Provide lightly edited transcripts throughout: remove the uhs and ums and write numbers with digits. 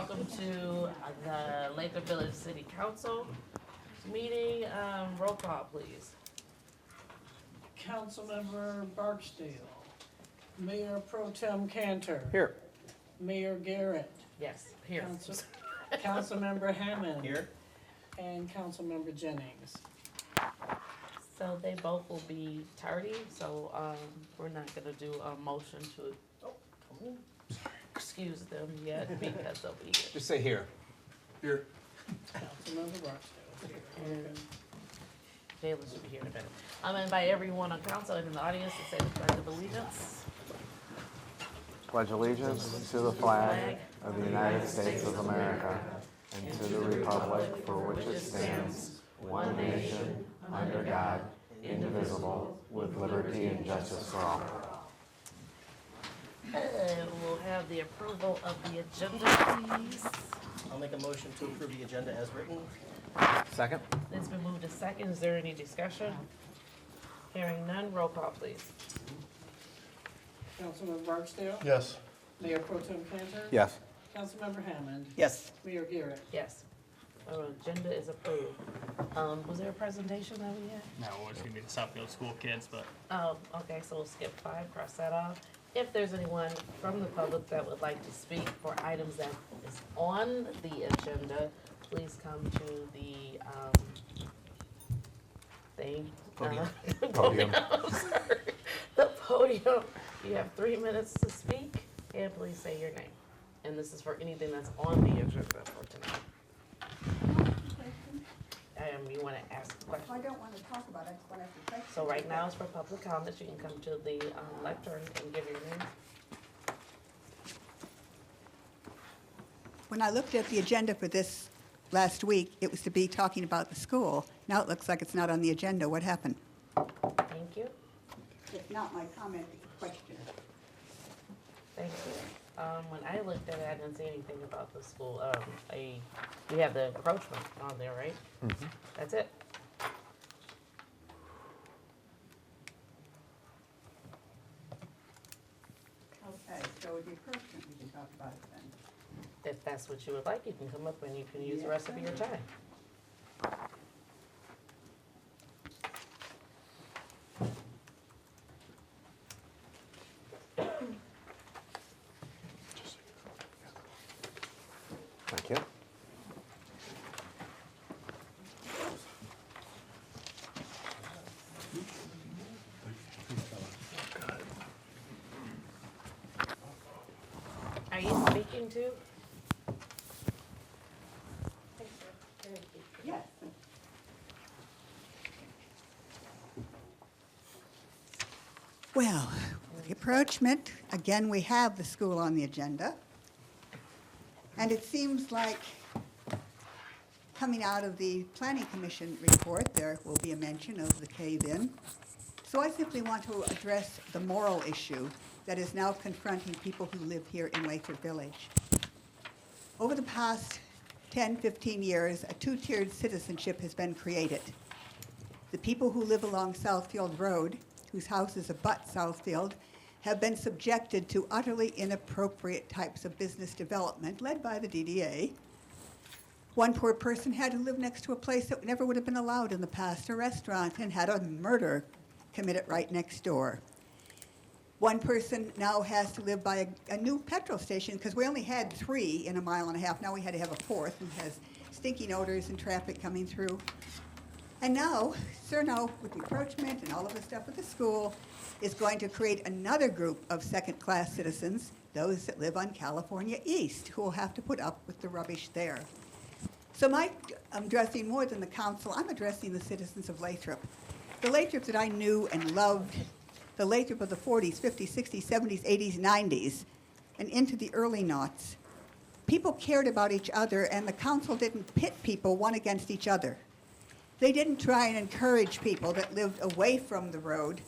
welcome to the Lathrup Village City Council meeting. Roll call, please. Councilmember Barksdale, Mayor Pro Tem Cantor. Here. Mayor Garrett. Yes, here. Councilmember Hammond. Here. And Councilmember Jennings. So they both will be tardy, so we're not gonna do a motion to excuse them yet because they'll be here. Just say here. Here. Councilmember Barksdale. And Jalen should be here in a minute. I'm gonna invite everyone on council and in the audience to say the pledge of allegiance. Pledge allegiance to the flag of the United States of America and to the republic for which it stands, one nation, under God, indivisible, with liberty and justice for all. And we'll have the approval of the agenda, please. I'll make a motion to approve the agenda as written. Second? It's been moved to second. Is there any discussion? Hearing none, roll call, please. Councilmember Barksdale. Yes. Mayor Pro Tem Cantor. Yes. Councilmember Hammond. Yes. Mayor Garrett. Yes. Our agenda is approved. Was there a presentation that we had? No, it's gonna be the Southfield School kids, but Oh, okay, so we'll skip 5, cross that off. If there's anyone from the public that would like to speak for items that is on the agenda, please come to the, thing. Podium. Podium. Sorry. The podium. You have 3 minutes to speak, and please say your name. And this is for anything that's on the agenda for tonight. You wanna ask a question? I don't want to talk about it, I just want to ask a question. So right now it's for public comments. You can come to the lectern and give your name. When I looked at the agenda for this last week, it was to be talking about the school. Now it looks like it's not on the agenda. What happened? Thank you. It's not my comment, it's a question. Thank you. When I looked at it, I didn't see anything about the school. We have the encroachment on there, right? Mhm. That's it. Okay, so the approachment, we can talk about it then. If that's what you would like, you can come up and you can use the rest of your time. Thank you. Are you speaking to? Yes. Well, the approachment, again, we have the school on the agenda. And it seems like coming out of the Planning Commission report, there will be a mention of the cave-in. So I simply want to address the moral issue that is now confronting people who live here in Lathrup Village. Over the past 10, 15 years, a two-tiered citizenship has been created. The people who live along Southfield Road, whose houses abut Southfield, have been subjected to utterly inappropriate types of business development led by the DDA. One poor person had to live next to a place that never would have been allowed in the past, a restaurant, and had a murder committed right next door. One person now has to live by a new petrol station because we only had 3 in a mile and a half. Now we had to have a 4th and has stinking odors and traffic coming through. And now, Cerno, with the approachment and all of the stuff with the school, is going to create another group of second-class citizens, those that live on California East, who will have to put up with the rubbish there. So I'm addressing more than the council, I'm addressing the citizens of Lathrup. The Lathrup that I knew and loved, the Lathrup of the 40s, 50s, 60s, 70s, 80s, 90s, and into the early noughts. People cared about each other, and the council didn't pit people one against each other. They didn't try and encourage people that lived away from the road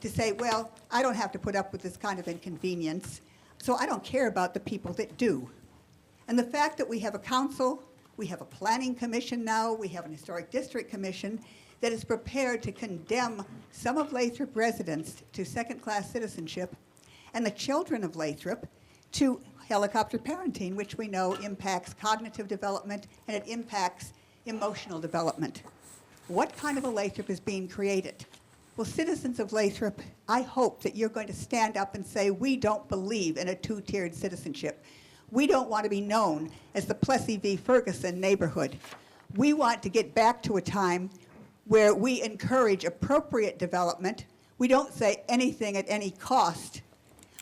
to say, well, I don't have to put up with this kind of inconvenience, so I don't care about the people that do. And the fact that we have a council, we have a planning commission now, we have an historic district commission that is prepared to condemn some of Lathrup residents to second-class citizenship and the children of Lathrup to helicopter parenting, which we know impacts cognitive development and it impacts emotional development. What kind of a Lathrup is being created? Well, citizens of Lathrup, I hope that you're going to stand up and say, we don't believe in a two-tiered citizenship. We don't want to be known as the Plessy v. Ferguson neighborhood. We want to get back to a time where we encourage appropriate development. We don't say anything at any cost.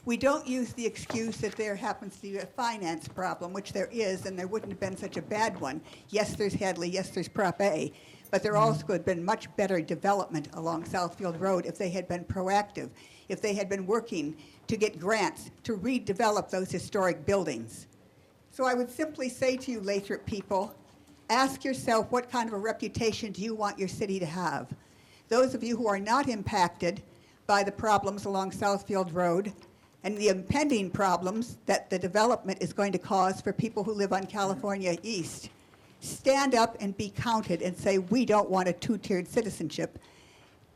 We don't use the excuse that there happens to be a finance problem, which there is, and there wouldn't have been such a bad one. Yes, there's Hadley, yes, there's Prop A, but there also could have been much better development along Southfield Road if they had been proactive, if they had been working to get grants to redevelop those historic buildings. So I would simply say to you, Lathrop people, ask yourself what kind of a reputation do you want your city to have? Those of you who are not impacted by the problems along Southfield Road and the impending problems that the development is going to cause for people who live on California East, stand up and be counted and say, we don't want a two-tiered citizenship.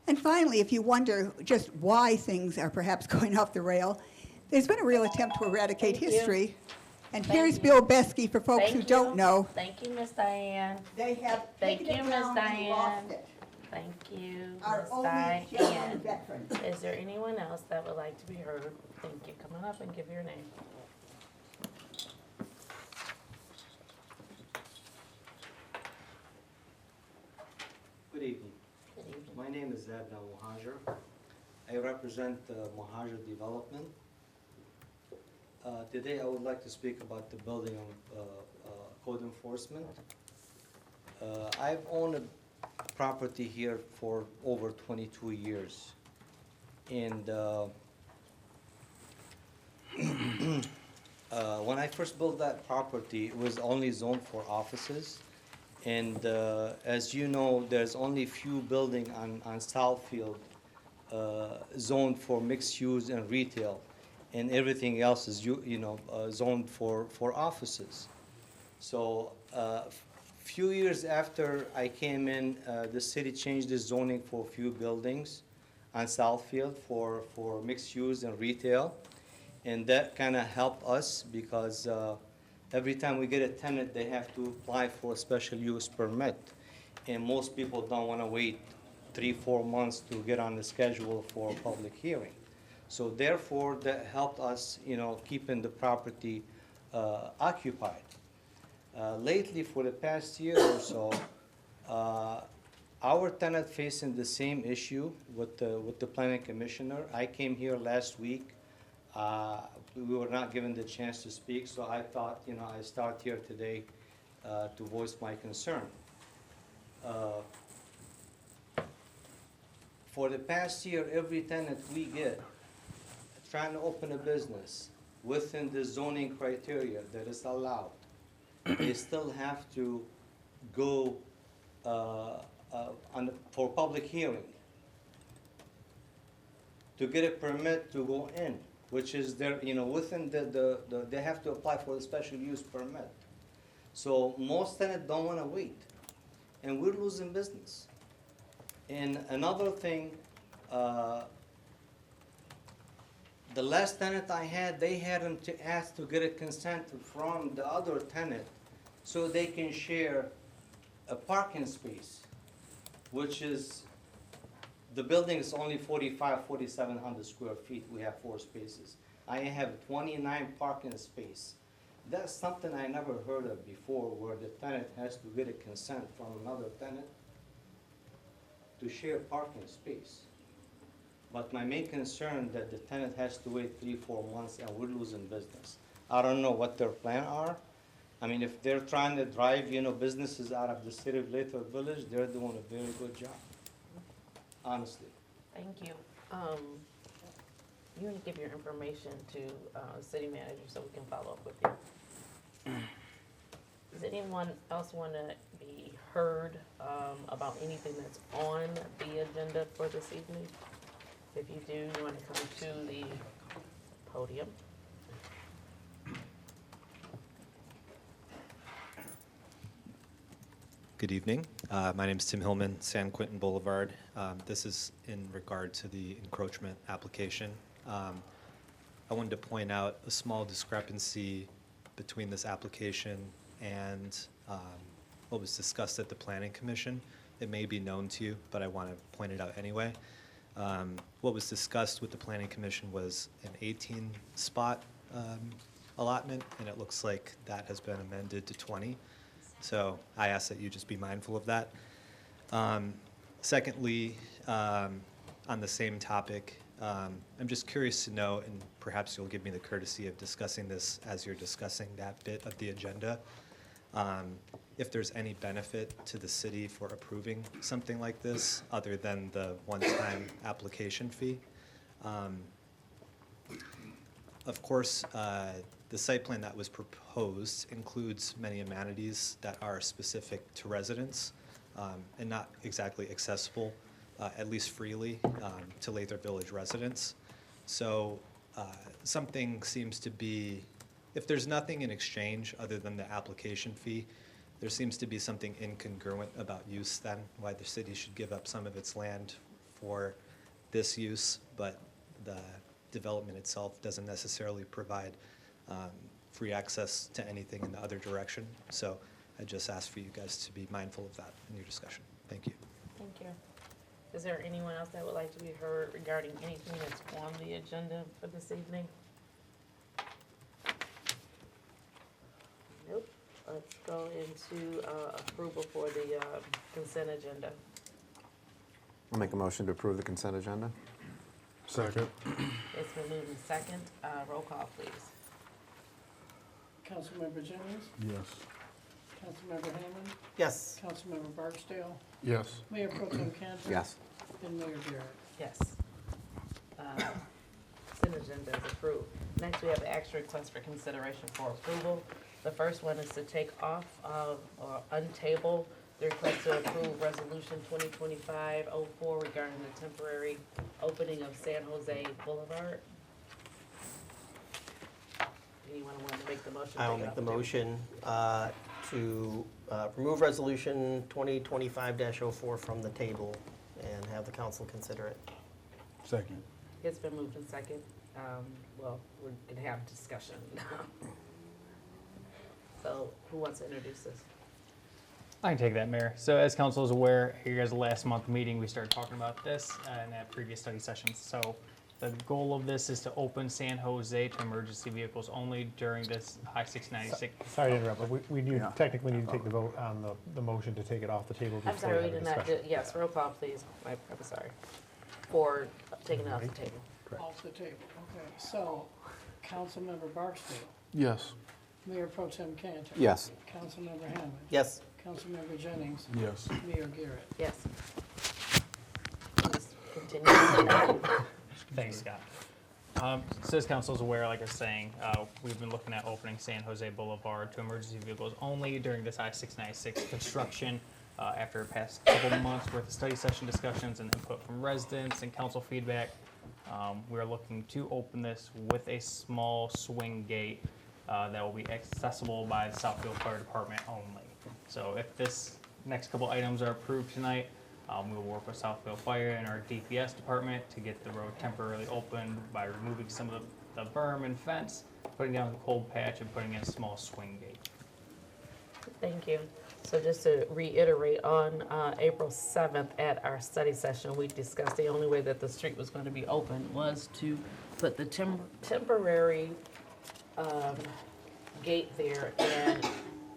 And finally, if you wonder just why things are perhaps going off the rail, there's been a real attempt to eradicate Thank you. history. And Thank here's you. Bill Besky for folks Thank who you. don't know. Thank you, Miss Diane. They have Thank taken you, it Miss down and Diane. lost it. Thank you, Our Miss only Diane. genuine veteran. Is there anyone else that would like to be heard? Thank you. Come on up and give your name. Good evening. Good evening. My name is Adnan Mohajer. I represent Mohajer Development. Today I would like to speak about the building of code enforcement. I've owned a property here for over 22 years. And when I first built that property, it was only zoned for offices. And as you know, there's only few buildings on Southfield zoned for mixed use and retail, and everything else is zoned for offices. So few years after I came in, the city changed the zoning for a few buildings on Southfield for mixed use and retail, and that kind of helped us because every time we get a tenant, they have to apply for a special use permit. And most people don't want to wait 3-4 months to get on the schedule for a public hearing. So therefore, that helped us, keeping the property occupied. Lately, for the past year or so, our tenant facing the same issue with the planning commissioner. I came here last week. We were not given the chance to speak, so I thought, I start here today to voice my concern. For the past year, every tenant we get trying to open a business within the zoning criteria that is allowed, they still have to go for public hearing to get a permit to go in, which is their, within they have to apply for a special use permit. So most tenants don't want to wait, and we're losing business. And another thing, the last tenant I had, they had them to ask to get a consent from the other tenant so they can share a parking space, which is, the building is only 4,700 square feet. We have 4 spaces. I have 29 parking space. That's something I never heard of before, where the tenant has to get a consent from another tenant to share parking space. But my main concern that the tenant has to wait 3-4 months and we're losing business. I don't know what their plans are. I mean, if they're trying to drive, businesses out of the city of Lathrup Village, they're doing a very good job, honestly. Thank you. You want to give your information to city manager so we can follow up with you. Does anyone else want to be heard about anything that's on the agenda for this evening? If you do, you want to come to the podium. Good evening. My name is Tim Hillman, San Quentin Boulevard. This is in regard to the encroachment application. I wanted to point out a small discrepancy between this application and what was discussed at the Planning Commission. It may be known to you, but I want to point it out anyway. What was discussed with the Planning Commission was an 18-spot allotment, and it looks like that has been amended to 20. So I ask that you just be mindful of that. Secondly, on the same topic, I'm just curious to know, and perhaps you'll give me the courtesy of discussing this as you're discussing that bit of the agenda, if there's any benefit to the city for approving something like this other than the one-time application fee. Of course, the site plan that was proposed includes many amenities that are specific to residents and not exactly accessible, at least freely, to Lathrup Village residents. So something seems to be, if there's nothing in exchange other than the application fee, there seems to be something incongruent about use then, why the city should give up some of its land for this use, but the development itself doesn't necessarily provide free access to anything in the other direction. So I just ask for you guys to be mindful of that in your discussion. Thank you. Thank you. Is there anyone else that would like to be heard regarding anything that's on the agenda for this evening? Nope. Let's go into approval for the consent agenda. I'll make a motion to approve the consent agenda. Second. It's been moved in second. Roll call, please. Councilmember Jennings, Yes. Councilmember Hammond, Yes. Councilmember Barksdale, Yes. Mayor Pro Tem Cantor. Yes. And Mayor Garrett. Yes. Consent agenda is approved. Next, we have an action request for consideration for approval. The first one is to take off or untable the request to approve resolution 2025-04 regarding the temporary opening of San Jose Boulevard. Anyone want to make the motion? I will Take it make off the table. motion to remove resolution 2025-04 from the table and have the council consider it. Second. It's been moved in second. Well, we're gonna have discussion. So, who wants to introduce this? I can take that, Mayor. So as council is aware, here is the last month meeting, we started talking about this in that previous study sessions. So the goal of this is to open San Jose to emergency vehicles only during this I-696. Sorry to interrupt, but we do Yeah. technically need to take the vote on the motion to take it off the table before I'm sorry, we have a did not do, discussion. yes, roll call, please. I'm sorry. For taking it off the table. Off the table, okay. So, Councilmember Barksdale, Yes. Mayor Pro Tem Cantor. Yes. Councilmember Hammond, Yes. Councilmember Jennings, Yes. Mayor Garrett. Yes. Just continue. Thanks, Scott. So as council is aware, like I was saying, we've been looking at opening San Jose Boulevard to emergency vehicles only during this I-696 construction. After the past couple of months worth of study session discussions and input from residents and council feedback, we're looking to open this with a small swing gate that will be accessible by the Southfield Fire Department only. So if this next couple items are approved tonight, we will work with Southfield Fire and our DPS department to get the road temporarily opened by removing some of the berm and fence, putting down the cold patch, and putting in a small swing gate. Thank you. So just to reiterate, on April 7th at our study session, we discussed the only way that the street was going to be open was to put the temporary gate there and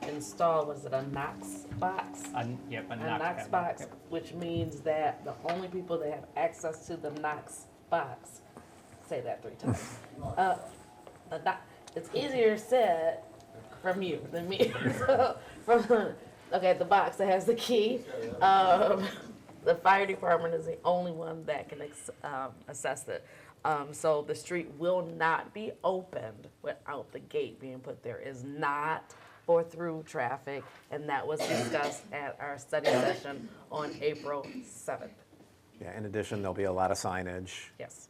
install, was it a Knox box? Yep, A Knox Knox cabinet. box, Yep. which means that the only people that have access to the Knox box, say that 3 times. It's easier said from you than me. So, okay, the box that has the key. The fire department is the only one that can assess it. So the street will not be opened without the gate being put there. Is not for through traffic, and that was discussed at our study session on April 7th. Yeah, in addition, there'll be a lot of signage Yes.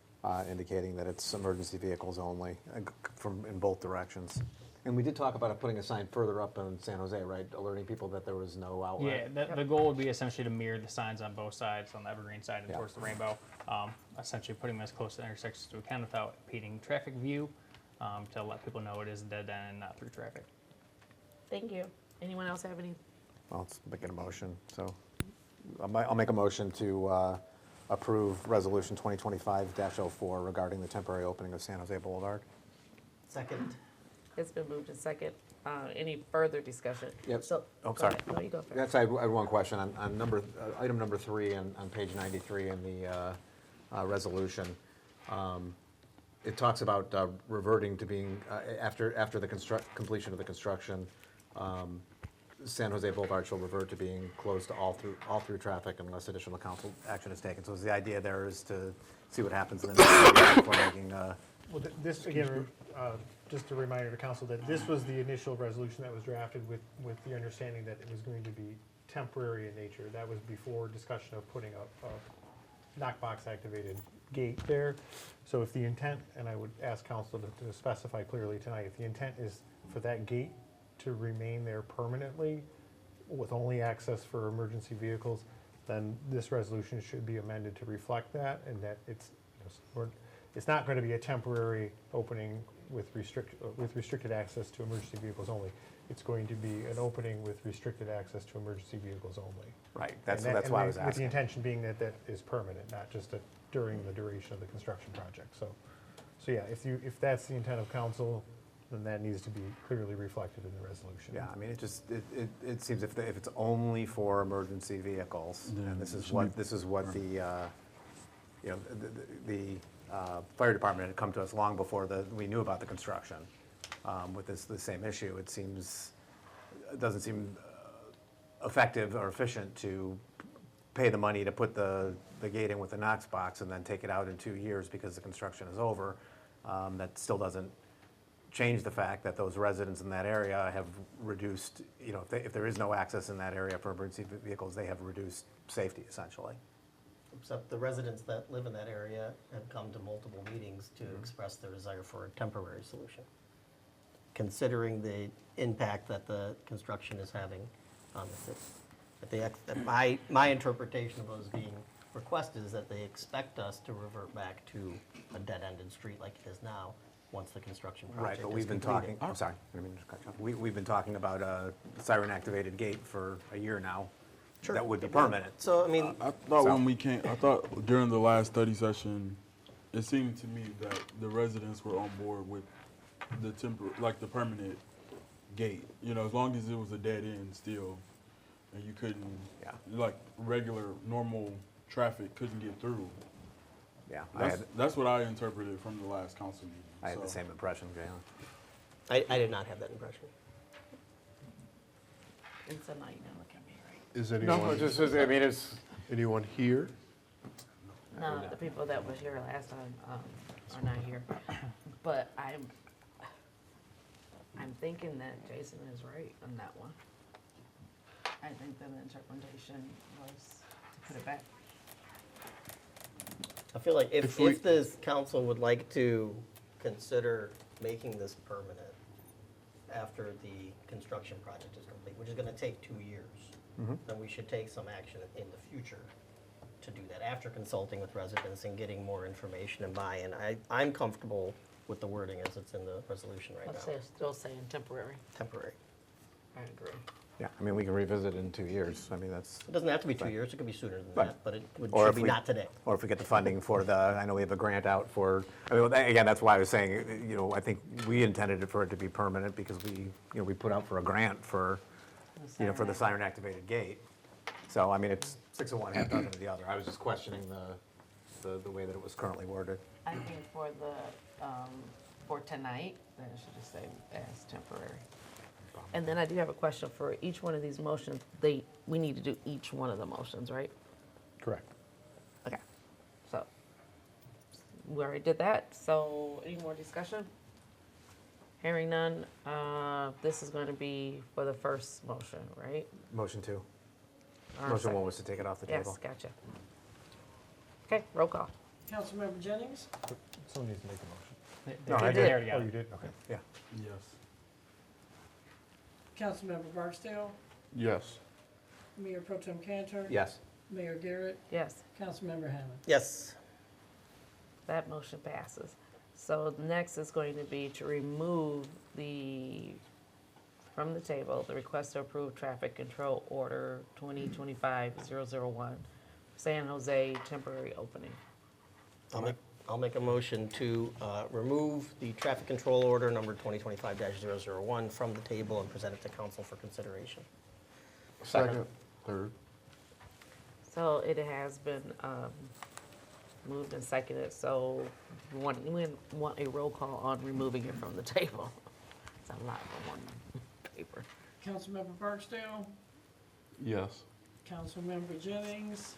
indicating that it's emergency vehicles only in both directions. And we did talk about putting a sign further up in San Jose, right? Alerting people that there was no outlet. Yeah, the goal would be essentially to mirror the signs on both sides, on the Evergreen side and Yeah. towards the Rainbow. Essentially putting them as close to the intersections as we can without impeding traffic view, to let people know it is a dead end and not through traffic. Thank you. Anyone else have any? Well, let's make a motion. So I'll make a motion to approve Resolution 2025-04 regarding the temporary opening of San Jose Boulevard. Second. It's been moved to second. Any further discussion? Yep. So, Oh, go sorry. ahead. No, you go first. That's, I have one question on item number 3 on page 93 in the resolution. It talks about reverting to being, after the completion of the construction, San Jose Boulevard shall revert to being closed to all through traffic unless additional council action is taken. So the idea there is to see what happens in the next year before making, Well, this, again, just a reminder to council that this was the initial resolution that was drafted with the understanding that it was going to be temporary in nature. That was before discussion of putting a knockbox activated gate there. So if the intent, and I would ask council to specify clearly tonight, if the intent is for that gate to remain there permanently with only access for emergency vehicles, then this resolution should be amended to reflect that, and that it's not going to be a temporary opening with restricted access to emergency vehicles only. It's going to be an opening with restricted access to emergency vehicles only. right, that's And why I was with the asking. intention being that that is permanent, not just during the duration of the construction project. So yeah, if that's the intent of council, then that needs to be clearly reflected in the resolution. Yeah, I mean, it seems if it's only for emergency vehicles, Yeah, and this it is should what, be the fire department had come to us long before we knew about the construction with the same issue. It doesn't seem effective or efficient to pay the money to put the gate in with the Knox box and then take it out in 2 years because the construction is over. That still doesn't change the fact that those residents in that area have reduced, if there is no access in that area for emergency vehicles, they have reduced safety essentially. Except the residents that live in that area have come to multiple meetings to express their desire for a temporary solution, considering the impact that the construction is having on the city. My interpretation of what is being requested is that they expect us to revert back to a dead-ended street like it is now, once the construction Right, project but is we've been completed. talking, I'm sorry, I didn't mean to cut you off. We've been talking about a siren-activated gate for a year now. Sure. That would be permanent. So, I mean, I thought I thought during the last study session, it seemed to me that the residents were on board with the the permanent gate. As long as it was a dead end still, and you couldn't, like regular normal traffic couldn't get through. Yeah, That's what I interpreted from the last council meeting. I had the same impression, Jalen. I did not have that impression. And so now you know look at me, right? Is it's. anyone here? No, the people that was here last time are not here. But I'm thinking that Jason is right on that one. I think that the interpretation was to put it back. I feel like if we- this council would like to consider making this permanent after the construction project is complete, which is gonna take 2 years, then we should take some action in the future to do that, after consulting with residents and getting more information and buy-in. I'm comfortable with the wording as it's in the resolution right Let's now. say, still saying temporary. Temporary. I agree. Yeah, I mean, we can revisit it in 2 years. I mean, that's, It doesn't have to be 2 years, it could be sooner than Right. that, but it Or should if be we- not today. or if we get the funding for I know we have a grant out for, again, that's why I was saying, I think we intended it for it to be permanent because we put out for a grant for the siren-activated gate. So, I mean, it's 6 of one, half dozen of the other. I was just questioning the way that it was currently worded. I think for tonight, then it should just say as temporary. And then I do have a question for each one of these motions. We need to do each one of the motions, right? Correct. Okay. So, we already did that. So, any more discussion? Hearing none, this is going to be for the first motion, right? Motion 2. Or Motion second? 1 was to take it off the table. Yes, gotcha. Okay, roll call. Councilmember Barksdale, Yes. Mayor Pro Tem Cantor. Yes. Mayor Garrett, Yes, Councilmember Hammond. Yes. that motion passes. So next is going to be to remove from the table, the request to approve traffic control order 2025-001, San Jose temporary opening. I'll make a motion to remove the traffic control order number 2025-001 from the table and present it to council for consideration. Second. Third. So it has been moved and seconded, so we want a roll call on removing it from the table. It's a lot for one paper. Councilmember Barksdale, Yes. Councilmember Jennings,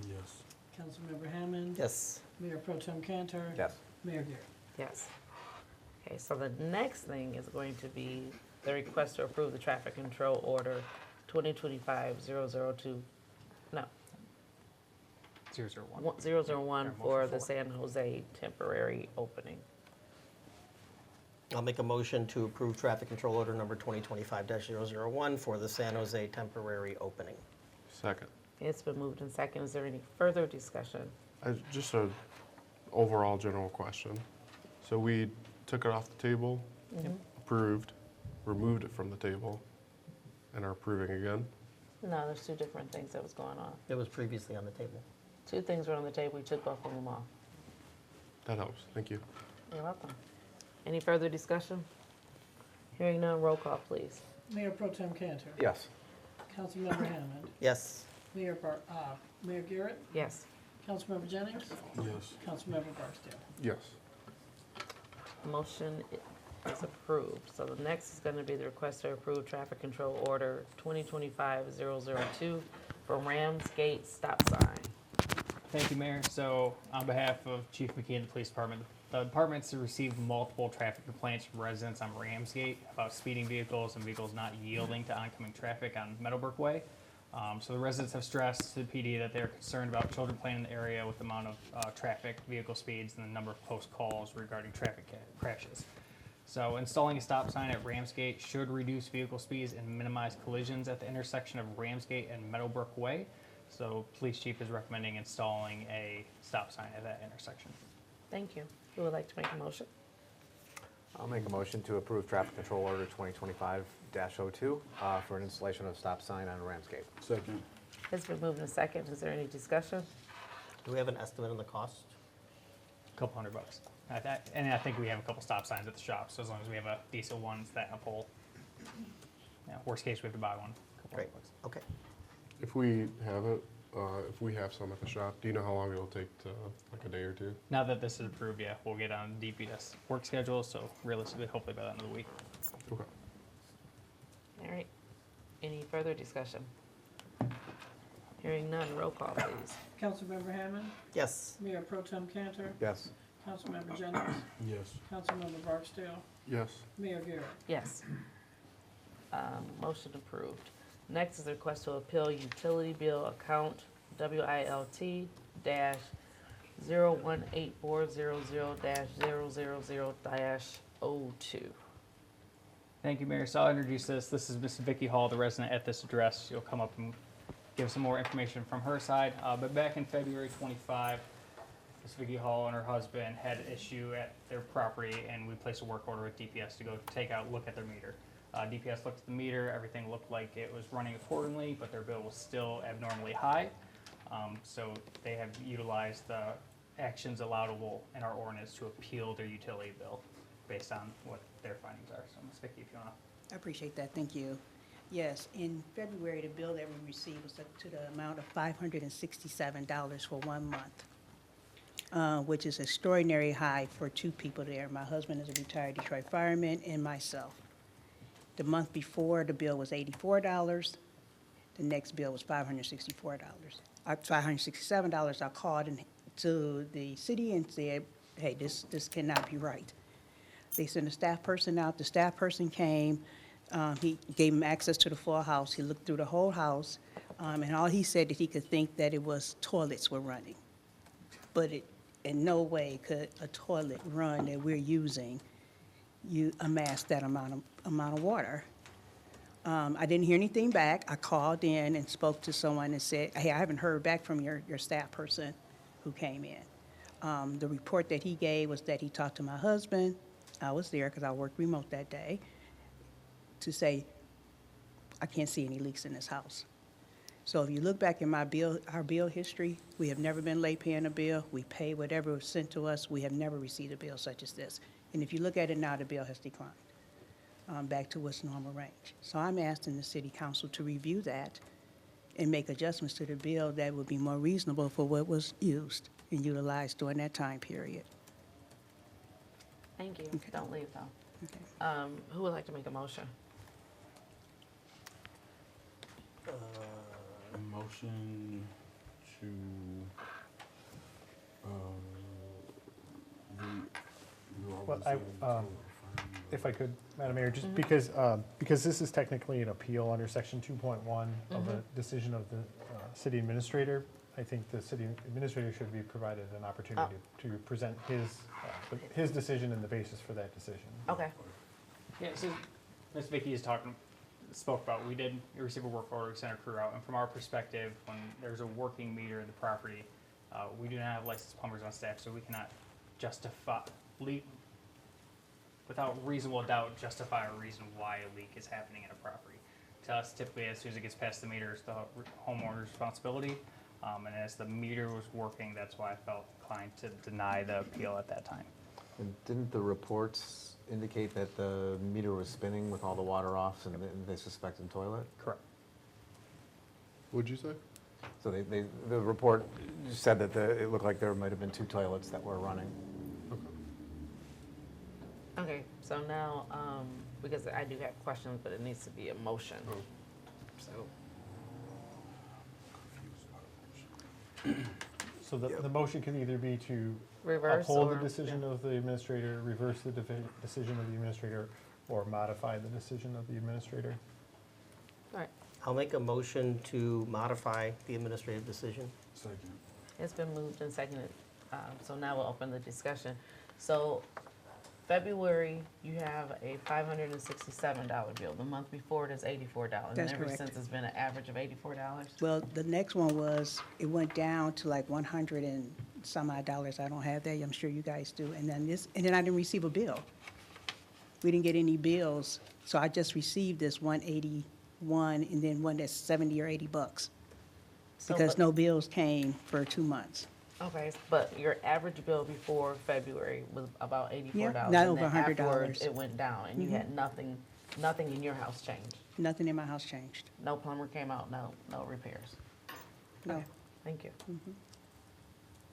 Yes. Councilmember Hammond. Yes. Mayor Pro Tem Cantor. Yes. Mayor Garrett. Yes. Okay, so the next thing is going to be the request to approve the traffic control order 2025-002, no, 001. 001 for the San Jose temporary opening. I'll make a motion to approve traffic control order number 2025-001 for the San Jose temporary opening. Second. It's been moved and seconded. Is there any further discussion? Just a overall general question. So we took it off the table, approved, removed it from the table, and are approving again? No, there's two different things that was going on. It was previously on the table. Two things were on the table. We took both of them off. That helps. Thank you. You're welcome. Any further discussion? Hearing none, roll call, please. Mayor Pro Tem Cantor. Yes. Councilmember Hammond. Yes. Mayor Garrett, Yes. Councilmember Jennings, Yes. Councilmember Barksdale. Yes. Motion is approved. So the next is going to be the request to approve traffic control order 2025-002 for Ramsgate stop sign. Thank you, Mayor. So on behalf of Chief McKee and the Police Department, the department's received multiple traffic complaints from residents on Ramsgate about speeding vehicles and vehicles not yielding to oncoming traffic on Meadowbrook Way. So the residents have stressed to the PD that they're concerned about children playing in the area with the amount of traffic, vehicle speeds, and the number of close calls regarding traffic crashes. So installing a stop sign at Ramsgate should reduce vehicle speeds and minimize collisions at the intersection of Ramsgate and Meadowbrook Way. So Police Chief is recommending installing a stop sign at that intersection. Thank you. Who would like to make a motion? I'll make a motion to approve traffic control order 2025-02 for an installation of stop sign on Ramsgate. Second. It's been moved and seconded. Is there any discussion? Do we have an estimate on the cost? A couple $100. And I think we have a couple stop signs at the shop, so as long as we have a decent one that and a pole. Yeah, worst case, we have to buy one. Couple Great. $100. Okay. If we have it, if we have some at the shop, do you know how long it'll take to, like a day or two? Now that this is approved, yeah, we'll get on DPS work schedule, so realistically, hopefully by the end of the week. Okay. All right. Any further discussion? Hearing none, roll call, please. Councilmember Hammond, Yes. Mayor Pro Tem Cantor, Yes. Councilmember Jennings, Yes. Councilmember Barksdale, Yes. Mayor Garrett. Yes. Motion approved. Next is a request to appeal utility bill account WILT-0184000-000-02. Thank you, Mayor. So I'll introduce this. This is Ms. Vicky Hall, the resident at this address. She'll come up and give some more information from her side. But back in February 25, Ms. Vicky Hall and her husband had an issue at their property, and we placed a work order with DPS to go look at their meter. DPS looked at the meter. Everything looked like it was running accordingly, but their bill was still abnormally high. So they have utilized the actions allowable in our ordinance to appeal their utility bill based on what their findings are. So Ms. Vicky, if you want to. I appreciate that, thank you. Yes, in February, the bill that we received was up to the amount of $567 for 1 month, which is extraordinary high for two people there. My husband is a retired Detroit fireman and myself. The month before, the bill was $84. The next bill was $567. I called to the city and said, hey, this cannot be right. They sent a staff person out. The staff person came. He gave him access to the full house. He looked through the whole house, and all he said that he could think that it was toilets were running. But in no way could a toilet run that we're using amass that amount of water. I didn't hear anything back. I called in and spoke to someone and said, hey, I haven't heard back from your staff person who came in. The report that he gave was that he talked to my husband. I was there because I worked remote that day, to say, I can't see any leaks in this house. So if you look back in our bill history, we have never been late paying a bill. We pay whatever was sent to us. We have never received a bill such as this. And if you look at it now, the bill has declined back to its normal range. So I'm asking the city council to review that and make adjustments to the bill that would be more reasonable for what was used and utilized during that time period. Thank you. Okay. Don't leave though. Okay. Who would like to make a motion? A motion to, Well, if I could, Madam Mayor, just because this is technically an appeal under section 2.1 of a decision of the city administrator, I think the city administrator should be provided an opportunity to present his decision and the basis for that decision. Okay. Yeah, so Ms. Vicky spoke about, we did receive a work order, we sent our crew out, and from our perspective, when there's a working meter in the property, we do not have licensed plumbers on staff, so we cannot without reasonable doubt, justify a reason why a leak is happening in a property. To us, typically, as soon as it gets past the meter, it's the homeowner's responsibility. And as the meter was working, that's why I felt inclined to deny the appeal at that time. And didn't the reports indicate that the meter was spinning with all the water off and they suspected toilet? Correct. What'd you say? So the report said that it looked like there might have been 2 toilets that were running. Okay, so now, because I do have questions, but it needs to be a motion. So, So the motion can either be to reverse uphold or? the decision of the administrator, reverse the decision of the administrator, or modify the decision of the administrator. All right, I'll make a motion to modify the administrative decision. second. it's been moved and seconded, so now we'll open the discussion. So, February, you have a $567 bill. The month before it is $84. That's And ever correct. since it's been an average of $84? Well, the next one was, it went down to like 100 and some odd dollars. I don't have that, I'm sure you guys do. And then I didn't receive a bill. We didn't get any bills, so I just received this 181 and then one that's 70 or 80 bucks. So, Because but- no bills came for 2 months. Okay, but your average bill before February was about $84. Yeah, not and over then $100. afterwards, it went down, and you had nothing in your house changed. Nothing in my house changed. No plumber came out, no repairs. No. Okay, thank you.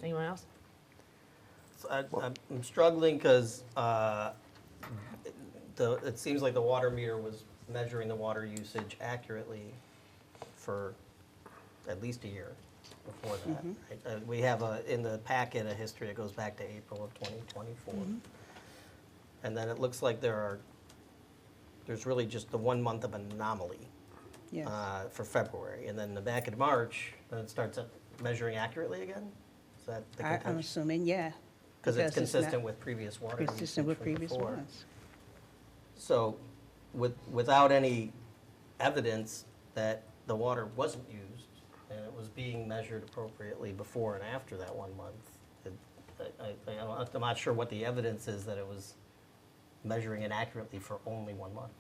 Anyone else? So I'm struggling because it seems like the water meter was measuring the water usage accurately for at least a year before that. We have in the packet a history that goes back to April of 2024. And then it looks like there's really just the 1 month of anomaly Yes. for February. And then the back in March, then it starts measuring accurately again? Is that the I'm contention? assuming, yeah. Because it's not consistent with previous water usage Consistent with from previous before. ones. So without any evidence that the water wasn't used and it was being measured appropriately before and after that 1 month, I'm not sure what the evidence is that it was measuring inaccurately for only 1 month.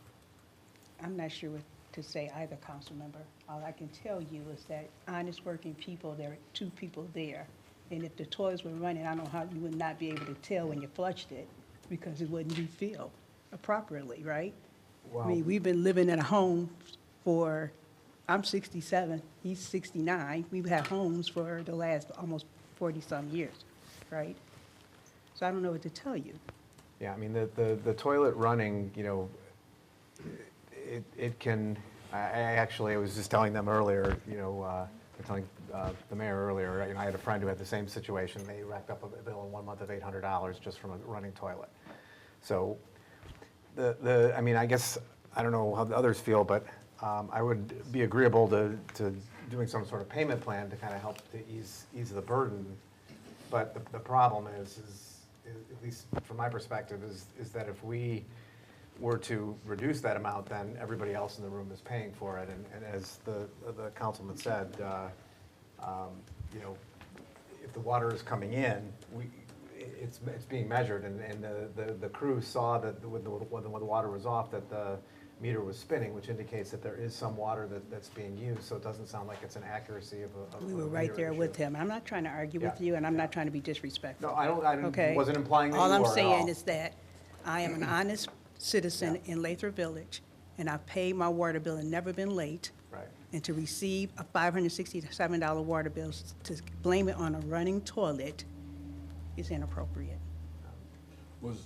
I'm not sure what to say either, council member. All I can tell you is that honest working people, there are 2 people there. And if the toilets were running, I don't know how you would not be able to tell when you flushed it because it wouldn't refill properly, right? I mean, we've been living in a home for, I'm 67, he's 69. We've had homes for the last almost 40-some years, right? So I don't know what to tell you. Yeah, I mean, the toilet running, it can, I was just telling them earlier, telling the mayor earlier, I had a friend who had the same situation. They racked up a bill in 1 month of $800 just from a running toilet. So I guess, I don't know how the others feel, but I would be agreeable to doing some sort of payment plan to kind of help to ease the burden. But the problem is, at least from my perspective, is that if we were to reduce that amount, then everybody else in the room is paying for it. And as the councilman said, you know, if the water is coming in, it's being measured, and the crew saw that when the water was off, that the meter was spinning, which indicates that there is some water that's being used, so it doesn't sound like it's an accuracy of a We were right meter there issue. with him. I'm not trying to argue with Yeah, you, and I'm not trying to be disrespectful. No, I Okay? wasn't implying that you All I'm were at saying all. is that I am an honest citizen Yeah. in Lathrup Village, and I've paid my water bill and never been late. Right. And to receive a $567 water bill, to blame it on a running toilet is inappropriate. Was,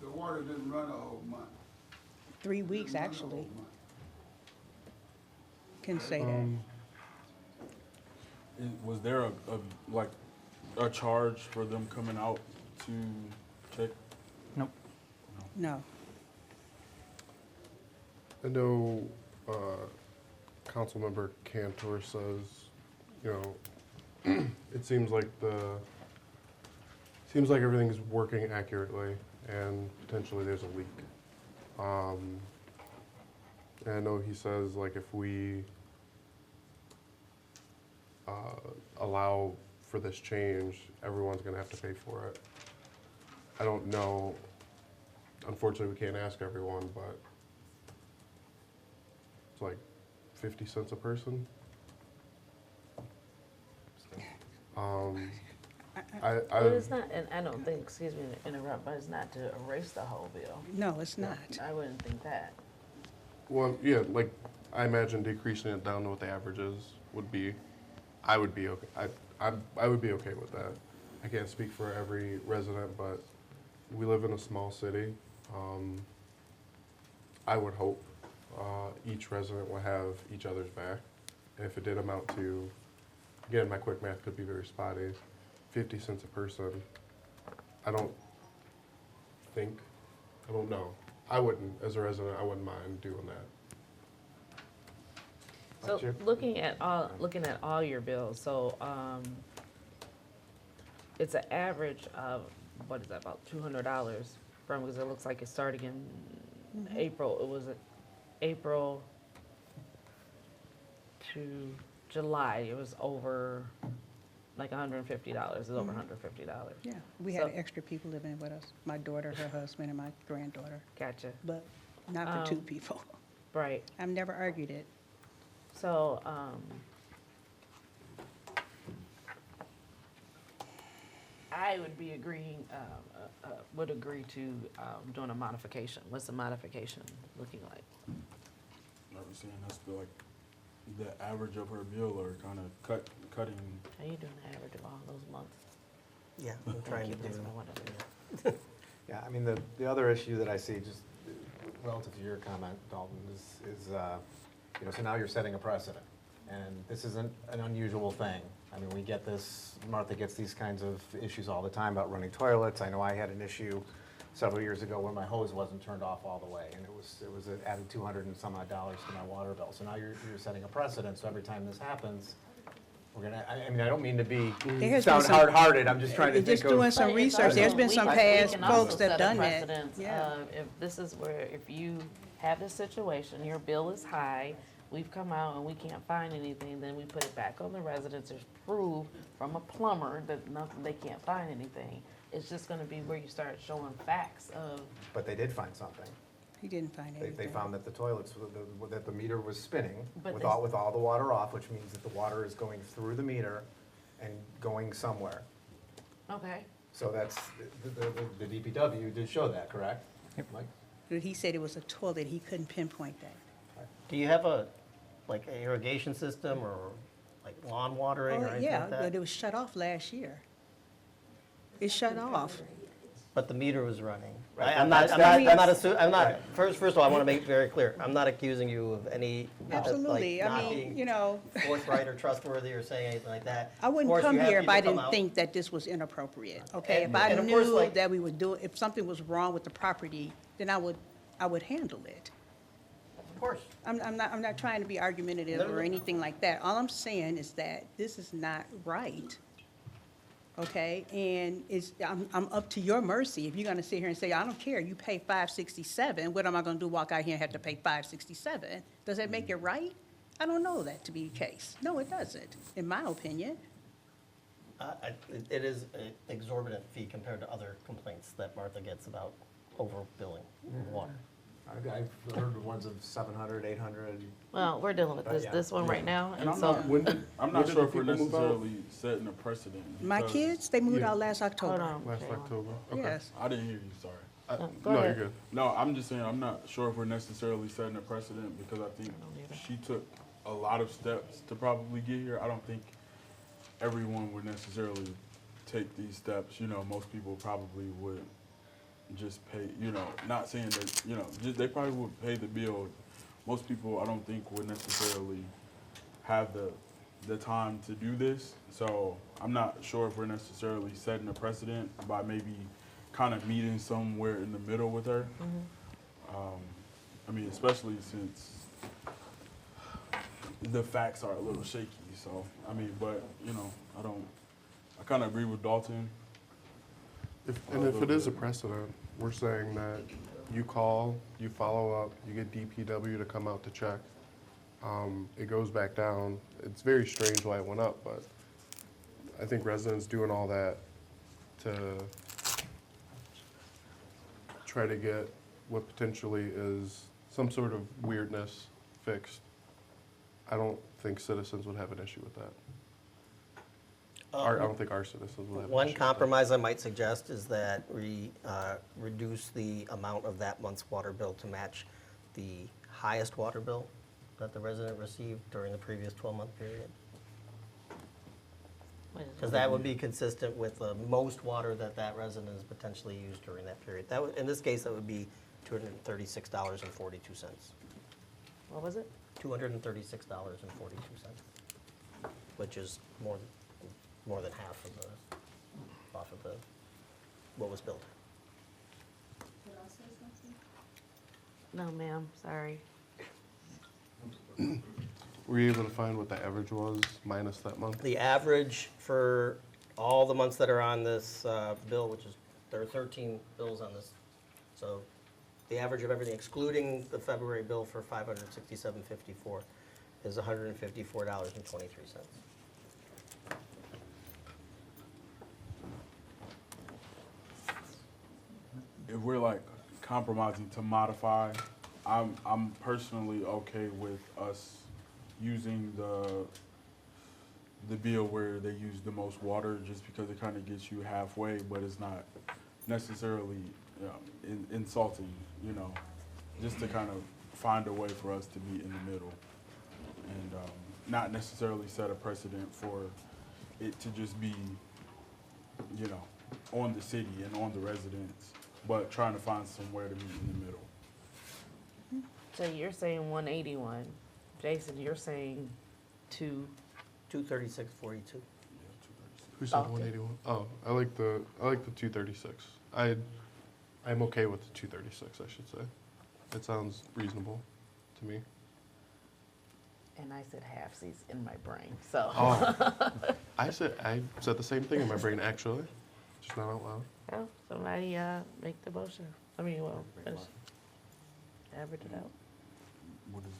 The water didn't run a whole month. 3 weeks, Didn't run a actually, whole month. can say that. was there like a charge for them coming out to check? Nope. No. I know Councilmember Cantor says, you know, it seems like everything's working accurately and potentially there's a leak. And I know he says, like, if we allow for this change, everyone's gonna have to pay for it. I don't know, unfortunately, we can't ask everyone, but it's like 50 cents a person. But it's not, and I don't think, excuse me to interrupt, but it's not to erase the whole bill. No, it's not. I wouldn't think that. Well, yeah, like, I imagine decreasing it down to what the averages would be. I would be okay, I would be okay with that. I can't speak for every resident, but we live in a small city. I would hope each resident will have each other's back. And if it did amount to, again, my quick math could be very spotty, 50 cents a person, I don't know. I wouldn't, as a resident, I wouldn't mind doing that. So looking at all your bills, so, it's an average of, what is that, about $200 from, because it looks like it's starting in April. It was April to July, it was over like $150. It's over $150. Yeah, we So- had extra people living with us, my daughter, her husband, and my granddaughter, Gotcha. but not for 2 people. Right. I've never argued it. So, I would be agreeing, would agree to, doing a modification. What's the modification looking like? I was saying that's like the average of her bill, or kind of cutting. Are you doing the average of all those months? Yeah, I'm trying to That's do. what I wanted to do. Yeah, I mean, the other issue that I see, just relative to your comment, Dalton, is you know, so now you're setting a precedent. And this isn't an unusual thing. I mean, we get this, Martha gets these kinds of issues all the time about running toilets. I know I had an issue several years ago where my hose wasn't turned off all the way, and it was added $200 and some odd to my water bill. So now you're setting a precedent, so every time this happens, we're gonna, I mean, I don't mean to be, There has sound been some- hard-hearted, I'm just trying to think Just of. doing some But it's research, also- there's been some we past can also folks that set a done that. precedence Yeah. of if this is where, if you have this situation, your bill is high, we've come out and we can't find anything, then we put it back on the residents to prove from a plumber that nothing, they can't find anything. It's just gonna be where you start showing facts of, But they did find something. He didn't find anything. They found that the toilets, that the meter was spinning But with they- all the water off, which means that the water is going through the meter and going somewhere. okay, So that's, the DPW did show that, correct? Mike? But he said it was a toilet, he couldn't pinpoint that. Do you have like an irrigation system or like lawn watering or Oh, anything yeah, like but that? it was shut off last year. It shut off. But the meter was running. Right, I'm that's- not, that's- I'm not, Right. first of all, I want to make it very clear, I'm not accusing you of any, Absolutely, like, I not mean, being you know, forthright or trustworthy or saying anything like that. I Of wouldn't course, come you have here if I people come didn't out. think that this was inappropriate, okay? And- If I and of course, knew like- that we would do, if something was wrong with the property, then I would handle it. Of course. I'm not trying to be argumentative No, no, or no. anything like that. All I'm saying is that this is not right. okay? And I'm up to your mercy. If you're gonna sit here and say, I don't care, you pay $567, what am I gonna do, walk out here and have to pay $567? Does that make it right? I don't know that to be the case. No, it doesn't, in my opinion. It is an exorbitant fee compared to other complaints that Martha gets about overbilling water. I've heard of ones of 700, 800. Well, we're dealing with Yeah. this one right now, And and I'm so, not, When did, I'm when not did sure the if we're people move out? necessarily setting a precedent. My because- kids, they moved Yeah. out last hold October. on. Last Kayla. October. Okay. Yes. I didn't hear you, sorry. Go No, you're ahead. good. No, I'm just saying, I'm not sure if we're necessarily setting a precedent because I think don't either. she took a lot of steps to probably get here. I don't think everyone would necessarily take these steps. You know, most people probably would just pay, you know, not saying that, you know, just, they probably would pay the bill. Most people, I don't think, would necessarily have the time to do this. So I'm not sure if we're necessarily setting a precedent by maybe kind of meeting somewhere in the middle with her. I mean, especially since the facts are a little shaky. So, I mean, but, you know, I kind of agree with Dalton. If it is a precedent, we're saying that you call, you follow up, you get DPW to come out to check. It goes back down. It's very strange why it went up, but I think residents doing all that to try to get what potentially is some sort of weirdness fixed. I don't think citizens would have an issue with that. I don't think our citizens would have an issue One with that. compromise I might suggest is that we reduce the amount of that month's water bill to match the highest water bill that the resident received during the previous 12-month period. Because that would be consistent with the most water that that resident has potentially used during that period. That would, in this case, that would be $236.42. What was it? $236.42, which is more than half of off of what was billed. No, ma'am, sorry. Were you able to find what the average was minus that month? The average for all the months that are on this bill, which is, there are 13 bills on this, so the average of everything, excluding the February bill for $567.54, is $154.23. If we're like compromising to modify, I'm personally okay with us using the bill where they use the most water, just because it kind of gets you halfway, but it's not necessarily insulting, you know, just to kind of find a way for us to meet in the middle, and not necessarily set a precedent for it to just be, you know, on the city and on the residents, but trying to find somewhere to meet in the middle. So you're saying 181. Jason, you're saying 2. $236.42. Who said Okay. 181? Oh, I like the 236. I'm okay with the 236, I should say. It sounds reasonable to me. And I said halfsies in my brain, so. Oh, I said the same thing in my brain actually, just not out loud. Well, somebody make the motion. I mean, well, finish. Average it out. What is,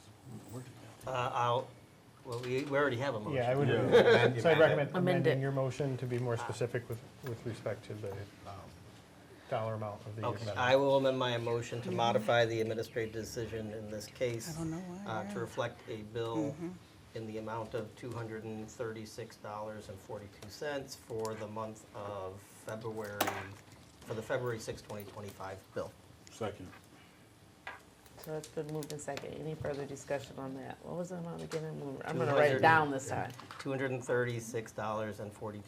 where did Well, we already have a motion. Yeah, I would, Yeah. so I'd recommend Amend amending it. your motion to be more specific with respect to the dollar amount of the Okay, amendment. I will amend my motion to modify the administrative decision in this case. I don't know why, To yeah. reflect a bill in the amount of $236.42 for the month of February, for the February 6, 2025 bill. second? So it's been moved in second. Any further discussion on that? What was the amount again? I'm gonna write it down this time. $236.42.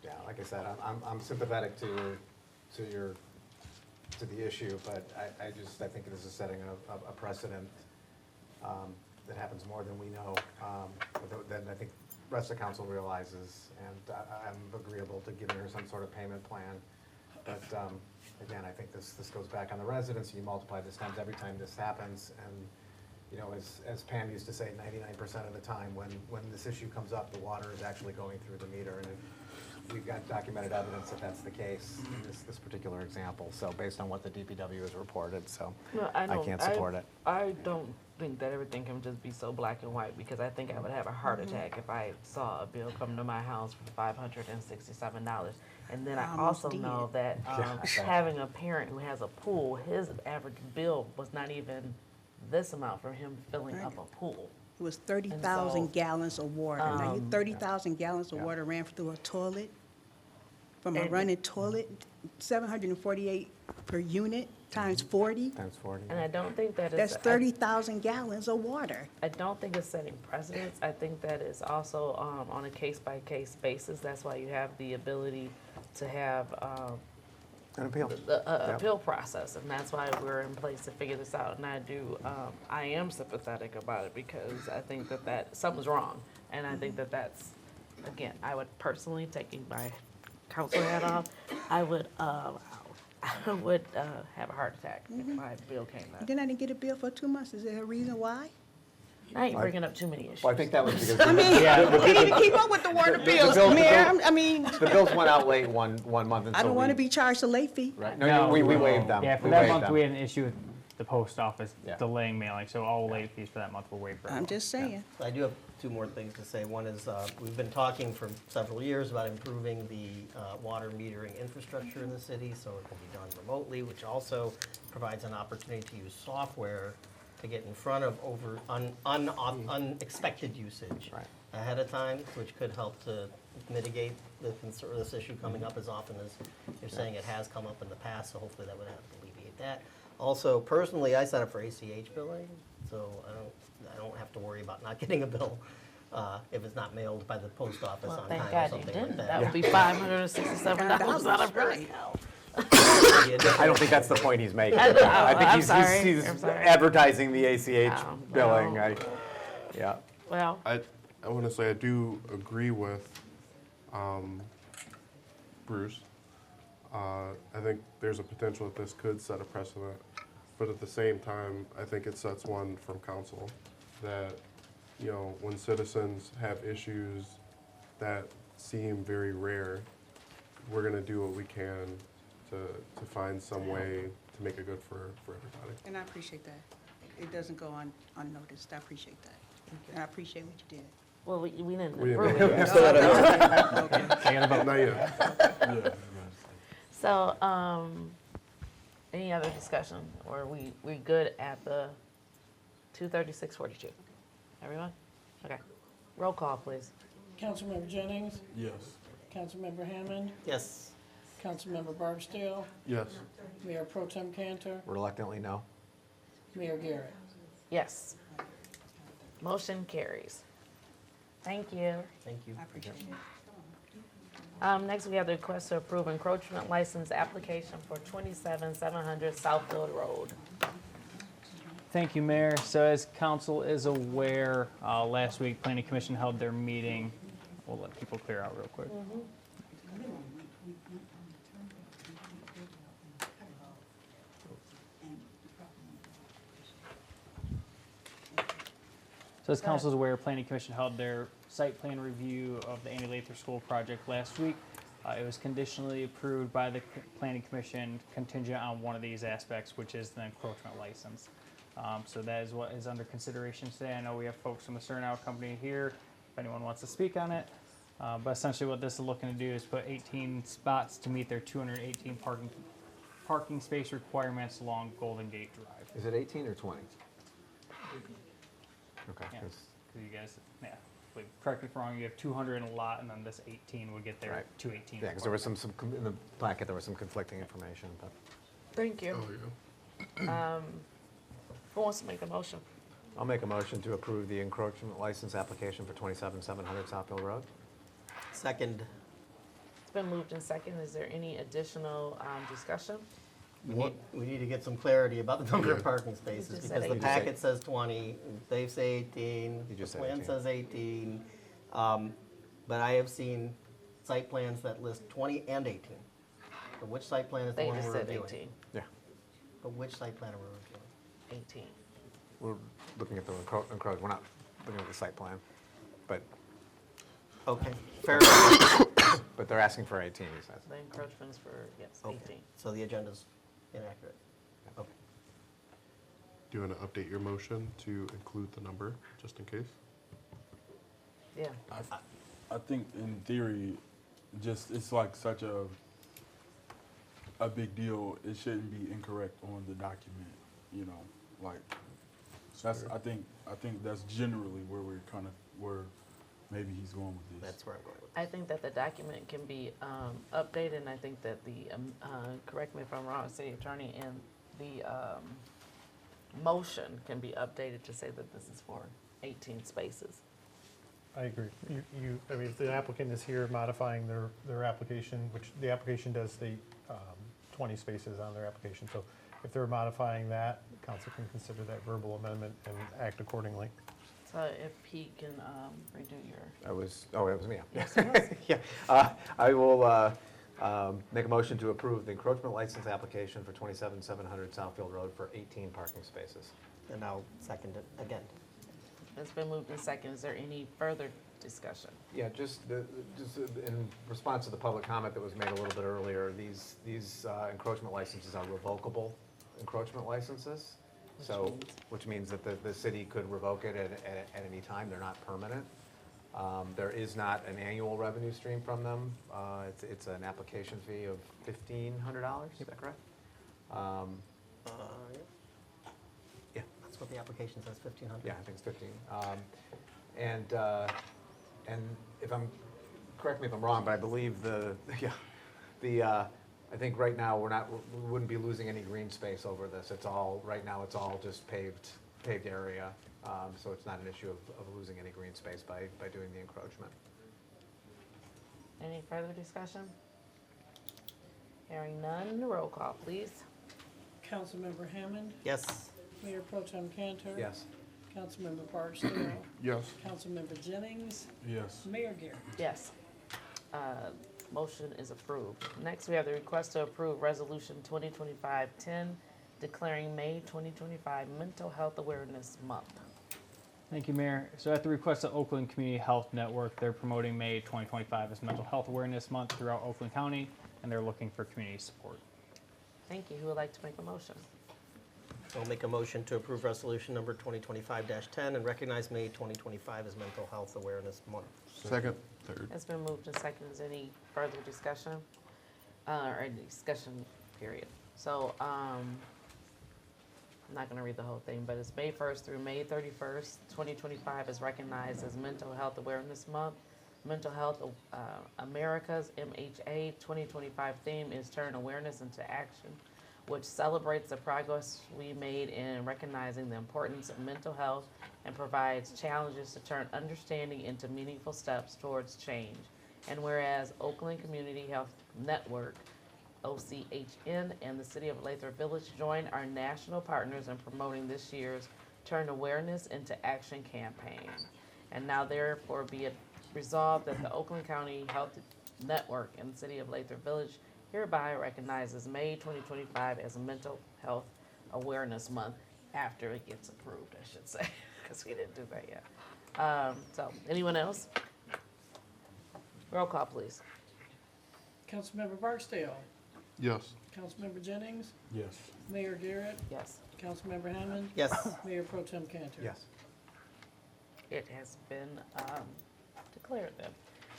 Yeah, like I said, I'm sympathetic to the issue, but I think this is setting a precedent that happens more than we know, than I think the rest of council realizes, and I'm agreeable to giving her some sort of payment plan. But again, I think this goes back on the residents. You multiply this times every time this happens, and You know, as Pam used to say, 99% of the time, when this issue comes up, the water is actually going through the meter, and we've got documented evidence that that's the case in this particular example, so based on what the DPW has reported, so No, I can't support it. I don't think that everything can just be so black and white, because I think I would have a heart attack if I saw a bill come to my house for $567. And then I Almost also know did. that having a parent who has a pool, his average bill was not even this amount for him filling up a pool. It was 30,000 gallons of water. Now, 30,000 gallons of Yeah. water ran through a toilet, from a And- running toilet, 748 per unit, times 40. Times 40. And I don't think that is. That's 30,000 gallons of water. I don't think it's setting precedents. I think that is also on a case-by-case basis. That's why you have the ability to have An appeal. the Yep. appeal process, and that's why we're in place to figure this out. And I am sympathetic about it, because I think that something's wrong, and I think that that's, again, I would personally, taking my council hat off, I would have a heart attack if my bill came up. Then I didn't get a bill for 2 months. Is there a reason why? I ain't bringing up too many issues. Well, I think that was because I mean, we need to keep up with the water bills, Mayor. I mean, the bills went out late one month, and so I don't want to we- be charged a late fee. Right, no, we waived them. Yeah, for We that waived month, them. we had an issue with the post office Yeah. delaying mailing, so all late fees for that month were waived. for I'm everyone. just saying. I do have two more things to say. One is, we've been talking for several years about improving the water metering infrastructure in the city, so it can be done remotely, which also provides an opportunity to use software to get in front of unexpected usage Right. ahead of time, which could help to mitigate this issue coming up as often as you're saying it has come up in the past, so hopefully that would have to alleviate that. Also, personally, I sign up for ACH billing, so I don't have to worry about not getting a bill if it's not mailed by the post office Well, on thank time or God you something didn't. like That that. would be $567 out of her Right. account. I don't think that's the point he's making. I know. I think I'm he's sorry. he's I'm sorry. advertising the ACH Oh, billing. well. Yeah. Well, I want to say I do agree with Bruce. I think there's a potential that this could set a precedent, but at the same time, I think it sets one from council that, you know, when citizens have issues that seem very rare, we're going to do what we can to find some way to make it good for everybody. And I appreciate that. It doesn't go unnoticed. I appreciate that. And I appreciate what you did. well, we didn't We didn't- approve it. Not yet. Yeah. So, any other discussion, or we good at the 23642? Everyone? Okay. Roll call, please. Councilmember Jennings, Yes. Councilmember Hammond, Yes, Councilmember Barksdale, Yes. Mayor Pro Tem Cantor, Reluctantly, no. Mayor Garrett. Yes. Motion carries. Thank you. thank you. I appreciate it. Next, we have the request to approve encroachment license application for 27700 Southfield Road. Thank you, Mayor. So as council is aware, last week, Planning Commission held their meeting. We'll let people clear out real quick. So as council is aware, Planning Commission held their site plan review of the Andy Lathrup School project last week. It was conditionally approved by the Planning Commission contingent on one of these aspects, which is the encroachment license. So that is what is under consideration today. I know we have folks from the Cernow company here, if anyone wants to speak on it. But essentially what this is looking to do is put 18 spots to meet their 218 parking space requirements along Golden Gate Drive. Is it 18 or 20? Okay. Yeah, 'cause you guys, yeah, wait, correct me if I'm wrong, you have 200 in a lot, and then this 18 would get their Right. 218. Yeah, because there was some, in the packet, there was some conflicting information, but. Thank you. Oh, yeah. Who wants to make a motion? I'll make a motion to approve the encroachment license application for 27700 Southfield Road. Second, It's been moved in second. Is there any additional discussion? we need to get some clarity about the number of parking spaces, just because said the 18. packet says 20, they say 18, You the just said plan 18. says 18. But I have seen site plans that list 20 and 18. But which site plan is the They one just we're said reviewing? 18. Yeah. But which site plan are we reviewing? 18. we're looking at the encroach, we're not looking at the site plan, but, Okay, fair enough. but they're asking for 18, he says. The encroachments for, yes, Okay, 18. so the agenda's inaccurate. Okay. Do you want to update your motion to include the number, just in case? Yeah. I think in theory, just, it's like such a big deal, it shouldn't be incorrect on the document, you know, like, that's, I think that's generally where we're kind of, where maybe he's going with this. That's where I'm going with I think that the document can be updated, and I think that the, correct me if I'm wrong, city attorney, and the motion can be updated to say that this is for 18 spaces. I agree. I mean, if the applicant is here modifying their application, which the application does state 20 spaces on their application, so if they're modifying that, council can consider that verbal amendment and act accordingly. So if Pete can redo your, That was, oh, that was me. Yes, it was. Yeah, I will make a motion to approve the encroachment license application for 27700 Southfield Road for 18 parking spaces. it. And I'll second it again. it's been moved in second. Is there any further discussion? Yeah, just in response to the public comment that was made a little bit earlier, these encroachment licenses are revocable encroachment licenses. So, which means that the city could revoke it at any time. They're not permanent. There is not an annual revenue stream from them. It's an application fee of $1,500. Is that correct? Yeah. Yeah. That's what the application says, 1,500. Yeah, I think it's 15. And if I'm, correct me if I'm wrong, but I believe I think right now we wouldn't be losing any green space over this. It's all, right now it's all just paved area. So it's not an issue of losing any green space by doing the encroachment. Any further discussion? Hearing none, roll call, please. Councilmember Hammond, Yes. Mayor Pro Tem Cantor. Yes. Councilmember Barksdale, Yes. Councilmember Jennings, Yes. Mayor Garrett. Yes. Motion is approved. Next, we have the request to approve Resolution 2025-10, declaring May 2025 Mental Health Awareness Month. Thank you, Mayor. So at the request of Oakland Community Health Network, they're promoting May 2025 as Mental Health Awareness Month throughout Oakland County, and they're looking for community support. Thank you. Who would like to make a motion? I'll make a motion to approve resolution number 2025-10 and recognize May 2025 as Mental Health Awareness Month. Second, third. It's been moved and seconded. Is there any further discussion? Or any discussion, period. So, I'm not gonna read the whole thing, but it's May 1st through May 31st, 2025 is recognized as Mental Health Awareness Month. Mental Health America's MHA 2025 theme is Turn Awareness into Action, which celebrates the progress we made in recognizing the importance of mental health and provides challenges to turn understanding into meaningful steps towards change. And whereas Oakland Community Health Network, OCHN, and the City of Lathrup Village join our national partners in promoting this year's Turn Awareness into Action campaign. And now therefore be it resolved that the Oakland County Health Network and the City of Lathrup Village hereby recognizes May 2025 as Mental Health Awareness Month after it gets approved, I should say, because we didn't do that yet. So, anyone else? Roll call, please. Councilmember Barksdale, Yes. Councilmember Jennings, Yes. Mayor Garrett, Yes, Councilmember Hammond, Yes. Mayor Pro Tem Cantor. Yes. it has been declared then.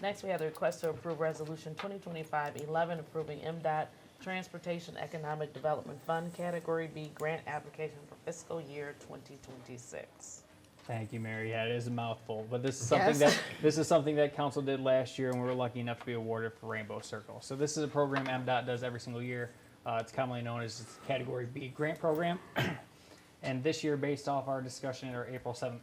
Next, we have the request to approve Resolution 2025-11, approving MDOT Transportation Economic Development Fund Category B grant application for fiscal year 2026. Thank you, Mary. Yeah, it is a mouthful, but this is something that council did last year, and we were lucky enough to be awarded for Rainbow Circle. So this is a program MDOT does every single year. It's commonly known as the Category B grant program. And this year, based off our discussion at our April 7th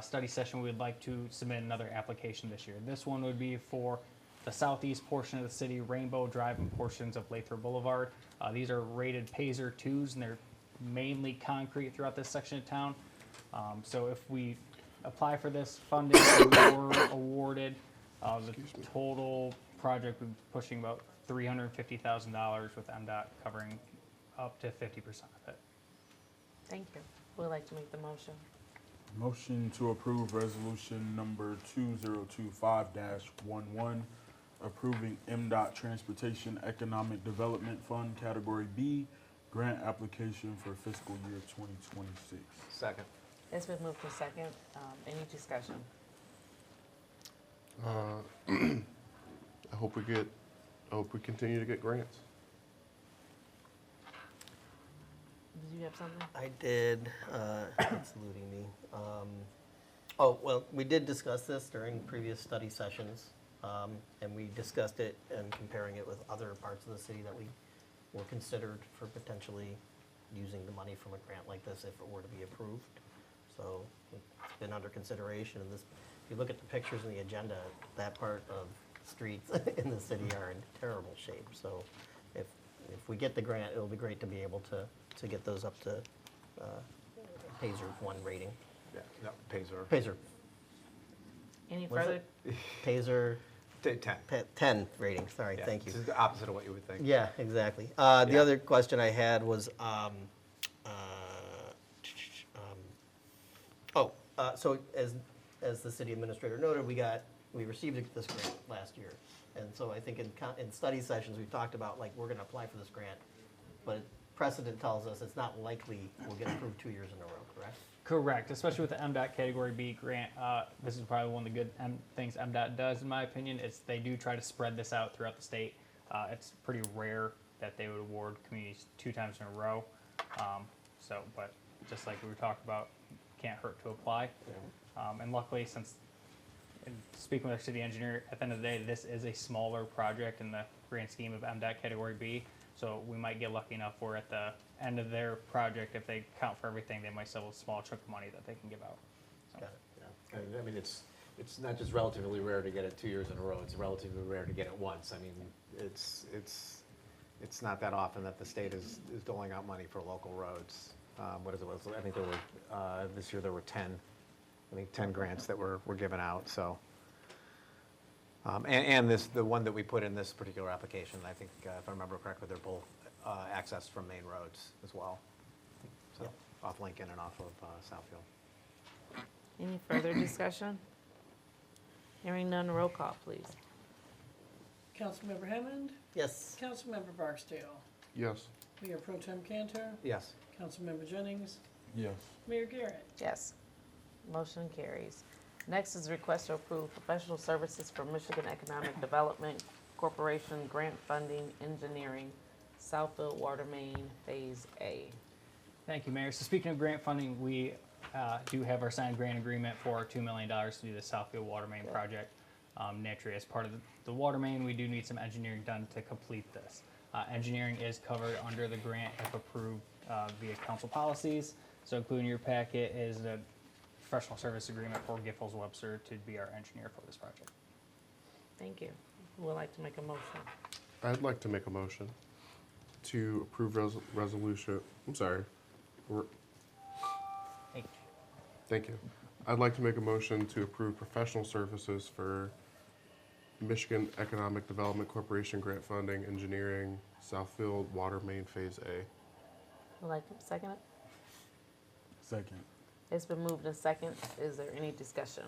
study session, we would like to submit another application this year. This one would be for the southeast portion of the city, Rainbow Drive, and portions of Lathrup Boulevard. These are rated Pazer 2s, and they're mainly concrete throughout this section of town. So if we apply for this funding and we were awarded, the total project would be pushing about $350,000 with MDOT covering up to 50% of it. Thank you. Who would like to make the motion? Motion to approve resolution number 2025-11, approving MDOT Transportation Economic Development Fund Category B grant application for fiscal year 2026. Second. It's been moved to second. Any discussion? I hope we continue to get grants. Did you have something? I did, it's eluding me. Oh, well, we did discuss this during previous study sessions, and we discussed it and comparing it with other parts of the city that we were considered for potentially using the money from a grant like this if it were to be approved. So it's been under consideration, and this, if you look at the pictures in the agenda, that part of streets in the city are in terrible shape. So if we get the grant, it'll be great to be able to get those up to Pazer 1 rating. Yeah, no, Pazer. Pazer. Any What is further? it? Pazer 10. 10 rating, sorry, Yeah, thank you. This is the opposite of what you would think. Yeah, exactly. The other question I had was, so as the city administrator noted, we received this grant last year. And so I think in study sessions, we've talked about, like, we're gonna apply for this grant, but precedent tells us it's not likely we'll get approved 2 years in a row, correct? Correct, especially with the MDOT Category B grant. This is probably one of the good things MDOT does, in my opinion, is they do try to spread this out throughout the state. It's pretty rare that they would award communities 2 times in a row. But just like we were talking about, can't hurt to apply. And luckily, since speaking with our city engineer, at the end of the day, this is a smaller project in the grand scheme of MDOT Category B. So we might get lucky enough where at the end of their project, if they count for everything, they might still have a small chunk of money that they can give out. So. Got it. I mean, it's not just relatively rare to get it 2 years in a row, it's relatively rare to get it once. I mean, it's not that often that the state is doling out money for local roads. What is it? I think there were, this year there were 10 grants that were given out, so. And the one that we put in this particular application, I think, if I remember correctly, they're both accessed from main roads as well. So, Yep. off Lincoln and off of Southfield. Any further discussion? Hearing none, roll call, please. Councilmember Hammond, Yes. Councilmember Barksdale, Yes. Mayor Pro Tem Cantor, Yes. Councilmember Jennings, Yes. Mayor Garrett. Yes. Motion carries. Next is a request to approve professional services for Michigan Economic Development Corporation Grant Funding Engineering, Southfield Water Main, Phase A. Thank you, Mayor. So speaking of grant funding, we do have our signed grant agreement for our $2 million to do the Southfield Water Main project. Naturally, as part of the water main, we do need some engineering done to complete this. Engineering is covered under the grant if approved via council policies. So including your packet is a professional service agreement for Giffords Webster to be our engineer for this project. Thank you. Who would like to make a motion? I'd like to make a motion to approve resolution, I'm sorry. Thank you. Thank you. I'd like to make a motion to approve professional services for Michigan Economic Development Corporation grant funding, engineering, Southfield Water Main Phase A. Would like to second it? Second. It's been moved and second. Is there any discussion?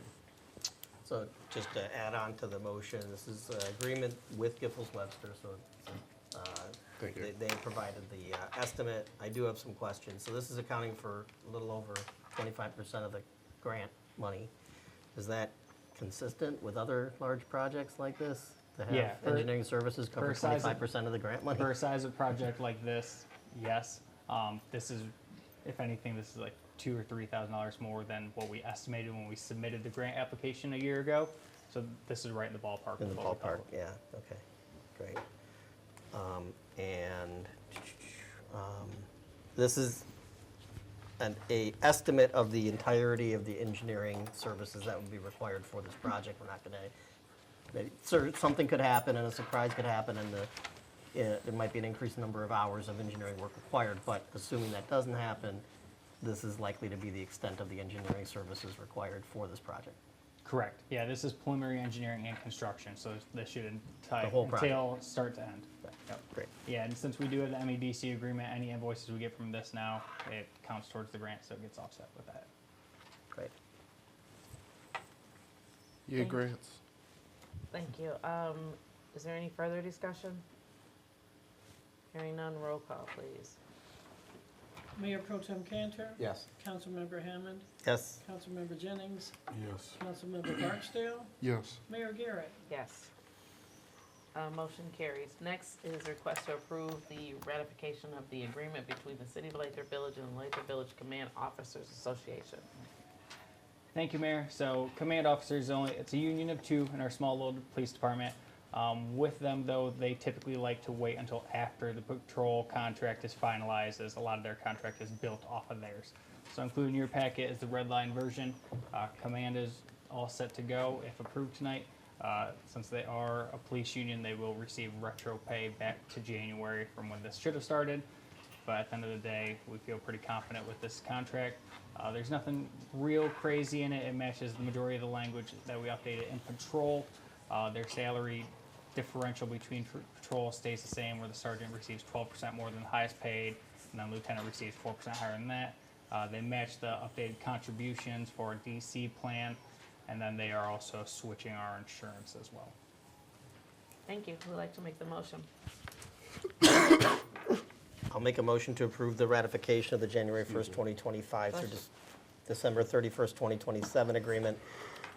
So just to add on to the motion, this is an agreement with Giffords Webster, so Thank you. they provided the estimate. I do have some questions. So this is accounting for a little over 25% of the grant money. Is that consistent with other large projects like this? To have Yeah, engineering services cover for a size of- 25% of the grant money? For a size of project like this, yes. This is, if anything, this is like $2,000 or $3,000 more than what we estimated when we submitted the grant application a year ago. So this is right in the ballpark. In the of what we ballpark, thought. yeah, okay, great. This is a estimate of the entirety of the engineering services that would be required for this project. We're not gonna, something could happen and a surprise could happen and there might be an increased number of hours of engineering work required, but assuming that doesn't happen, this is likely to be the extent of the engineering services required for this project. Correct. Yeah, this is preliminary engineering and construction, so this should whole project. entail start to end. Yep. Great. Yeah, and since we do have the MEDC agreement, any invoices we get from this now, it counts towards the grant, so it gets offset with that. Great. Yeah, grants. Thank you. Is there any further discussion? Hearing none, roll call, please. Mayor Pro Tem Cantor? Yes. Councilmember Hammond? Yes. Councilmember Jennings? Yes. Councilmember Barksdale? Yes. Mayor Garrett? Yes. Motion carries. Next is request to approve the ratification of the agreement between the City of Lathrup Village and the Lathrup Village Command Officers Association. Thank you, Mayor. So command officers only, it's a union of 2 in our small little police department. With them, though, they typically like to wait until after the patrol contract is finalized, as a lot of their contract is built off of theirs. So included in your packet is the red line version. Command is all set to go if approved tonight. Since they are a police union, they will receive retro pay back to January from when this should have started. But at the end of the day, we feel pretty confident with this contract. There's nothing real crazy in it. It matches the majority of the language that we updated in patrol. Their salary differential between patrol stays the same, where the sergeant receives 12% more than the highest paid, and then lieutenant receives 4% higher than that. They match the updated contributions for a DC plan, and then they are also switching our insurance as well. Thank you. Who would like to make the motion? I'll make a motion to approve the ratification of the January 1st, 2025 through December 31st, 2027 agreement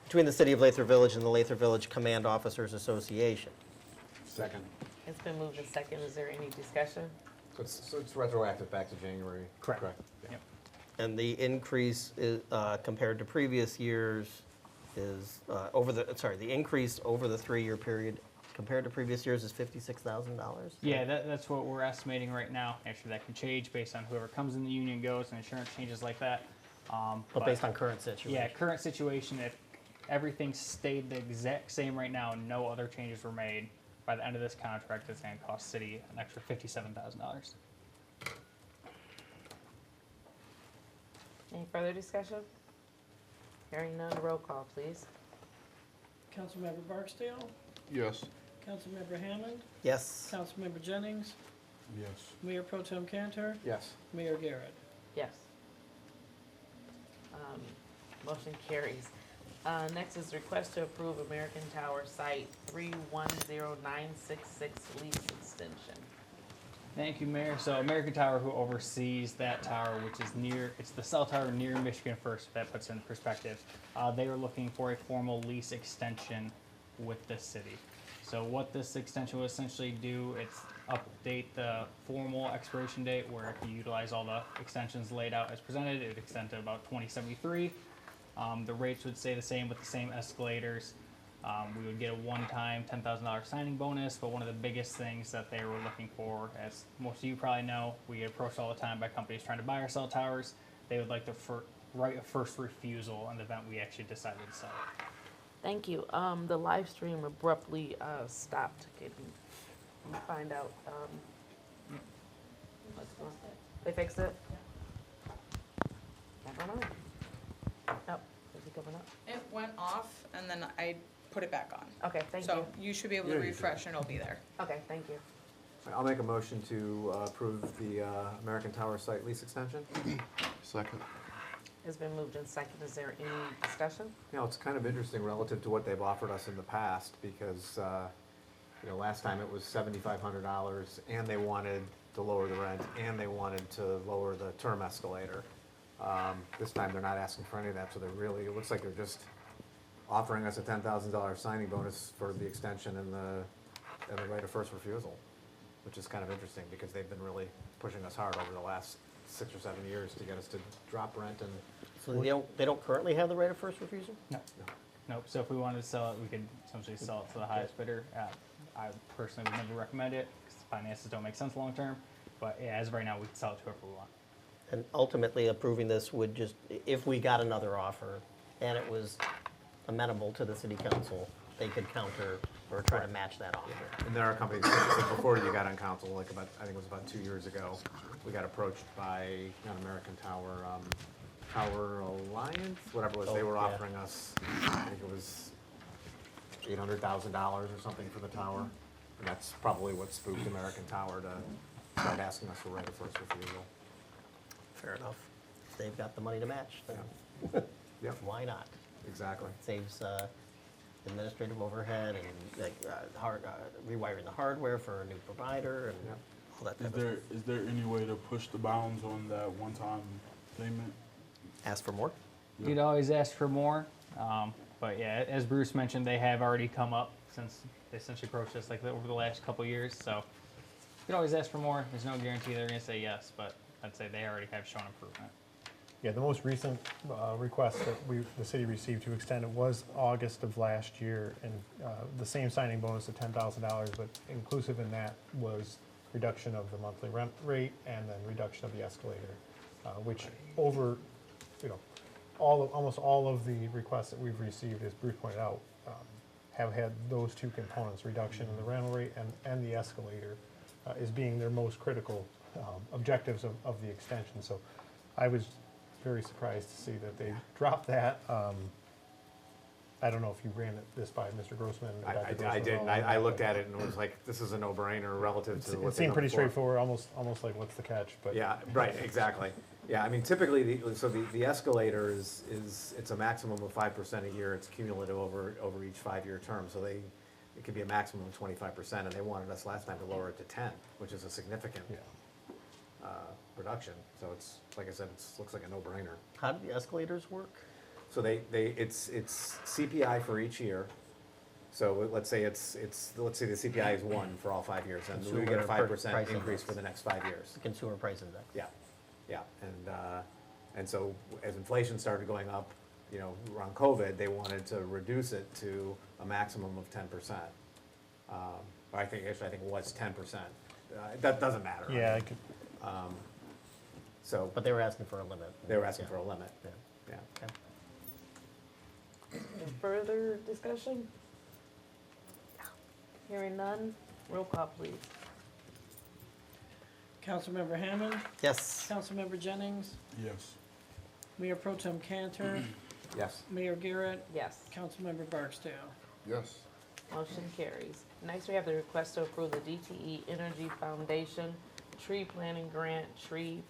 between the City of Lathrup Village and the Lathrup Village Command Officers Association. Second. It's been moved and second. Is there any discussion? So it's retroactive back to January? Correct. Yeah. And the increase is, compared to previous years is, the increase over the 3-year period compared to previous years is $56,000? Yeah, that's what we're estimating right now. Actually, that can change based on whoever comes in the union goes and insurance changes like that. But based on current situation? Yeah, current situation, if everything stayed the exact same right now and no other changes were made, by the end of this contract, it's going to cost city an extra $57,000. Any further discussion? Hearing none, roll call, please. Councilmember Barksdale? Yes. Councilmember Hammond? Yes. Councilmember Jennings? Yes. Mayor Pro Tem Cantor? Yes. Mayor Garrett? Yes. Motion carries. Next is request to approve American Tower Site 310966 lease extension. Thank you, Mayor. So American Tower, who oversees that tower, which is it's the cell tower near Michigan First, if that puts it in perspective. They are looking for a formal lease extension with the city. So what this extension will essentially do, it's update the formal expiration date, where if you utilize all the extensions laid out as presented, it would extend to about 2073. The rates would stay the same with the same escalators. We would get a one-time $10,000 signing bonus, but one of the biggest things that they were looking for, as most of you probably know, we get approached all the time by companies trying to buy our cell towers. They would like to right of first refusal in the event we actually decided to sell it. Thank you. The live stream abruptly stopped. Can you find out what's going on? They fixed it? Never mind. Oh, is it coming up? It went off and then I put it back on. Okay, thank you. So you should be able to refresh and it'll be there. Okay, thank you. I'll make a motion to approve the American Tower site lease extension. Second. It's been moved and second. Is there any discussion? You know, it's kind of interesting relative to what they've offered us in the past, because, you know, last time it was $7,500, and they wanted to lower the rent, and they wanted to lower the term escalator. This time, they're not asking for any of that, so it looks like they're just offering us a $10,000 signing bonus for the extension and the right of first refusal, which is kind of interesting, because they've been really pushing us hard over the last 6 or 7 years to get us to drop rent and. So they don't currently have the right of first refusal? No. Nope. So if we wanted to sell it, we could essentially sell it to the highest bidder. I personally would never recommend it, because finances don't make sense long term. But yeah, as of right now, we can sell it to whoever we want. And ultimately, approving this would just, if we got another offer and it was amenable to the city council, they could counter or try to match that offer. And there are companies, that before you got on council, like I think it was about 2 years ago, we got approached by, not American Tower, Tower Alliance, whatever it was, they Oh, were yeah. offering us, I think it was $800,000 or something for the tower. And that's probably what spooked American Tower to start asking us for right of first refusal. Fair enough. If they've got the money to match, then Yep, why not? exactly. Saves administrative overhead and like rewiring the hardware for a new provider and Yep. all that Is type of stuff. there any way to push the bounds on that one-time payment? Ask for more? You'd always ask for more, but yeah, as Bruce mentioned, they have already come up since they essentially approached us like over the last couple of years. So you could always ask for more. There's no guarantee they're going to say yes, but I'd say they already have shown improvement. Yeah, the most recent request that the city received to extend it was August of last year, and the same signing bonus of $10,000, but inclusive in that was reduction of the monthly rent rate and then reduction of the escalator, which over, almost all of the requests that we've received, as Bruce pointed out, have had those two components, reduction in the rental rate and the escalator, as being their most critical objectives of the extension. So I was very surprised to see that they dropped that. I don't know if you ran this by Mr. Grossman. Or Dr. I Grossman at did, all. and I looked at it and was like, this is a no-brainer relative to what It seemed they pretty before. straightforward, almost like what's the catch, but. Yeah, right, exactly. Yeah, I mean, typically, the escalator is, it's a maximum of 5% a year. It's cumulative over each 5-year term. So it could be a maximum of 25%, and they wanted us last time to lower it to 10, which is a significant reduction. So it's, like I said, looks like a no-brainer. How do the escalators work? So it's CPI for each year. So let's say the CPI is 1 for all 5 years, and we get a Consumer 5% price increase index. for the next 5 years. The consumer price index. Yeah, and so as inflation started going up, around COVID, they wanted to reduce it to a maximum of 10%. I think it was 10%. That doesn't matter. Yeah, I could, So, But they were asking for a limit. they were asking Yeah. for a limit, Yeah. yeah. Okay. Any further discussion? Hearing none, roll call please. Councilmember Hammond, Yes. Councilmember Jennings, Yes. Mayor Pro Tem Cantor, Yes. Mayor Garrett, Yes, Councilmember Barksdale. Yes. motion carries. Next, we have the request to approve the DTE Energy Foundation Tree Planting Grant Tree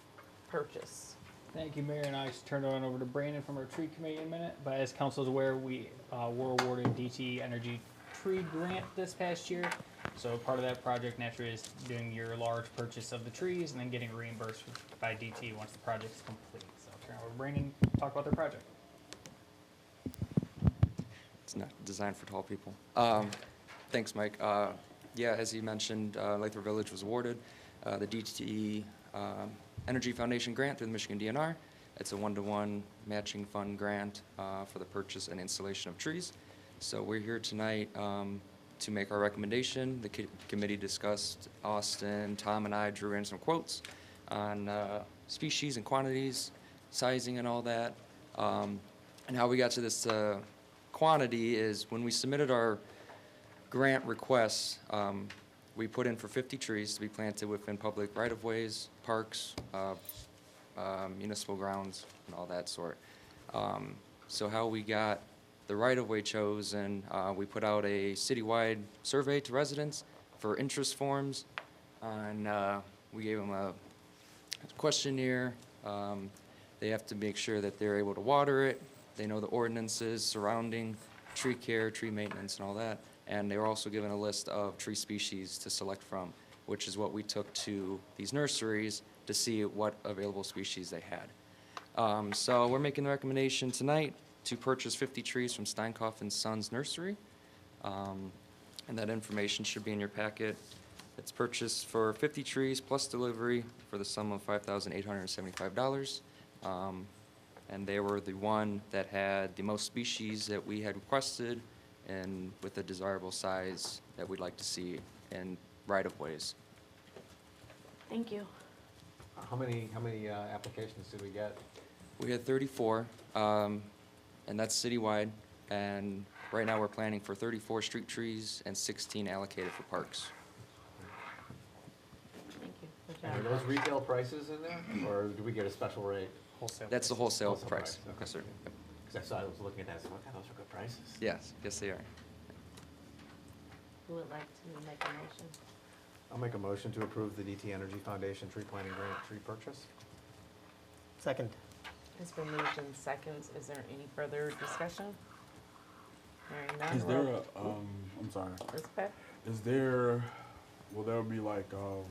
Purchase. Thank you, Mayor, and I just turned it on over to Brandon from our tree committee in a minute. But as council is aware, we were awarded DTE Energy Tree Grant this past year. So part of that project naturally is doing your large purchase of the trees and then getting reimbursed by DTE once the project's complete. So I'll turn it over to Brandon to talk about their project. It's not designed for tall people. Thanks, Mike. Yeah, as you mentioned, Lathrup Village was awarded the DTE Energy Foundation grant through the Michigan DNR. It's a 1-to-1 matching fund grant for the purchase and installation of trees. So we're here tonight to make our recommendation. The committee discussed, Austin, Tom, and I drew in some quotes on species and quantities, sizing and all that. And how we got to this quantity is when we submitted our grant requests, we put in for 50 trees to be planted within public right-of-ways, parks, municipal grounds, and all that sort. So how we got the right-of-way chosen, we put out a citywide survey to residents for interest forms, and we gave them a questionnaire. They have to make sure that they're able to water it. They know the ordinances surrounding tree care, tree maintenance, and all that. And they were also given a list of tree species to select from, which is what we took to these nurseries to see what available species they had. So we're making the recommendation tonight to purchase 50 trees from Steinkoff and Sons Nursery. And that information should be in your packet. It's purchased for 50 trees plus delivery for the sum of $5,875. And they were the one that had the most species that we had requested and with a desirable size that we'd like to see in right-of-ways. Thank you. How many applications did we get? We had 34, and that's citywide. And right now we're planning for 34 street trees and 16 allocated for parks. Thank you. Good And job. are those retail prices in there, or do we get a special rate? wholesale. That's the prices. wholesale price. okay. Yes, sir. Because I saw, I was looking at that, so okay, those are good prices. Yes, yes, they are. Who would like to make a motion? I'll make a motion to approve the DT Energy Foundation tree planting grant tree purchase. Second. It's been moved in seconds. Is there any further discussion? Hearing none. Is there roll- a, I'm sorry, It's okay. is there, will there be like, will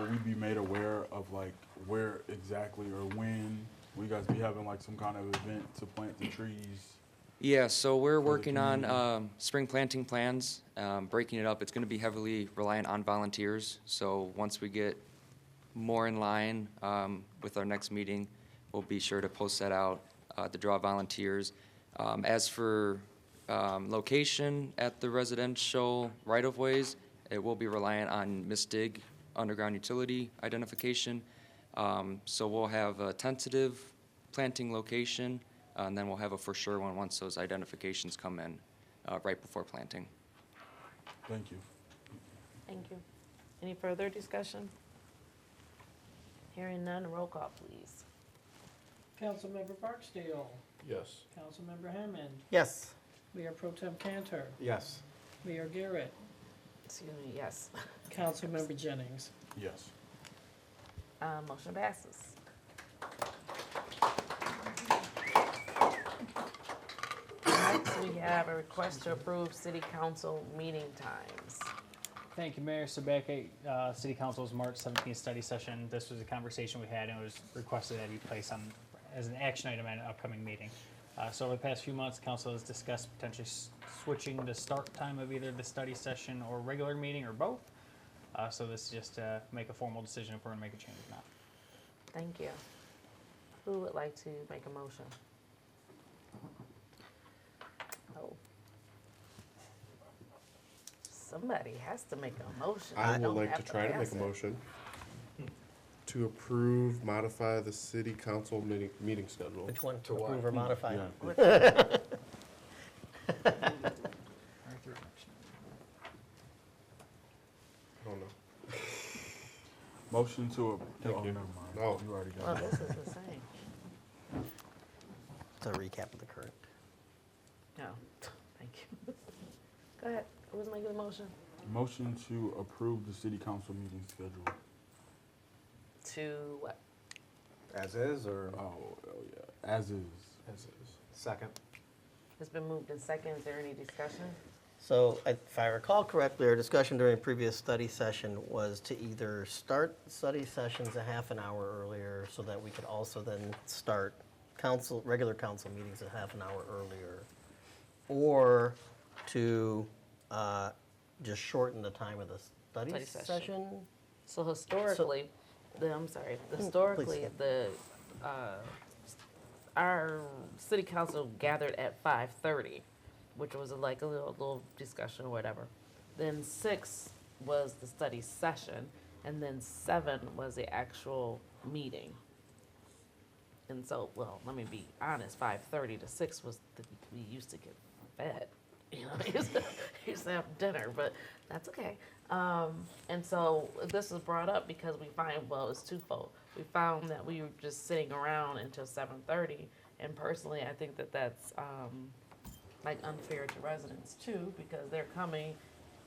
we be made aware of like where exactly or when? Will you guys be having like some kind of event to plant the trees? Yeah, so we're the working on community. spring planting plans, breaking it up. It's going to be heavily reliant on volunteers. So once we get more in line with our next meeting, we'll be sure to post that out to draw volunteers. As for location at the residential right-of-ways, it will be reliant on MISDIG underground utility identification. So we'll have a tentative planting location, and then we'll have a for sure one once those identifications come in right before planting. Thank you. Thank you. Any further discussion? Hearing none, roll call, please. Councilmember Barksdale, Yes. Councilmember Hammond, Yes. Mayor Pro Tem Cantor, Yes. Mayor Garrett, Excuse me, yes. Councilmember Jennings. Yes. Motion passes. Next, we have a request to approve city council meeting times. Thank you, Mayor. So back at City Council's March 17th study session, this was a conversation we had, and it was requested that you place on as an action item at an upcoming meeting. So over the past few months, council has discussed potentially switching the start time of either the study session or regular meeting or both. So this is just to make a formal decision if we're going to make a change or not. Thank you. Who would like to make a motion? Oh. Somebody has to make a motion. I would don't like have to try to pass make a it. motion to approve, modify the city council meeting schedule. Which one? To what? Approve or modify? Yeah. I don't know. Motion to, Thank oh, you. never mind. No. You already Well, got it. this is the same. It's a recap of the current. No, thank you. Go ahead. Who's making the motion? Motion to approve the city council meeting schedule. To what? As is, or? Oh, yeah, as is. As is. Second. It's been moved in second. Is there any discussion? So if I recall correctly, our discussion during a previous study session was to either start study sessions a half an hour earlier so that we could also then start regular council meetings a half an hour earlier, or to just shorten the time of the study Study session. session. So historically, our city council gathered at 5:30, which was like a little discussion or whatever. Then 6 was the study session, and then 7 was the actual meeting. And so, well, let me be honest, 5:30 to 6 was we used to get fed. You know, used to have dinner, but that's okay. And so this was brought up because we find, well, it's twofold. We found that we were just sitting around until 7:30, and personally, I think that that's like unfair to residents too, because they're coming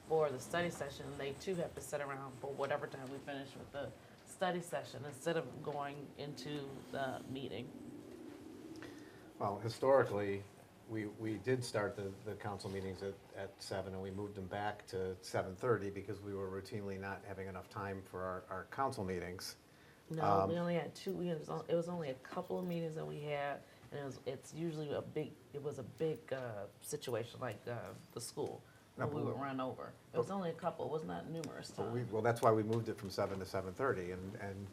for the study session, and they too have to sit around for whatever time we finish with the study session instead of going into the meeting. Well, historically, we did start the council meetings at 7, and we moved them back to 7:30 because we were routinely not having enough time for our council meetings. No, we only had 2. It was only a couple of meetings that we had, and it's usually a big situation like the school. No, We but would run over. It was only a couple. It was not numerous But times. well, that's why we moved it from 7 to 7:30, and,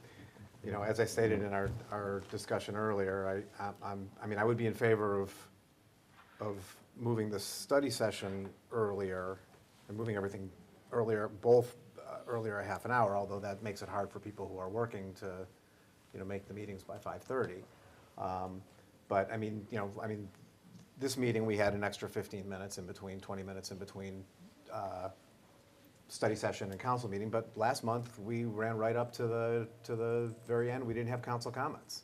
you know, as I stated in our discussion earlier, I would be in favor of moving the study session earlier, and moving everything earlier, both earlier a half an hour, although that makes it hard for people who are working to, you know, make the meetings by 5:30. But, this meeting, we had an extra 15 minutes in between, 20 minutes in between study session and council meeting, but last month, we ran right up to the very end, we didn't have council comments.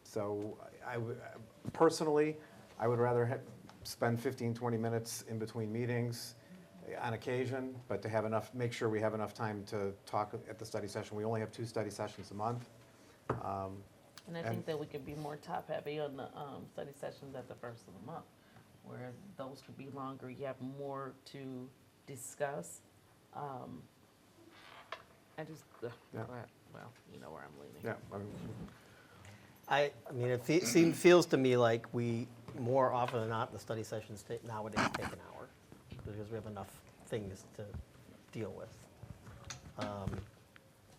So personally, I would rather spend 15, 20 minutes in between meetings on occasion, but to have enough, make sure we have enough time to talk at the study session. We only have 2 study sessions a month. And I think that we could be more top-heavy on the study sessions at the first of the month, where those could be longer, you have more to discuss. I just, Yeah. well, you know where I'm leaning. Yeah, I mean, it feels to me like we, more often than not, the study sessions nowadays take an hour, because we have enough things to deal with.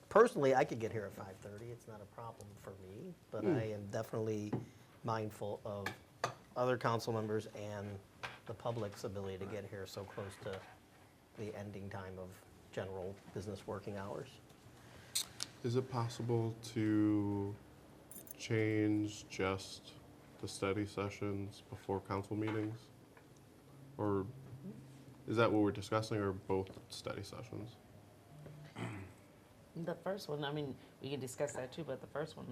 Personally, I could get here at 5:30, it's not a problem for me, but I am definitely mindful of other council members and the public's ability to get here so close to the ending time of general business working hours. Is it possible to change just the study sessions before council meetings? Or is that what we're discussing, or both study sessions? The first one, I mean, we can discuss that too, but the first one,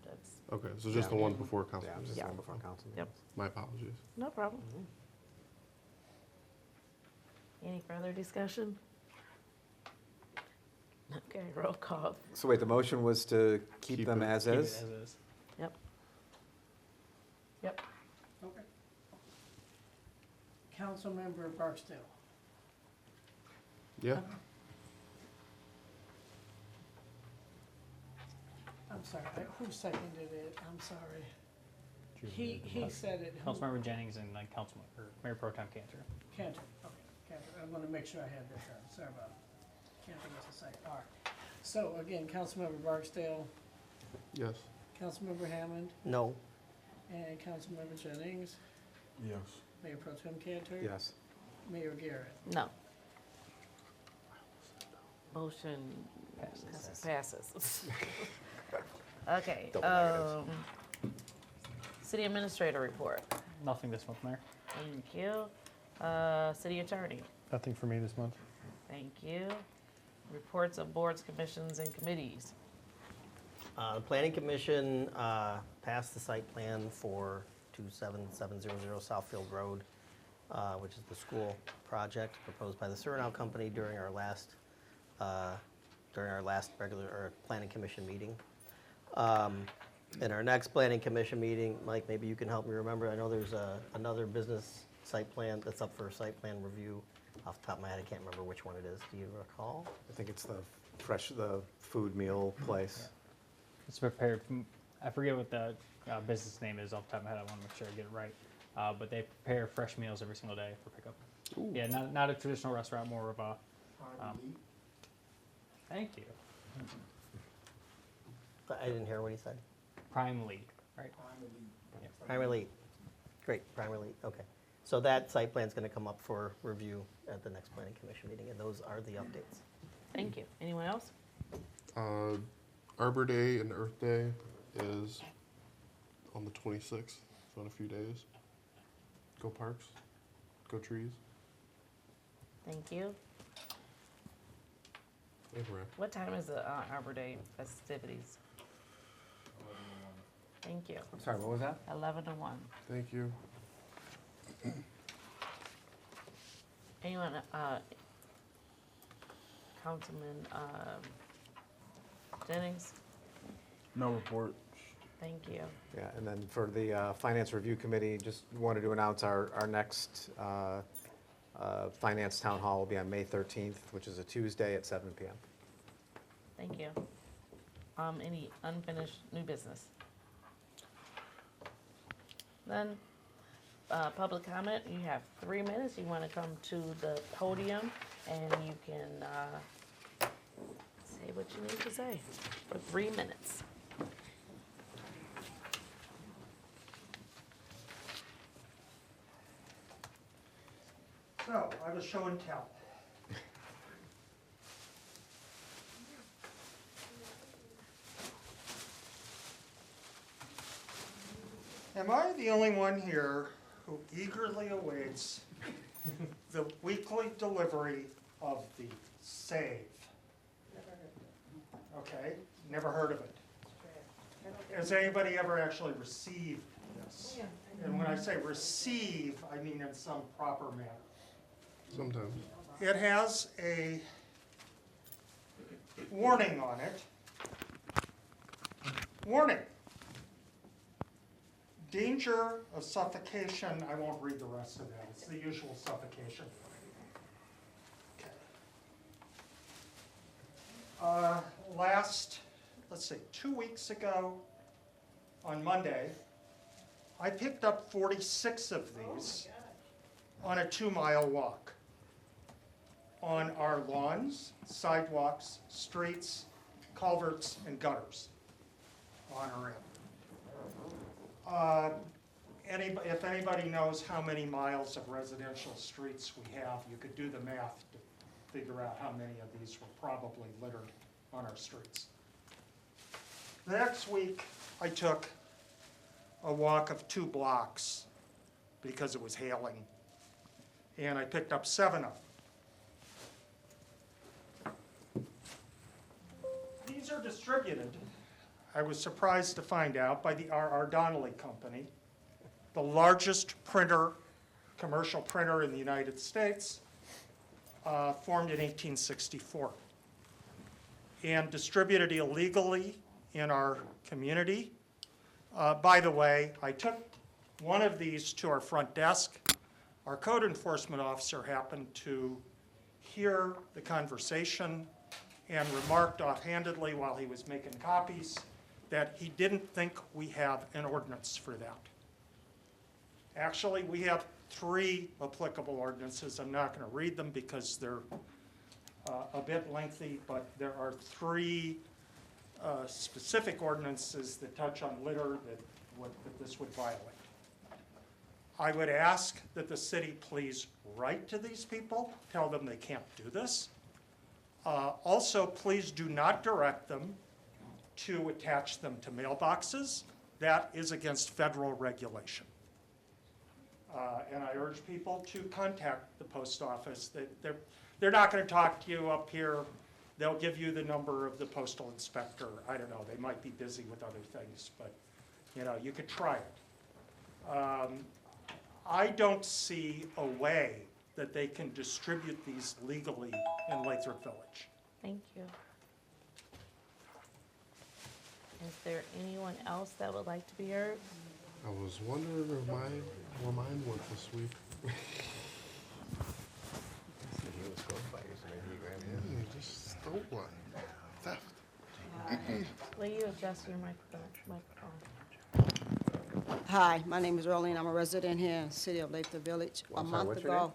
that's, Okay, so just the one before council yeah, meetings? just one before council meetings. yep, My apologies. no problem. Any further discussion? Okay, roll call. So wait, the motion was to keep Keep them it- as Keep it is? as is. Yep. Yep. Okay. Councilmember Barksdale. Yeah, I'm sorry, who seconded it? I'm sorry. He said it. Who- Councilmember Jennings and like Councilman, or Mayor Pro Tem Cantor. Cantor, okay, Cantor. I want to make sure I had this right. Sorry about it. Cantor was a second. All right. So again, Councilmember Barksdale, yes. Councilmember Hammond, No, and Councilmember Jennings, Yes. Mayor Pro Tem Cantor. Yes. Mayor Garrett. No. Motion passes. Okay, city administrator report. Nothing this month, Mayor. Thank you. City attorney. Nothing for me this month. Thank you. Reports of boards, commissions, and committees. the planning commission passed the site plan for 27700 Southfield Road, which is the school project proposed by the Surnow Company during our last regular, or planning commission meeting. In our next planning commission meeting, Mike, maybe you can help me remember, I know there's another business site plan that's up for site plan review. Off the top of my head, I can't remember which one it is. Do you recall? I think it's the food meal place. It's prepared, I forget what the business name is off the top of my head, I want to make sure I get it right. But they prepare fresh meals every single day for pickup. Ooh. Yeah, not a traditional restaurant, more of a, thank you. I didn't hear what he said. Prime Lead, right? Prime Elite. Great, Prime Elite, okay. So that site plan's gonna come up for review at the next planning commission meeting, and those are the updates. Thank you. Anyone else? Arbor Day and Earth Day is on the 26th, so in a few days. Go parks, go trees. Thank you. Abraham. What time is the Arbor Day festivities? Thank you. I'm sorry, what was that? 11 to 1. Thank you. Anyone, Councilman Jennings? No report. Thank you. Yeah, and then for the Finance Review Committee, just wanted to announce our next Finance Town Hall will be on May 13th, which is a Tuesday at 7 PM. Thank you. Any unfinished new business? Then, public comment, you have 3 minutes. You want to come to the podium and you can say what you need to say for 3 minutes. So, I have a show and tell. Am I the only one here who eagerly awaits the weekly delivery of the Save. Okay, never heard of it. Has anybody ever actually received this? And when I say receive, I mean in some proper manner. Sometimes. It has a warning on it. Warning. Danger of suffocation. I won't read the rest of that. It's the usual suffocation. Okay. Let's see, 2 weeks ago on Monday, I picked up 46 of these on a 2-mile walk on our lawns, sidewalks, streets, culverts, and gutters on our end. If anybody knows how many miles of residential streets we have, you could do the math to figure out how many of these were probably littered on our streets. The next week, I took a walk of 2 blocks because it was hailing, and I picked up 7 of them. These are distributed, I was surprised to find out, by the R.R. Donnelley Company, the largest printer, commercial printer in the United States, formed in 1864, and distributed illegally in our community. By the way, I took one of these to our front desk. Our code enforcement officer happened to hear the conversation and remarked offhandedly while he was making copies that he didn't think we have an ordinance for that. Actually, we have 3 applicable ordinances. I'm not going to read them because they're a bit lengthy, but there are 3 specific ordinances that touch on litter that this would violate. I would ask that the city please write to these people, tell them they can't do this. Also, please do not direct them to attach them to mailboxes. That is against federal regulation. And I urge people to contact the post office. They're not going to talk to you up here. They'll give you the number of the postal inspector. I don't know, they might be busy with other things, but you could try it. I don't see a way that they can distribute these legally in Lathrup Village. Thank you. Is there anyone else that would like to be heard? I was wondering where mine went this week. Yeah, you just stole one. Theft. Will you adjust your microphone? Hi, my name is Earlene. I'm a resident here in the city of Lathrup Village. A month ago,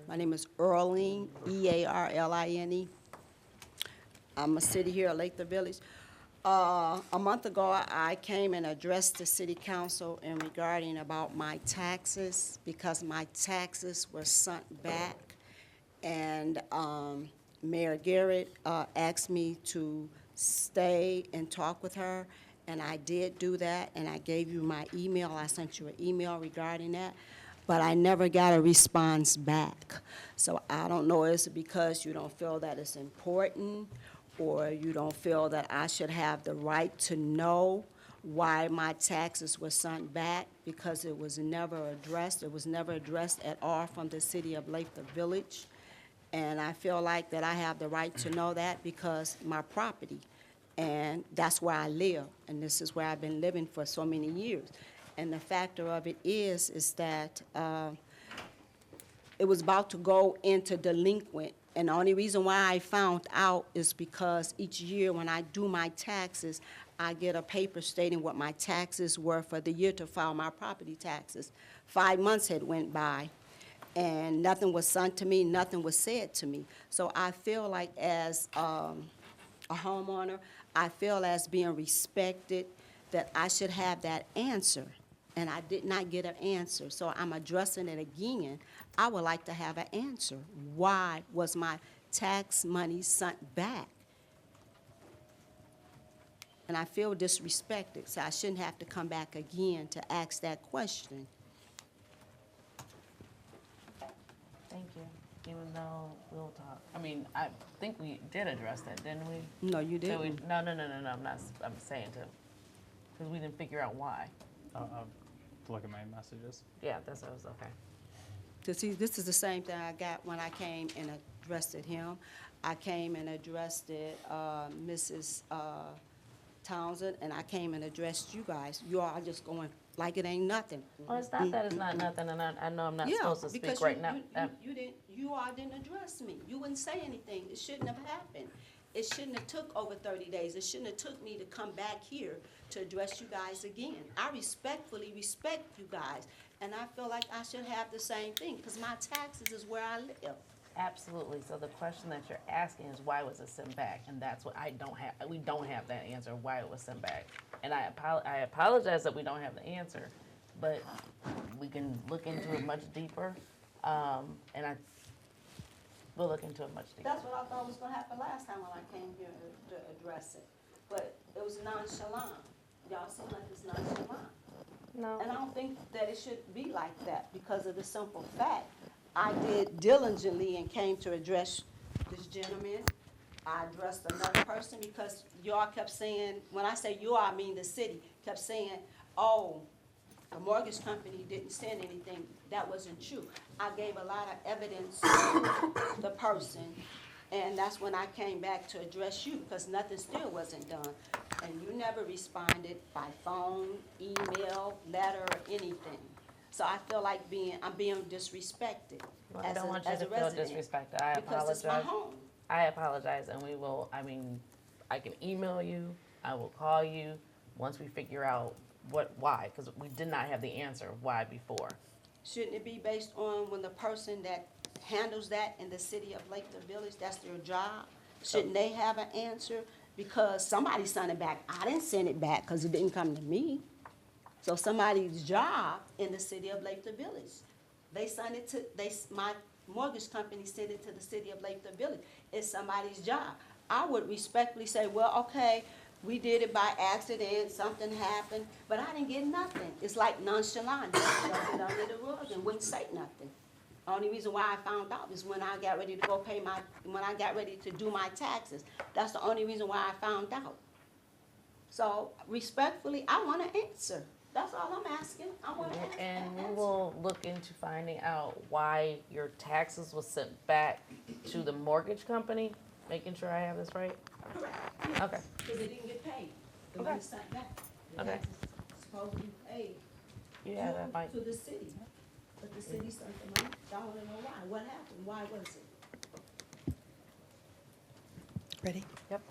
my name is Earlene, E-A-R-L-I-N-E. I'm a city here at Lathrup Village. A month ago, I came and addressed the city council in regarding about my taxes because my taxes were sent back. And Mayor Garrett asked me to stay and talk with her, and I did do that, and I gave you my email. I sent you an email regarding that, but I never got a response back. So I don't know, is it because you don't feel that it's important, or you don't feel that I should have the right to know why my taxes were sent back, because it was never addressed. It was never addressed at all from the city of Lathrup Village. And I feel like that I have the right to know that because my property, and that's where I live, and this is where I've been living for so many years. And the factor of it is that it was about to go into delinquent. And the only reason why I found out is because each year when I do my taxes, I get a paper stating what my taxes were for the year to file my property taxes. 5 months had went by, and nothing was sent to me, nothing was said to me. So I feel like as a homeowner, I feel as being respected, that I should have that answer. And I did not get an answer, so I'm addressing it again. I would like to have an answer. Why was my tax money sent back? And I feel disrespected, so I shouldn't have to come back again to ask that question. Thank you. even though we'll talk. I mean, I think we did address that, didn't we? No, you So we, didn't. no, I'm not, I'm saying to, because we didn't figure out why. I'll look at my messages. Yeah, that's what I was, okay. See, this is the same thing I got when I came and addressed it him. I came and addressed it, Mrs. Townsend, and I came and addressed you guys. You all are just going like it ain't nothing. Well, it's not that it's not nothing, and I know I'm not Yeah, supposed to speak because right now. you all didn't address me. You wouldn't say anything. It shouldn't have happened. It shouldn't have took over 30 days. It shouldn't have took me to come back here to address you guys again. I respectfully respect you guys, and I feel like I should have the same thing, because my taxes is where I live. Absolutely. So the question that you're asking is why was it sent back? And that's what I don't have. We don't have that answer why it was sent back. And I apologize that we don't have the answer, but we can look into it much deeper. We'll look into it much deeper. That's what I thought was gonna happen last time when I came here to address it. But it was nonchalant. Y'all seem like it's nonchalant. No. And I don't think that it should be like that because of the simple fact, I did diligently and came to address this gentleman. I addressed another person because y'all kept saying, when I say you, I mean the city, kept saying, oh, the mortgage company didn't send anything. That wasn't true. I gave a lot of evidence to the person, and that's when I came back to address you because nothing still wasn't done. And you never responded by phone, email, letter, or anything. So I feel like I'm being disrespected Well, as I don't want you as to a feel resident. disrespected. I Because it's my apologize. home. I apologize, and we will, I mean, I can email you, I will call you once we figure out why, because we did not have the answer of why before. Shouldn't it be based on when the person that handles that in the city of Lathrup Village, that's their job? Shouldn't they have an answer? Because somebody sent it back. I didn't send it back because it didn't come to me. So somebody's job in the city of Lathrup Village. They sent it to, my mortgage company sent it to the city of Lathrup Village. It's somebody's job. I would respectfully say, well, okay, we did it by accident, something happened, but I didn't get nothing. It's like nonchalant, just shoved it under the rug and wouldn't say nothing. Only reason why I found out is when I got ready to go when I got ready to do my taxes. That's the only reason why I found out. So respectfully, I want an answer. That's all I'm asking. I want an answer. And we will look into finding out why your taxes was sent back to the mortgage company, making sure I have this right. Correct. Okay. Because they didn't get paid. They Okay. were sent back. The Okay. taxes supposed to be paid Yeah, that might. to the city. But the city sent the money. I want to know why. What happened? Why was it? Ready? Yep.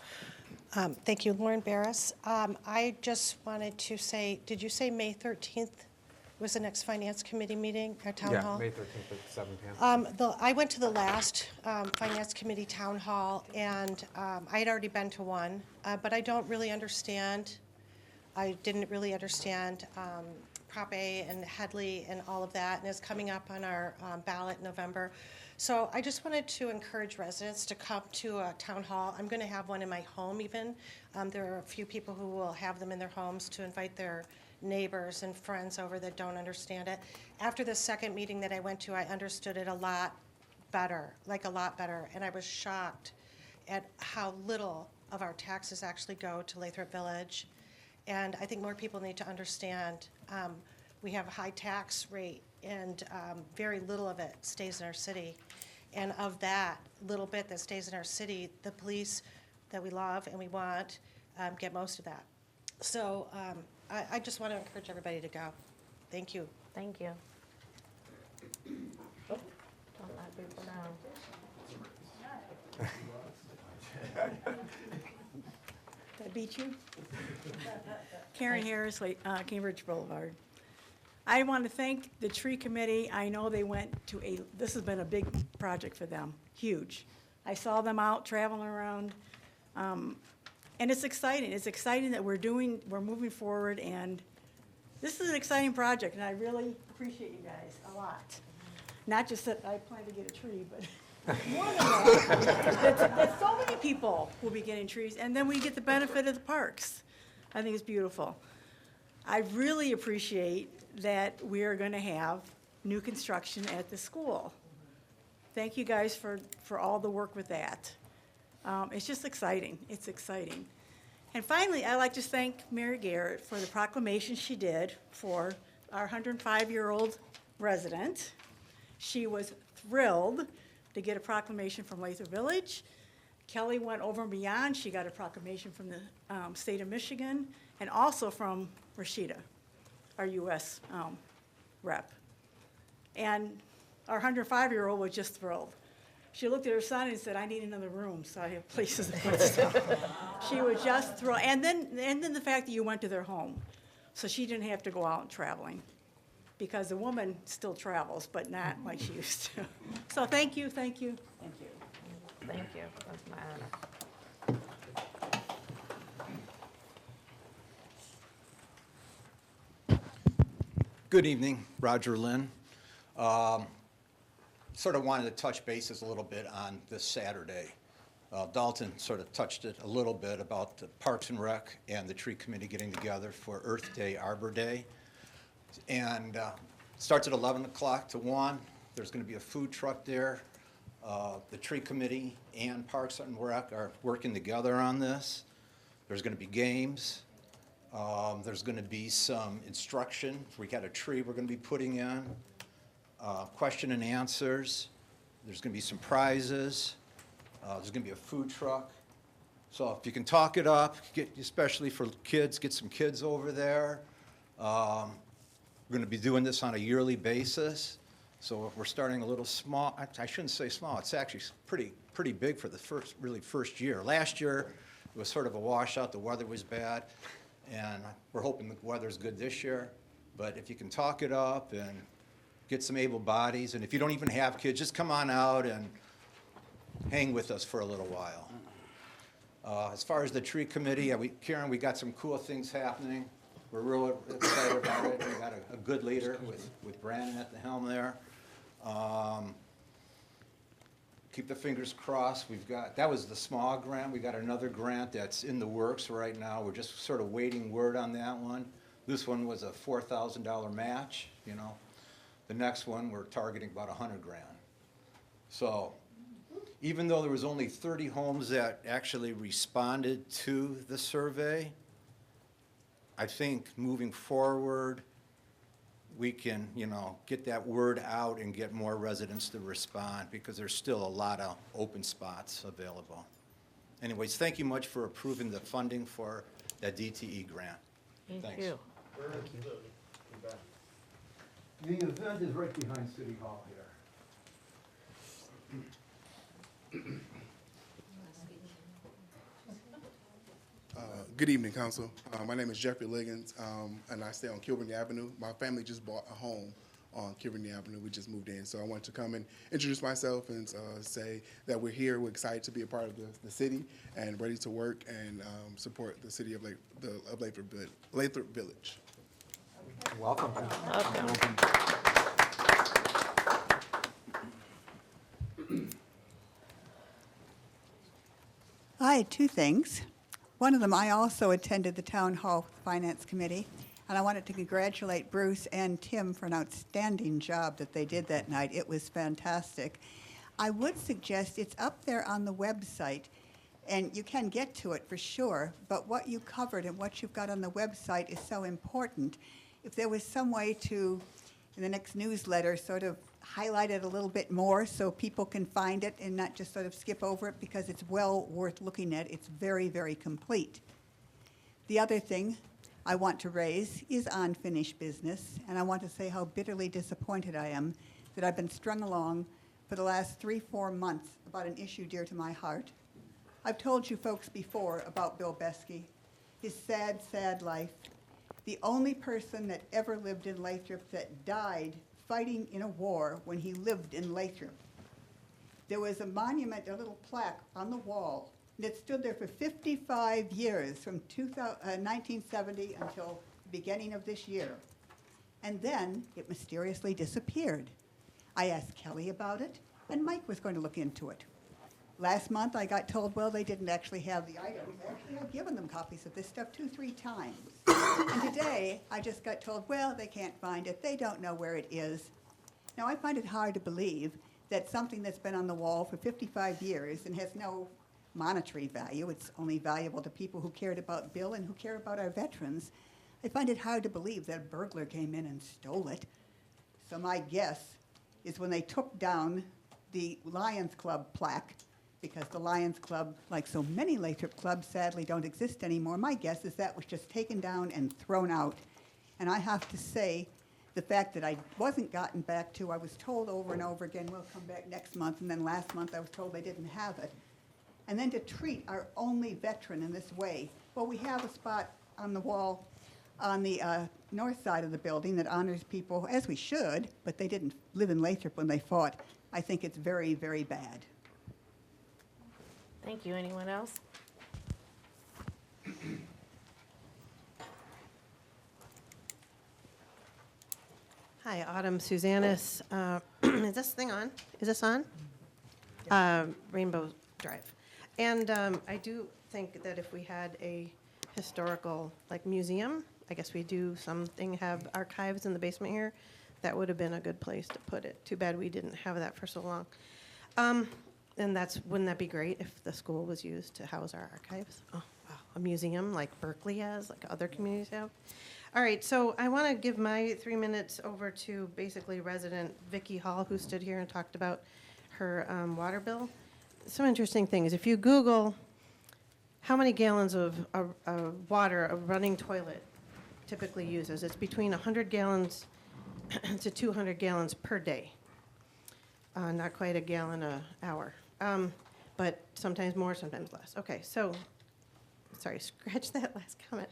Thank you, Lauren Barris. I just wanted to say, did you say May 13th was the next Finance Committee meeting at Town Hall? Yeah, May 13th at 7 p.m. I went to the last Finance Committee Town Hall, and I had already been to one, but I don't really understand. I didn't really understand Prop A and Headley and all of that, and it's coming up on our ballot in November. So I just wanted to encourage residents to come to a town hall. I'm going to have one in my home even. There are a few people who will have them in their homes to invite their neighbors and friends over that don't understand it. After the second meeting that I went to, I understood it a lot better, like a lot better, and I was shocked at how little of our taxes actually go to Lathrup Village. And I think more people need to understand we have a high tax rate, and very little of it stays in our city. And of that little bit that stays in our city, the police that we love and we want get most of that. So I just want to encourage everybody to go. Thank you. Thank you. Oh, don't let people down. Did I beat you? Karen Harris, Cambridge Boulevard. I want to thank the tree committee. I know they went to this has been a big project for them, huge. I saw them out traveling around, and it's exciting. It's exciting that we're moving forward, and this is an exciting project, and I really appreciate you guys a lot. Not just that I plan to get a tree, but more than that. That so many people will be getting trees, and then we get the benefit of the parks. I think it's beautiful. I really appreciate that we are going to have new construction at the school. thank you guys for all the work with that. It's just exciting. It's exciting. And finally, I'd like to thank Mary Garrett for the proclamation she did for our 105-year-old resident. She was thrilled to get a proclamation from Lathrup Village. Kelly went over and beyond. She got a proclamation from the state of Michigan and also from Rashida, our U.S. Rep. And our 105-year-old was just thrilled. She looked at her son and said, I need another room, so I have places to put stuff. She was just thrilled. And then the fact that you went to their home, so she didn't have to go out traveling, because the woman still travels, but not like she used to. So thank you, thank you, thank you. Thank you, that's my honor. Good evening, Roger Lynn. Sort of wanted to touch bases a little bit on this Saturday. Dalton sort of touched it a little bit about the Parks and Rec and the tree committee getting together for Earth Day, Arbor Day. And starts at 11 o'clock to 1. There's going to be a food truck there. The tree committee and Parks and Rec are working together on this. There's going to be games. There's going to be some instruction. We got a tree we're going to be putting in. Question and answers. There's going to be some prizes. There's going to be a food truck. So if you can talk it up, especially for kids, get some kids over there. We're going to be doing this on a yearly basis. So we're starting a little small. I shouldn't say small. It's actually pretty big for the first year. Last year, it was sort of a washout. The weather was bad. And we're hoping the weather's good this year. But if you can talk it up and get some able bodies, and if you don't even have kids, just come on out and hang with us for a little while. As far as the tree committee, Karen, we got some cool things happening. We're real excited about it. We got a good leader with Brandon at the helm there. Keep the fingers crossed. That was the smog grant. We got another grant that's in the works right now. We're just sort of waiting word on that one. This one was a $4,000 match, you know. The next one, we're targeting about $100,000. So even though there was only 30 homes that actually responded to the survey, I think moving forward, we can, get that word out and get more residents to respond, because there's still a lot of open spots available. Anyways, thank you much for approving the funding for that DTE grant. Thank you. Thank you. The event is right behind City Hall here. Good evening, Council. My name is Jeffrey Liggins, and I stay on Kilburn Avenue. My family just bought a home on Kilburn Avenue. We just moved in, so I wanted to come and introduce myself and say that we're here. We're excited to be a part of the city and ready to work and support the city of Lathrop Village. Welcome. Welcome. I had two things. One of them, I also attended the Town Hall Finance Committee, and I wanted to congratulate Bruce and Tim for an outstanding job that they did that night. It was fantastic. I would suggest it's up there on the website, and you can get to it for sure, but what you covered and what you've got on the website is so important. If there was some way to, in the next newsletter, sort of highlight it a little bit more so people can find it and not just sort of skip over it, because it's well worth looking at. It's very, very complete. The other thing I want to raise is unfinished business, and I want to say how bitterly disappointed I am that I've been strung along for the last 3-4 months about an issue dear to my heart. I've told you folks before about Bill Beskey, his sad, sad life. The only person that ever lived in Lathrop that died fighting in a war when he lived in Lathrop. There was a monument, a little plaque on the wall, and it stood there for 55 years, from 1970 until the beginning of this year. And then it mysteriously disappeared. I asked Kelly about it, and Mike was going to look into it. Last month, I got told, well, they didn't actually have the items. Actually, I've given them copies of this stuff 2-3 times. And today, I just got told, well, they can't find it. They don't know where it is. Now, I find it hard to believe that something that's been on the wall for 55 years and has no monetary value, it's only valuable to people who cared about Bill and who care about our veterans, I find it hard to believe that a burglar came in and stole it. So my guess is when they took down the Lions Club plaque, because the Lions Club, like so many Lathrup clubs, sadly don't exist anymore, my guess is that was just taken down and thrown out. And I have to say, the fact that I wasn't gotten back to, I was told over and over again, we'll come back next month, and then last month I was told they didn't have it. And then to treat our only veteran in this way, well, we have a spot on the wall on the north side of the building that honors people, as we should, but they didn't live in Lathrup when they fought. I think it's very, very bad. Thank you. Anyone else? Hi, Autumn Suzanis. Is this thing on? Is this on? Rainbow Drive. And I do think that if we had a historical, like, museum, I guess we do something, have archives in the basement here, that would have been a good place to put it. Too bad we didn't have that for so long. And wouldn't that be great if the school was used to house our archives? Oh, wow, a museum like Berkeley has, like other communities have. All right, so I want to give my 3 minutes over to basically resident Vicki Hall, who stood here and talked about her water bill. Some interesting things. If you Google how many gallons of water a running toilet typically uses, it's between 100 gallons to 200 gallons per day. Not quite a gallon an hour, but sometimes more, sometimes less. Okay, so, sorry, scratch that last comment.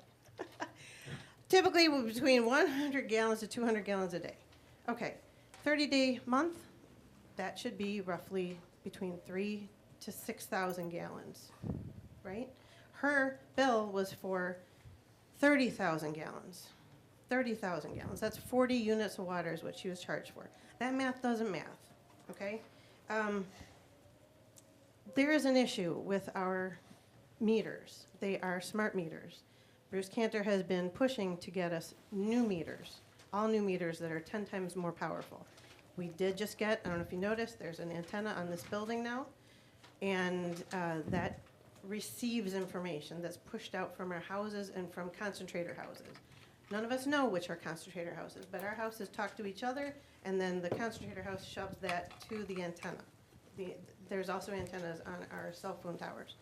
Typically between 100 gallons to 200 gallons a day. Okay, 30-day month, that should be roughly between 3,000 to 6,000 gallons, right? Her bill was for 30,000 gallons. 30,000 gallons. That's 40 units of water is what she was charged for. That math doesn't math, okay? There is an issue with our meters. They are smart meters. Bruce Cantor has been pushing to get us new meters, all new meters that are 10 times more powerful. We did just get, I don't know if you noticed, there's an antenna on this building now, and that receives information that's pushed out from our houses and from concentrator houses. None of us know which are concentrator houses, but our houses talk to each other, and then the concentrator house shoves that to the antenna. There's also antennas on our cell phone towers.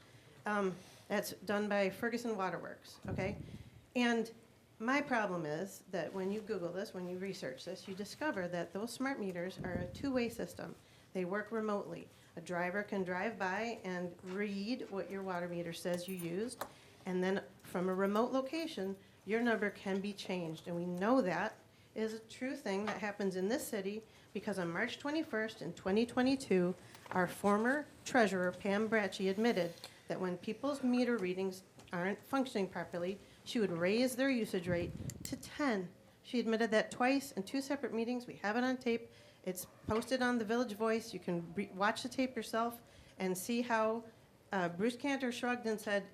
That's done by Ferguson Waterworks, okay? And my problem is that when you Google this, when you research this, you discover that those smart meters are a two-way system. They work remotely. A driver can drive by and read what your water meter says you used, and then from a remote location, your number can be changed. And we know that is a true thing that happens in this city because on March 21st in 2022, our former treasurer, Pam Bracci, admitted that when people's meter readings aren't functioning properly, she would raise their usage rate to 10. She admitted that twice in 2 separate meetings. We have it on tape. It's posted on the Village Voice. You can watch the tape yourself and see how Bruce Cantor shrugged and said,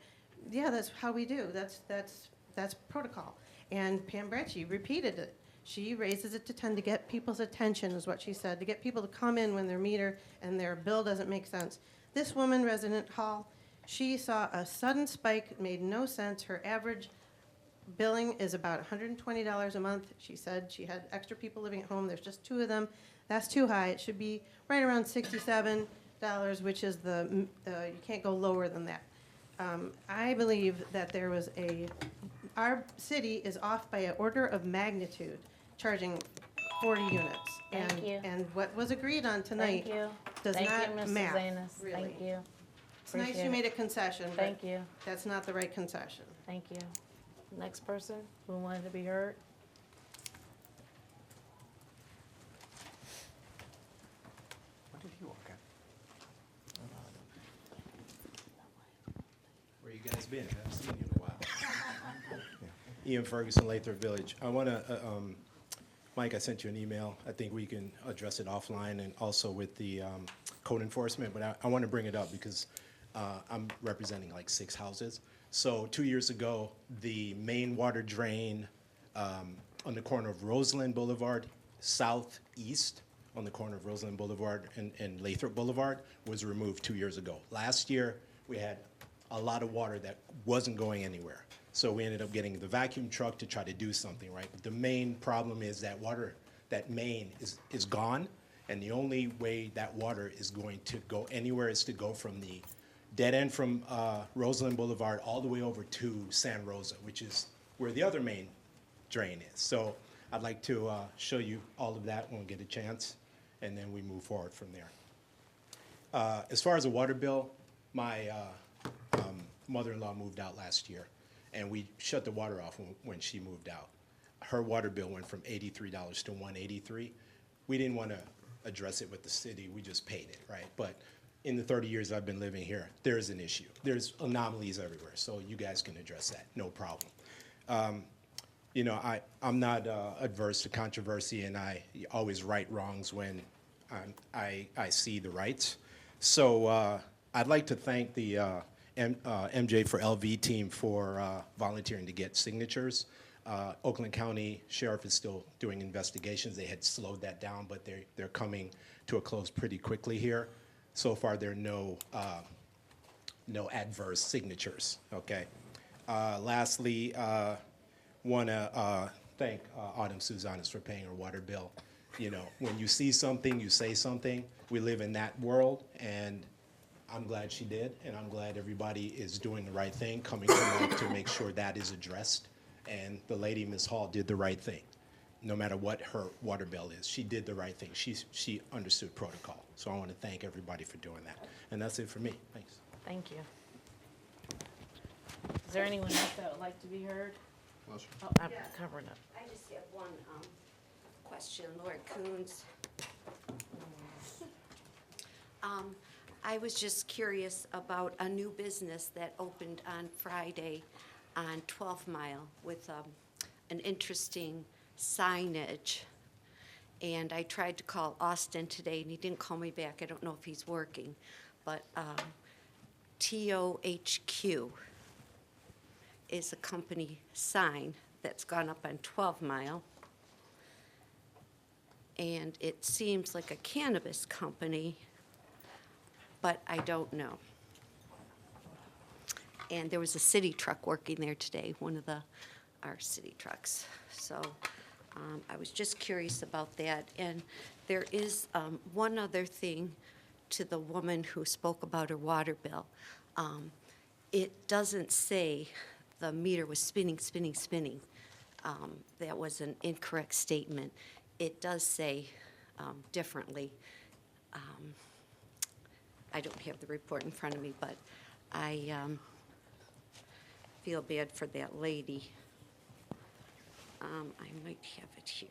yeah, that's how we do. That's protocol. And Pam Bracci repeated it. She raises it to 10 to get people's attention, is what she said, to get people to come in when their meter and their bill doesn't make sense. This woman, resident Hall, she saw a sudden spike. It made no sense. Her average billing is about $120 a month. She said she had extra people living at home. There's just 2 of them. That's too high. It should be right around $67, which is you can't go lower than that. I believe that there was our city is off by an order of magnitude, charging 40 units. Thank you. And what was agreed on tonight does Thank not you, Mrs. math, Zanis. really. Thank you. It's nice you made a concession, but Thank you. that's not the right concession. Thank you. Next person who wanted to be heard? What did he walk at? Where you guys been? I haven't seen you in a while. Ian Ferguson, Lathrup Village. I want to, Mike, I sent you an email. I think we can address it offline and also with the code enforcement, but I want to bring it up because I'm representing like 6 houses. So 2 years ago, the main water drain on the corner of Roseland Boulevard, southeast on the corner of Roseland Boulevard and Lathrop Boulevard was removed 2 years ago. Last year, we had a lot of water that wasn't going anywhere. So we ended up getting the vacuum truck to try to do something, right? But the main problem is that water, that main is gone, and the only way that water is going to go anywhere is to go from the dead end from Roseland Boulevard all the way over to San Rosa, which is where the other main drain is. So I'd like to show you all of that when we get a chance, and then we move forward from there. As far as the water bill, my mother-in-law moved out last year, and we shut the water off when she moved out. Her water bill went from $83 to $183. We didn't want to address it with the city, we just paid it, right? But in the 30 years I've been living here, there's an issue. There's anomalies everywhere, so you guys can address that, no problem. You know, I'm not adverse to controversy, and I always right wrongs when I see the rights. So I'd like to thank the MJ for LV team for volunteering to get signatures. Oakland County Sheriff is still doing investigations. They had slowed that down, but they're coming to a close pretty quickly here. So far, there are no adverse signatures, okay? Lastly, want to thank Autumn Suzanis for paying her water bill. You know, when you see something, you say something. We live in that world, and I'm glad she did, and I'm glad everybody is doing the right thing, coming forward to make sure that is addressed. And the lady, Ms. Hall, did the right thing. No matter what her water bill is, she did the right thing. She understood protocol. So I want to thank everybody for doing that. And that's it for me. Thanks. Thank you. Is there anyone else that would like to be heard? Oh, I'm covering up. I just have one question, Laura Coons. I was just curious about a new business that opened on Friday on 12 Mile with an interesting signage. And I tried to call Austin today, and he didn't call me back. I don't know if he's working. But TOHQ is a company sign that's gone up on 12 Mile. And it seems like a cannabis company, but I don't know. And there was a city truck working there today, one of our city trucks. So I was just curious about that. And there is one other thing to the woman who spoke about her water bill. It doesn't say the meter was spinning. That was an incorrect statement. It does say differently. I don't have the report in front of me, but I feel bad for that lady. I might have it here.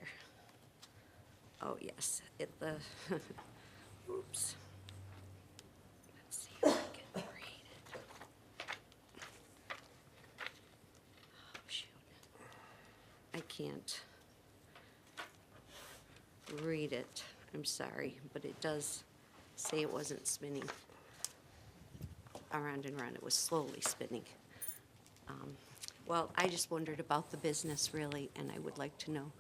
Oh, yes, oops. Let's see if I can read it. Oh, shoot. I can't read it. I'm sorry, but it does say it wasn't spinning around and around. It was slowly spinning. Well, I just wondered about the business, really, and I would like to know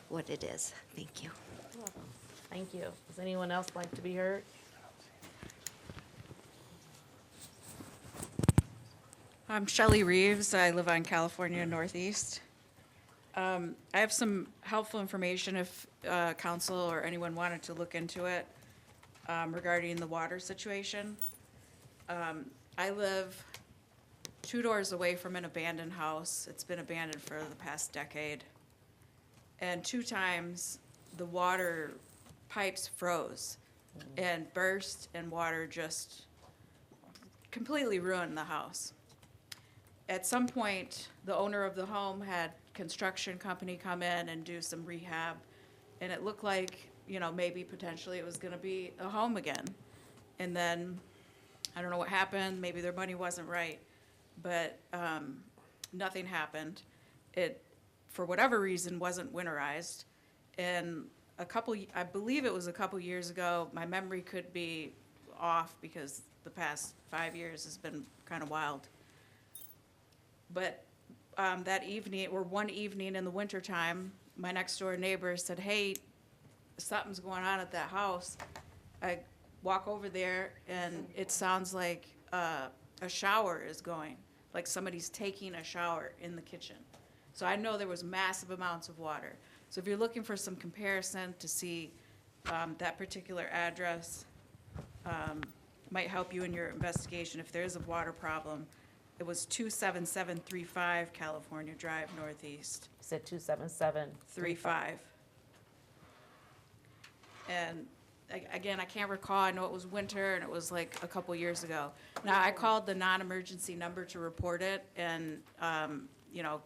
what it is. Thank you. You're welcome. Thank you. Does anyone else like to be heard? I'm Shelley Reeves. I live on California Northeast. I have some helpful information if council or anyone wanted to look into it regarding the water situation. I live 2 doors away from an abandoned house. It's been abandoned for the past decade. And 2 times the water pipes froze and burst, and water just completely ruined the house. At some point, the owner of the home had construction company come in and do some rehab, and it looked like, you know, maybe potentially it was gonna be a home again. And then, I don't know what happened, maybe their money wasn't right, but nothing happened. It, for whatever reason, wasn't winterized. And I believe it was a couple years ago, my memory could be off because the past 5 years has been kind of wild. But that evening, or one evening in the wintertime, my next door neighbor said, hey, something's going on at that house. I walk over there and it sounds like a shower is going, like somebody's taking a shower in the kitchen. So I know there was massive amounts of water. So if you're looking for some comparison to see that particular address, might help you in your investigation if there is a water problem. It was 27735 California Drive Northeast. You said 27735. 35. And again, I can't recall, I know it was winter and it was like a couple years ago. Now, I called the non-emergency number to report it and, you know,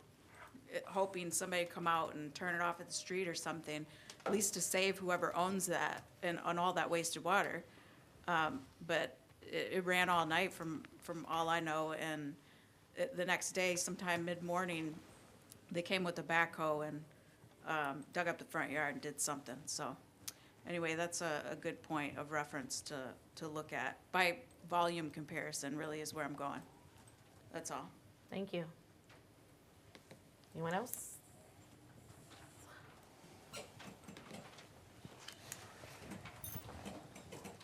hoping somebody come out and turn it off at the street or something, at least to save whoever owns that and on all that wasted water. But it ran all night from all I know, and the next day, sometime mid-morning, they came with a backhoe and dug up the front yard and did something, so. Anyway, that's a good point of reference to look at. By volume comparison really is where I'm going. That's all. Thank you. Anyone else?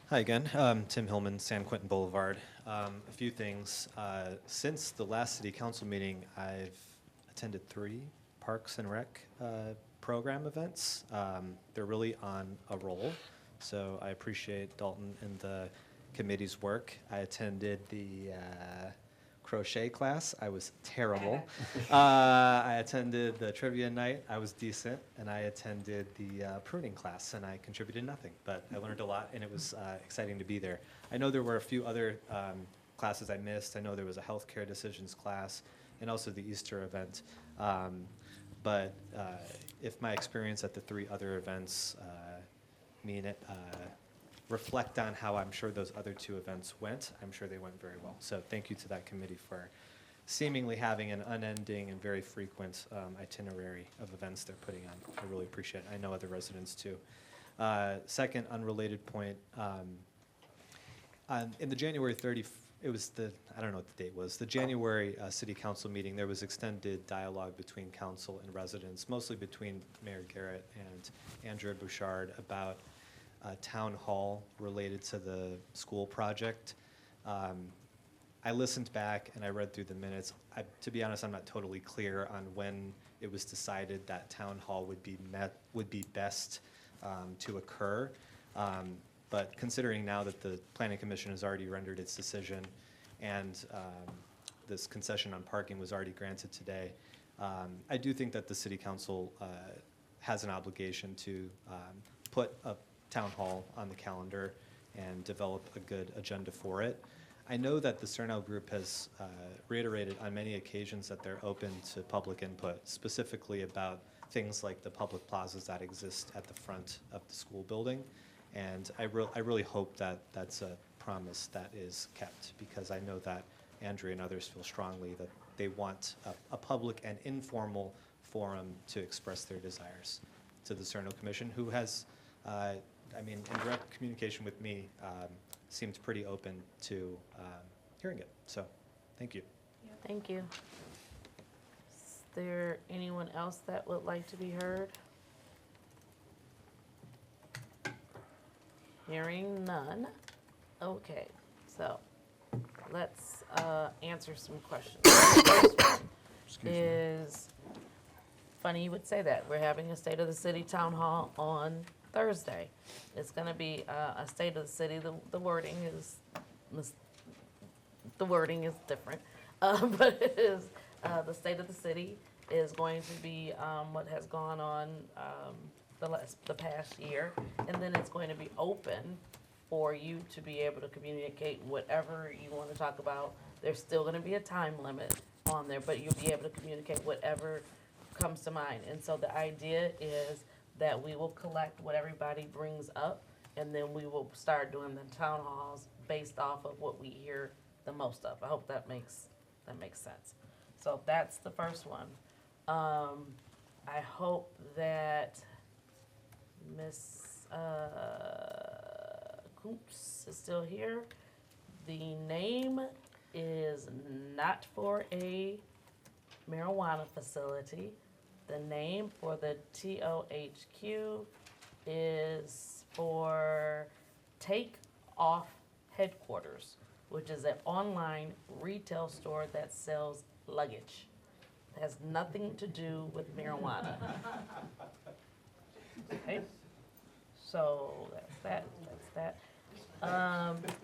Hi again, Tim Hillman, San Quentin Boulevard. A few things. Since the last city council meeting, I've attended 3 Parks and Rec program events. They're really on a roll, so I appreciate Dalton and the committee's work. I attended the crochet class. I was terrible. I attended the trivia night. I was decent. And I attended the pruning class, and I contributed nothing. But I learned a lot, and it was exciting to be there. I know there were a few other classes I missed. I know there was a healthcare decisions class and also the Easter event. But if my experience at the 3 other events reflect on how I'm sure those other 2 events went, I'm sure they went very well. So thank you to that committee for seemingly having an unending and very frequent itinerary of events they're putting on. I really appreciate it. I know other residents too. Second unrelated point, in the January 30th, it was I don't know what the date was, the January city council meeting, there was extended dialogue between council and residents, mostly between Mayor Garrett and Andrea Bouchard about town hall related to the school project. I listened back and I read through the minutes. To be honest, I'm not totally clear on when it was decided that town hall would be best to occur. But considering now that the Planning Commission has already rendered its decision and this concession on parking was already granted today, I do think that the City Council has an obligation to put a town hall on the calendar and develop a good agenda for it. I know that the Cernel Group has reiterated on many occasions that they're open to public input, specifically about things like the public plazas that exist at the front of the school building. And I really hope that that's a promise that is kept, because I know that Andrea and others feel strongly that they want a public and informal forum to express their desires to the Cernel Commission, who has, in direct communication with me, seemed pretty open to hearing it. So, thank you. Thank you. Is there anyone else that would like to be heard? Hearing none. Okay, so let's answer some questions. The first one is, funny you would say that. We're having a State of the City Town Hall on Thursday. It's going to be a State of the City. The wording is different, but it is the State of the City is going to be what has gone on the past year, and then it's going to be open for you to be able to communicate whatever you want to talk about. There's still going to be a time limit on there, but you'll be able to communicate whatever comes to mind. And so the idea is that we will collect what everybody brings up, and then we will start doing the town halls based off of what we hear the most of. I hope that makes sense. So that's the first one. I hope that Miss Coops is still here. The name is not for a marijuana facility. The name for the TOHQ is for Take Off Headquarters, which is an online retail store that sells luggage. It has nothing to do with marijuana. Okay, so that's that.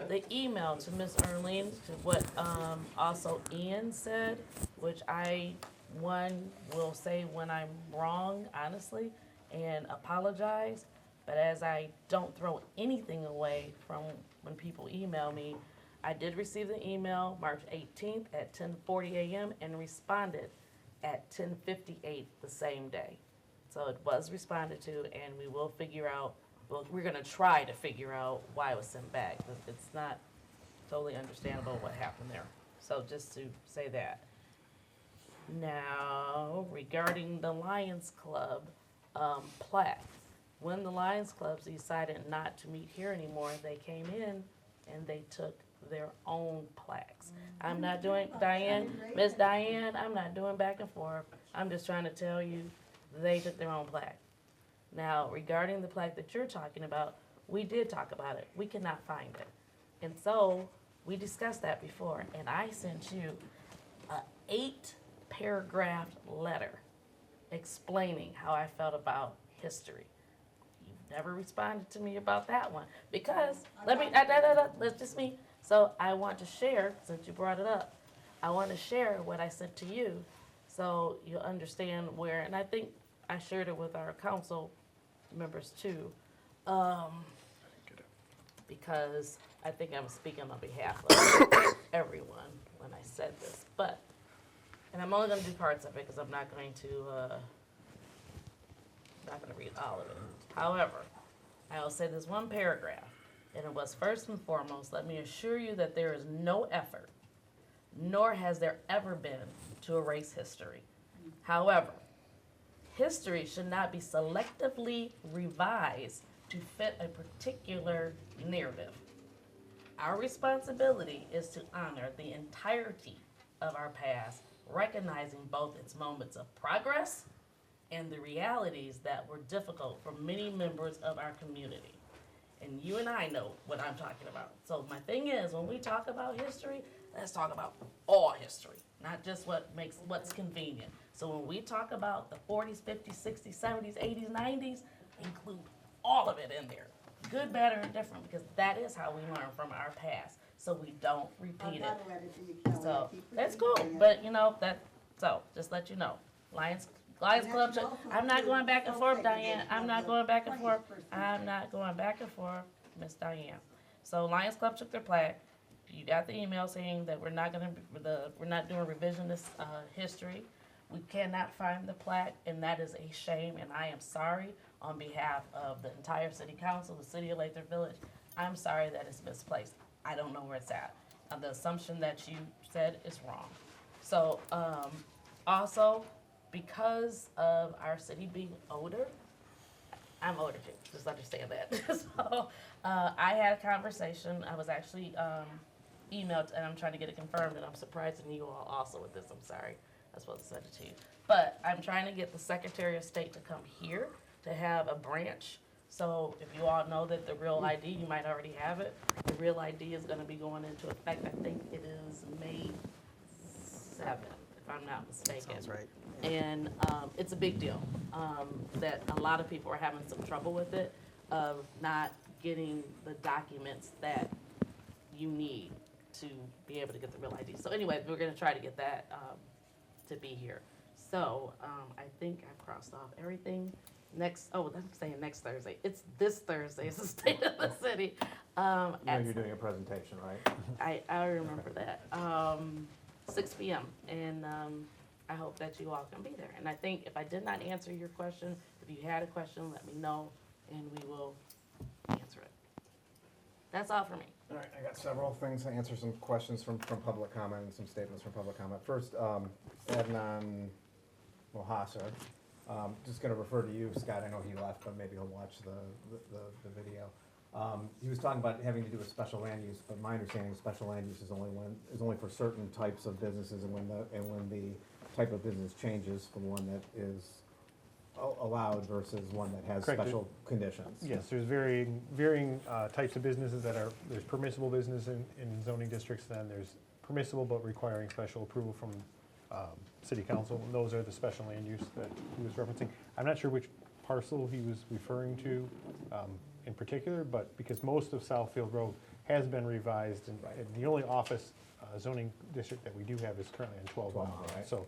The email to Ms. Erling, to what also Ian said, which I, will say when I'm wrong, honestly, and apologize. But as I don't throw anything away from when people email me, I did receive the email March 18th at 10:40 a.m. and responded at 10:58 the same day. So it was responded to, and we will figure out, well, we're gonna try to figure out why it was sent back. It's not totally understandable what happened there. So just to say that. Now, regarding the Lions Club plaque, when the Lions Clubs decided not to meet here anymore, they came in and they took their own plaques. I'm not doing, Miss Diane, I'm not doing back and forth. I'm just trying to tell you, they took their own plaque. Now, regarding the plaque that you're talking about, we did talk about it. We cannot find it. And so, we discussed that before, and I sent you a 8-paragraph letter explaining how I felt about history. You've never responded to me about that one, because, let's just me. So I want to share, since you brought it up, I want to share what I sent to you, so you'll understand where, and I think I shared it with our council members too, because I think I'm speaking on behalf of everyone when I said this, but, and I'm only gonna do parts of it, because I'm not going to read all of it. However, I will say this one paragraph, and it was, first and foremost, let me assure you that there is no effort, nor has there ever been, to erase history. However, history should not be selectively revised to fit a particular narrative. Our responsibility is to honor the entirety of our past, recognizing both its moments of progress and the realities that were difficult for many members of our community. And you and I know what I'm talking about. So my thing is, when we talk about history, let's talk about all history, not just what's convenient. So when we talk about the 40s, 50s, 60s, 70s, 80s, 90s, include all of it in there. Good, better, and different, because that is how we learn from our past, so we don't repeat it. So, that's cool, but so, just let you know. Lions Club, I'm not going back and forth, Diane, I'm not going back and forth, Miss Diane. So Lions Club took their plaque, you got the email saying that we're not doing revisionist history. We cannot find the plaque, and that is a shame, and I am sorry on behalf of the entire city council, the city of Lathrup Village. I'm sorry that it's misplaced. I don't know where it's at. The assumption that you said is wrong. So, also, because of our city being older, I'm older too, just understand that. So, I had a conversation, I was actually emailed, and I'm trying to get it confirmed, and I'm surprising you all also with this, I'm sorry. I was supposed to send it to you. But I'm trying to get the Secretary of State to come here to have a branch. So if you all know that the Real ID, you might already have it, the Real ID is gonna be going into effect, I think it is May 7th, if I'm not mistaken. Sounds right. And it's a big deal, that a lot of people are having some trouble with it, of not getting the documents that you need to be able to get the Real ID. So anyway, we're gonna try to get that to be here. So I think I've crossed off everything. I'm saying next Thursday. It's this Thursday, it's the State of the City. You're doing a presentation, right? I remember that. 6 p.m. And I hope that you all can be there. And I think if I did not answer your question, if you had a question, let me know, and we will answer it. That's all for me. All right, I got several things to answer, some questions from public comment and some statements from public comment. First, Adnan Mohasser, just going to refer to you, Scott. I know he left, but maybe he'll watch the video. He was talking about having to do with special land use, but my understanding of special land use is only for certain types of businesses, and when the type of business changes from one that is allowed versus one that has Correct. special conditions. Yes, there's varying types of businesses that are, there's permissible business in zoning districts, then there's permissible but requiring special approval from city council. And those are the special land use that he was referencing. I'm not sure which parcel he was referring to in particular, but because most of Southfield Road has been revised, and the only office zoning district that we do have is currently in 12 Mile. right. So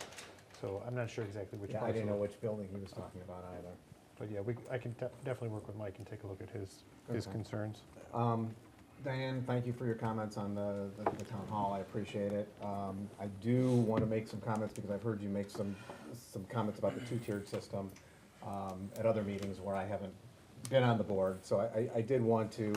I'm not sure exactly which Yeah, parcel. I didn't know which building he was talking about either. But yeah, I can definitely work with Mike and take a look at his Okay. concerns. Diane, thank you for your comments on the town hall, I appreciate it. I do want to make some comments because I've heard you make some comments about the two-tiered system at other meetings where I haven't been on the board. So I did want to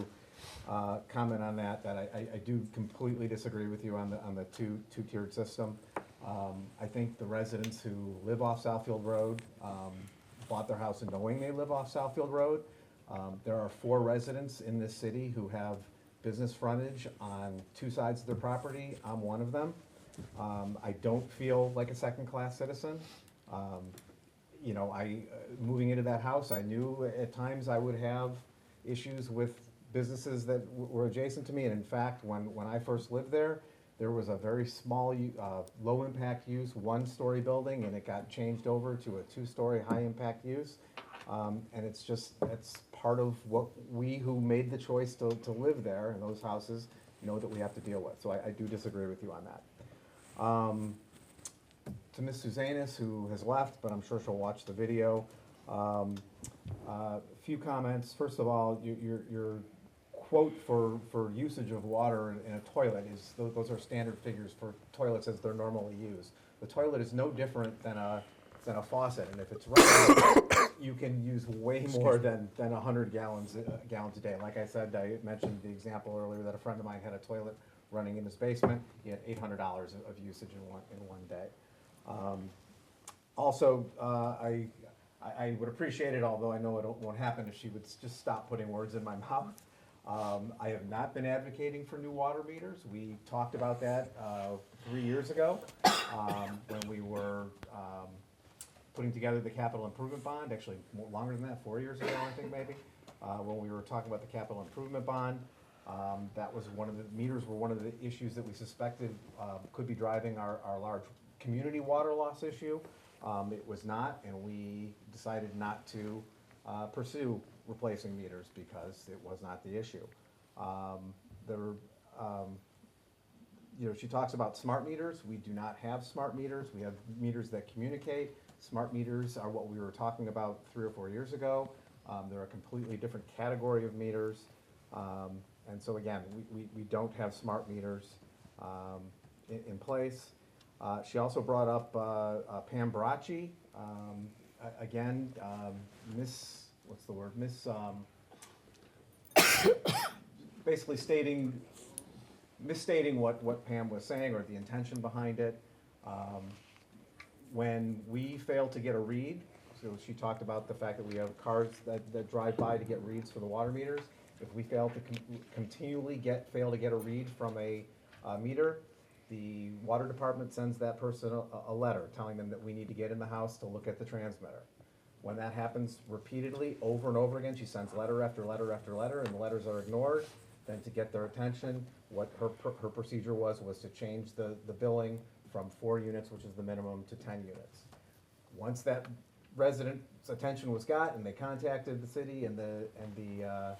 comment on that I do completely disagree with you on the two-tiered system. I think the residents who live off Southfield Road bought their house knowing they live off Southfield Road. There are 4 residents in this city who have business frontage on 2 sides of their property. I'm one of them. I don't feel like a second-class citizen. You know, moving into that house, I knew at times I would have issues with businesses that were adjacent to me. And in fact, when I first lived there, there was a very small, low-impact use, 1-story building, and it got changed over to a 2-story high-impact use. And it's part of what we who made the choice to live there in those houses know that we have to deal with. So I do disagree with you on that. To Ms. Suzanis, who has left, but I'm sure she'll watch the video, a few comments. First of all, your quote for usage of water in a toilet is, those are standard figures for toilets as they're normally used. The toilet is no different than a faucet, and if it's running, you can use way more than 100 gallons a day. Like I said, I mentioned the example earlier that a friend of mine had a toilet running in his basement. He had $800 of usage in one day. Also, I would appreciate it, although I know it won't happen, if she would just stop putting words in my mouth. I have not been advocating for new water meters. We talked about that 3 years ago when we were putting together the capital improvement bond, actually longer than that, 4 years ago, I think maybe, when we were talking about the capital improvement bond. That was meters were one of the issues that we suspected could be driving our large community water loss issue. It was not, and we decided not to pursue replacing meters because it was not the issue. She talks about smart meters. We do not have smart meters. We have meters that communicate. Smart meters are what we were talking about 3 or 4 years ago. They're a completely different category of meters. And so again, we don't have smart meters in place. She also brought up Pam Baracci. Again, basically misstating what Pam was saying or the intention behind it. When we fail to get a read, so she talked about the fact that we have cars that drive by to get reads for the water meters. If we fail to continually fail to get a read from a meter, the water department sends that person a letter telling them that we need to get in the house to look at the transmitter. When that happens repeatedly, over and over again, she sends letter after letter after letter, and the letters are ignored. Then to get their attention, what her procedure was to change the billing from 4 units, which is the minimum, to 10 units. Once that resident's attention was got and they contacted the city and the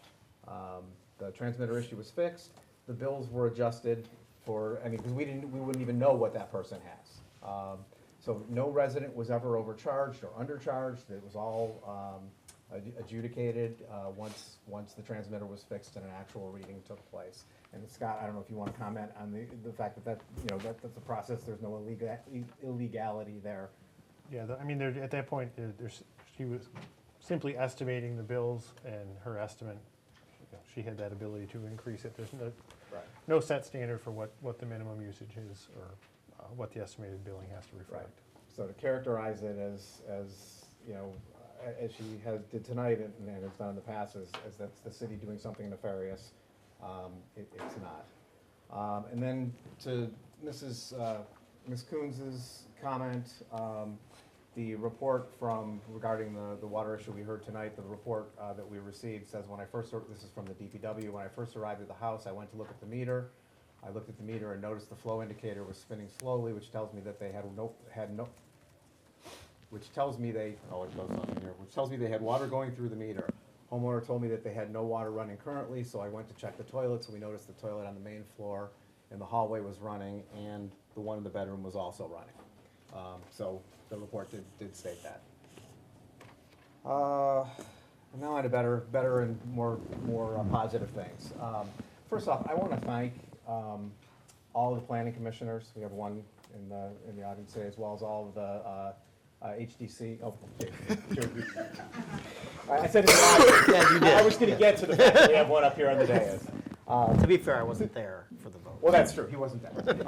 transmitter issue was fixed, the bills were adjusted because we wouldn't even know what that person has. So no resident was ever overcharged or undercharged. It was all adjudicated once the transmitter was fixed and an actual reading took place. And Scott, I don't know if you want to comment on the fact that's a process. There's no illegality there. Yeah, at that point, she was simply estimating the bills, and her estimate, she had that ability to increase it. There's no set standard for what the minimum usage is or what the estimated billing has to reflect. Right. So to characterize it as she did tonight and has done in the past, as that's the city doing something nefarious, it's not. And then to Ms. Coons's comment, the report regarding the water issue we heard tonight, the report that we received says this is from the DPW, when I first arrived at the house, I went to look at the meter. I looked at the meter and noticed the flow indicator was spinning slowly, which tells me that they which tells me they had water going through the meter. Homeowner told me that they had no water running currently, so I went to check the toilet, so we noticed the toilet on the main floor in the hallway was running, and the one in the bedroom was also running. So the report did state that. Now on to better and more positive things. First off, I want to thank all of the planning commissioners. We have one in the audience today, as well as all of the HDC. Oh, I said it. Yeah, you did. I was going to get to the fact that we have one up here on the dais. To be fair, I wasn't there for the vote. Well, that's true. He wasn't there.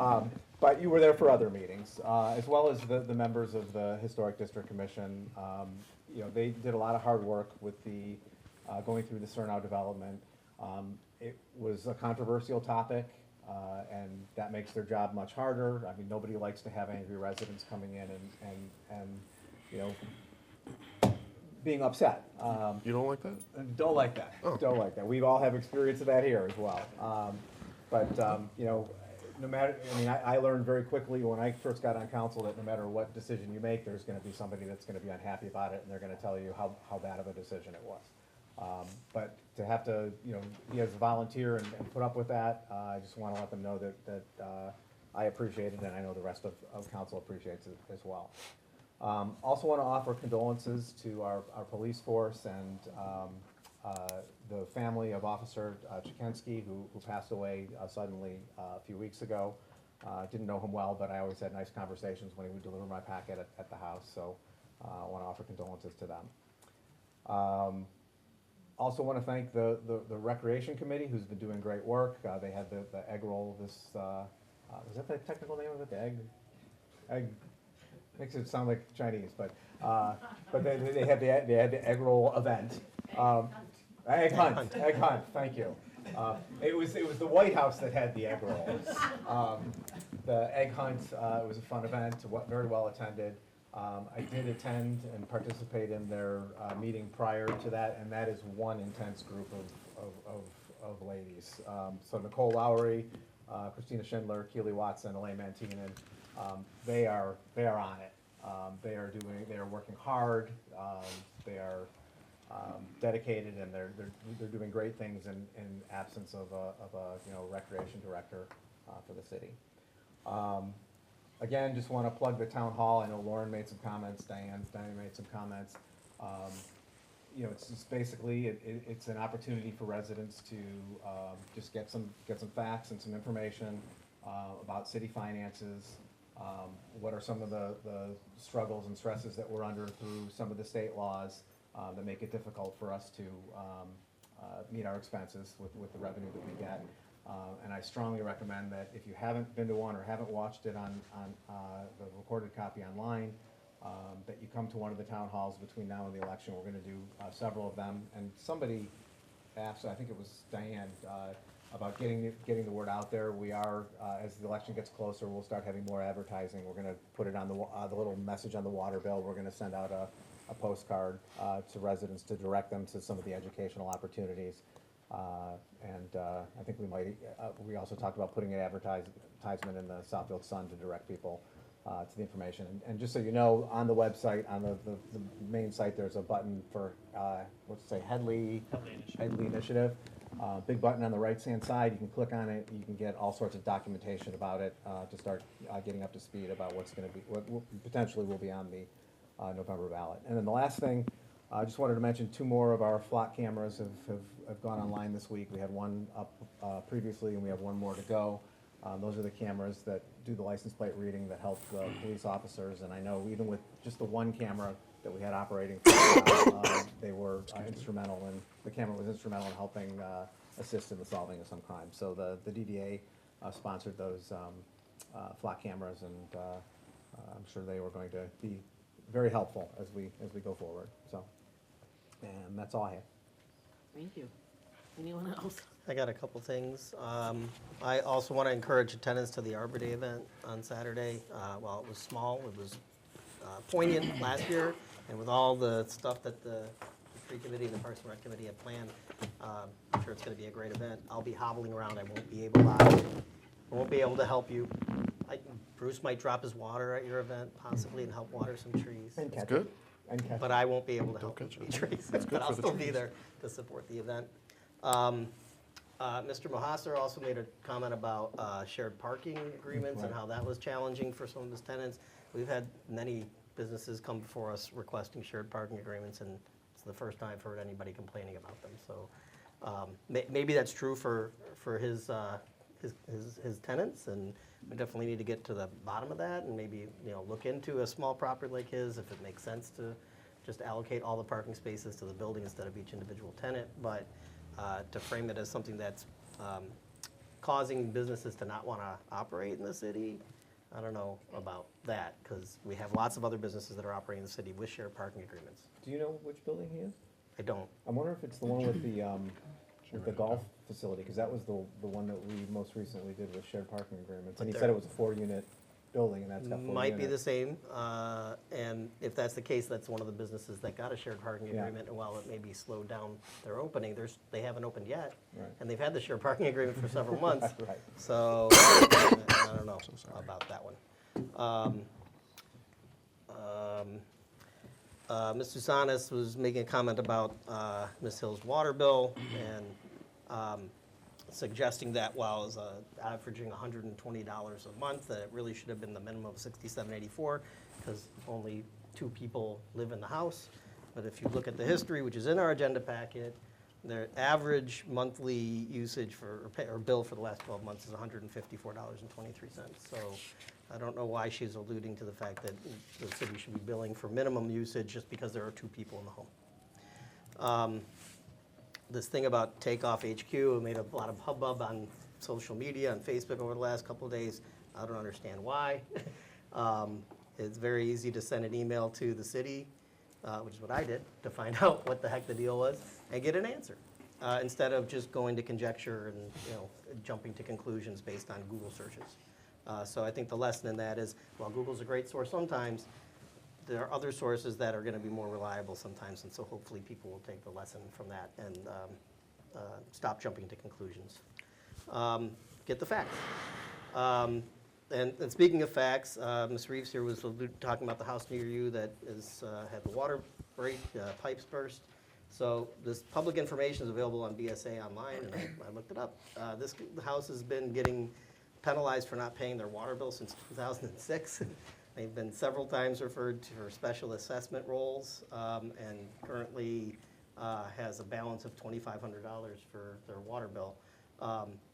But you were there for other meetings, as well as the members of the Historic District Commission. They did a lot of hard work with the going through the Cernow development. It was a controversial topic, and that makes their job much harder. I mean, nobody likes to have angry residents coming in and being upset. You don't like that? Don't like that. Oh. Don't like that. We all have experience of that here as well. No matter, I learned very quickly when I first got on council that no matter what decision you make, there's going to be somebody that's going to be unhappy about it, and they're going to tell you how bad of a decision it was. But to have to, be as a volunteer and put up with that, I just want to let them know that I appreciate it, and I know the rest of council appreciates it as well. Also want to offer condolences to our police force and the family of Officer Chikensky, who passed away suddenly a few weeks ago. Didn't know him well, but I always had nice conversations when he would deliver my packet at the house, so I want to offer condolences to them. Also want to thank the Recreation Committee, who's been doing great work. They had the egg roll is that the technical name of it, the egg? Makes it sound like Chinese, but they had the egg roll event. Egg hunt, thank you. It was the White House that had the egg rolls. The egg hunt, it was a fun event, very well attended. I did attend and participate in their meeting prior to that, and that is one intense group of ladies. So Nicole Lowry, Christina Schindler, Keely Watson, Elaine Mantinen, they are on it. They are working hard. They are dedicated, and they're doing great things in absence of a recreation director for the city. Again, just want to plug the town hall. I know Lauren made some comments. Diane made some comments. It's just basically it's an opportunity for residents to just get some facts and some information about city finances. What are some of the struggles and stresses that we're under through some of the state laws that make it difficult for us to meet our expenses with the revenue that we get. And I strongly recommend that if you haven't been to one or haven't watched it on the recorded copy online, that you come to one of the town halls between now and the election. We're going to do several of them. And somebody asked, I think it was Diane, about getting the word out there. We are, as the election gets closer, we'll start having more advertising. We're going to put it on the little message on the water bill. We're going to send out a postcard to residents to direct them to some of the educational opportunities. I think we also talked about putting an advertisement in the Southfield Sun to direct people to the information. And just so you know, on the website, on the main site, there's a button for, Headley Initiative. Big button on the right-hand side. You can click on it. You can get all sorts of documentation about it to start getting up to speed about what potentially will be on the November ballot. And then the last thing, I just wanted to mention 2 more of our flock cameras have gone online this week. We had one up previously, and we have one more to go. Those are the cameras that do the license plate reading that help the police officers. And I know even with just the one camera that we had operating, they were instrumental, and the camera was instrumental in helping assist in the solving of some crimes. So the DDA sponsored those flock cameras, and I'm sure they were going to be very helpful as we go forward. So, and that's all I have. Thank you. Anyone else? I got a couple things. I also want to encourage attendance to the Arbor Day event on Saturday. While it was small, it was poignant last year, and with all the stuff that the tree committee and the Parks and Rec committee have planned, I'm sure it's going to be a great event. I'll be hobbling around. I won't be able to help you. Bruce might drop his water at your event, possibly, and help water some trees. That's good. But I won't be able to help you trees. But I'll still be there to support the event. Mr. Mohasser also made a comment about shared parking agreements and how that was challenging for some of his tenants. We've had many businesses come before us requesting shared parking agreements, and it's the first time I've heard anybody complaining about them. So maybe that's true for his tenants, and we definitely need to get to the bottom of that, and maybe look into a small property like his if it makes sense to just allocate all the parking spaces to the building instead of each individual tenant. But to frame it as something that's causing businesses to not want to operate in the city, I don't know about that, because we have lots of other businesses that are operating in the city with shared parking agreements. Do you know which building he is? I don't. I wonder if it's the one with the golf facility, because that was the one that we most recently did with shared parking agreements. And he said it was a 4-unit building, and that's got 4 units. Might be the same, and if that's the case, that's one of the businesses that got a shared parking Yeah. agreement, and while it maybe slowed down their opening, they haven't opened yet. Right. And they've had the shared parking agreement for several months. Right. So, I don't know about that one. Ms. Susanis was making a comment about Ms. Hill's water bill, and suggesting that while it's averaging $120 a month, that it really should have been the minimum of $67.84, because only 2 people live in the house. But if you look at the history, which is in our agenda packet, their average monthly usage or bill for the last 12 months is $154.23. So I don't know why she's alluding to the fact that the city should be billing for minimum usage just because there are 2 people in the home. This thing about Takeoff HQ made a lot of hubbub on social media and Facebook over the last couple of days. I don't understand why. It's very easy to send an email to the city, which is what I did, to find out what the heck the deal was and get an answer, instead of just going to conjecture and jumping to conclusions based on Google searches. So I think the lesson in that is, while Google's a great source sometimes, there are other sources that are going to be more reliable sometimes, and so hopefully people will take the lesson from that and stop jumping to conclusions. Get the facts. And speaking of facts, Ms. Reeves here was talking about the house near you that had the water break, pipes burst. So this public information is available on BSA online, and I looked it up. This house has been getting penalized for not paying their water bill since 2006. They've been several times referred to for special assessment rolls, and currently has a balance of $2,500 for their water bill.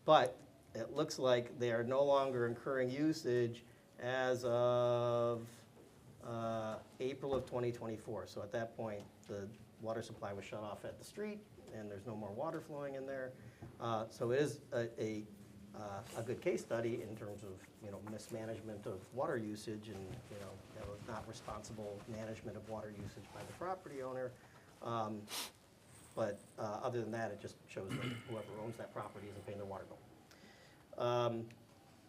But it looks like they are no longer incurring usage as of April of 2024. So at that point, the water supply was shut off at the street, and there's no more water flowing in there. So it is a good case study in terms of mismanagement of water usage and not responsible management of water usage by the property owner. But other than that, it just shows that whoever owns that property isn't paying their water bill.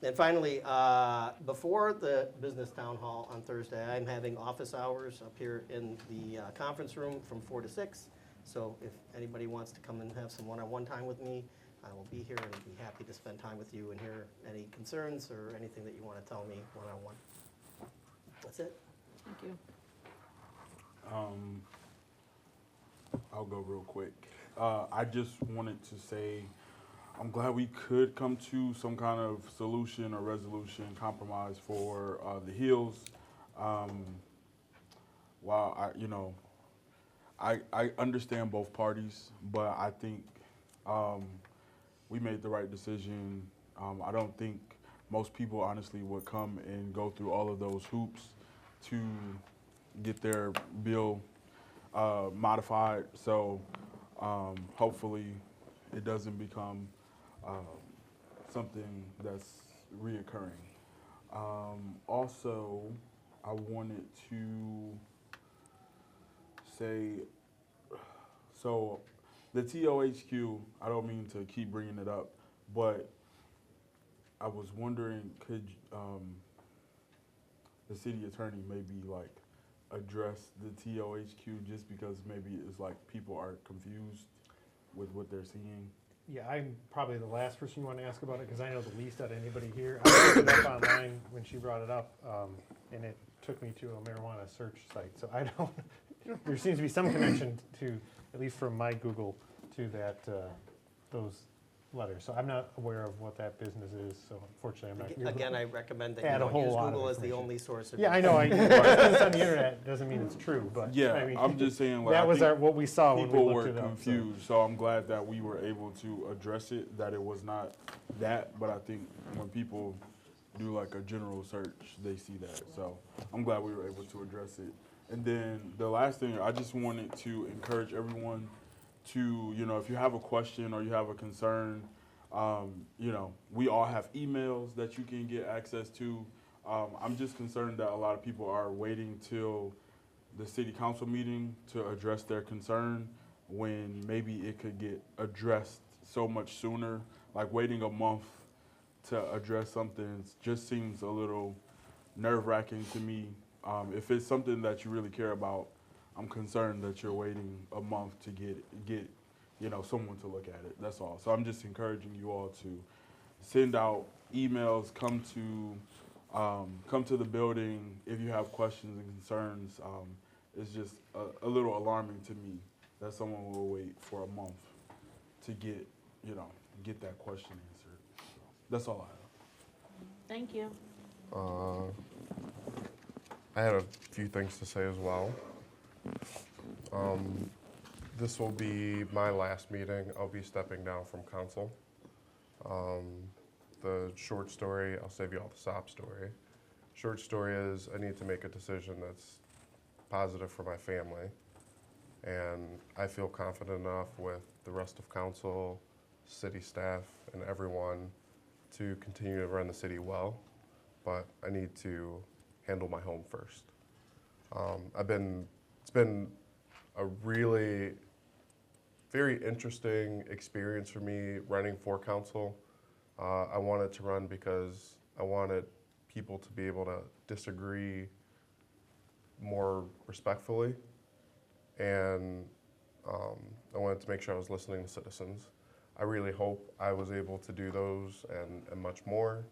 And finally, before the business town hall on Thursday, I'm having office hours up here in the conference room from 4 to 6. So if anybody wants to come and have some one-on-one time with me, I will be here and be happy to spend time with you and hear any concerns or anything that you want to tell me one-on-one. That's it. Thank you. I'll go real quick. I just wanted to say I'm glad we could come to some kind of solution or resolution, compromise for the Hills. While I understand both parties, but I think we made the right decision. I don't think most people honestly would come and go through all of those hoops to get their bill modified. So hopefully it doesn't become something that's reoccurring. Also, I wanted to say, so the TOHQ, I don't mean to keep bringing it up, but I was wondering, could the city attorney maybe address the TOHQ just because maybe it's like people are confused with what they're seeing? Yeah, I'm probably the last person you want to ask about it because I know the least out of anybody here. I looked it up online when she brought it up, and it took me to a marijuana search site. So I don't, there seems to be some connection to, at least from my Google, to that, those letters. So I'm not aware of what that business is, so unfortunately I'm not. Again, I recommend that add you a don't whole use lot of Google as the information. only source of Yeah, I know, it's on the internet, doesn't mean it's true, but. Yeah, I mean, I'm just saying, like, that I was think what we saw when we people looked were it up. so. confused, so I'm glad that we were able to address it, that it was not that, but I think when people do like a general search, they see that, so I'm glad we were able to address it. And then the last thing, I just wanted to encourage everyone to, you know, if you have a question or you have a concern, you know, we all have emails that you can get access to. I'm just concerned that a lot of people are waiting till the city council meeting to address their concern when maybe it could get addressed so much sooner. Like waiting a month to address something just seems a little nerve-wracking to me. If it's something that you really care about, I'm concerned that you're waiting a month to get you know, someone to look at it. That's all. So I'm just encouraging you all to send out emails, come to the building if you have questions and concerns. It's just a little alarming to me that someone will wait for a month to get that question answered. So that's all I have. Thank you. I had a few things to say as well. This will be my last meeting. I'll be stepping down from council. The short story, I'll save you all the sob story. Short story is I need to make a decision that's positive for my family. And I feel confident enough with the rest of council, city staff, and everyone to continue to run the city well. But I need to handle my home first. It's been a really very interesting experience for me running for council. I wanted to run because I wanted people to be able to disagree more respectfully, and I wanted to make sure I was listening to citizens. I really hope I was able to do those and much more.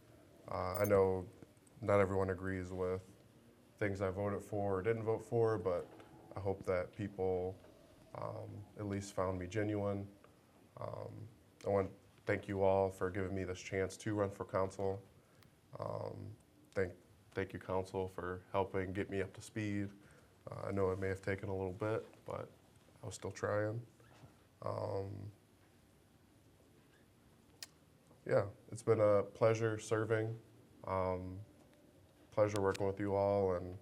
I know not everyone agrees with things I voted for or didn't vote for, but I hope that people at least found me genuine. I want to thank you all for giving me this chance to run for council. Thank you, council, for helping get me up to speed. I know it may have taken a little bit, but I was still trying. Yeah, it's been a pleasure serving, pleasure working with you all, and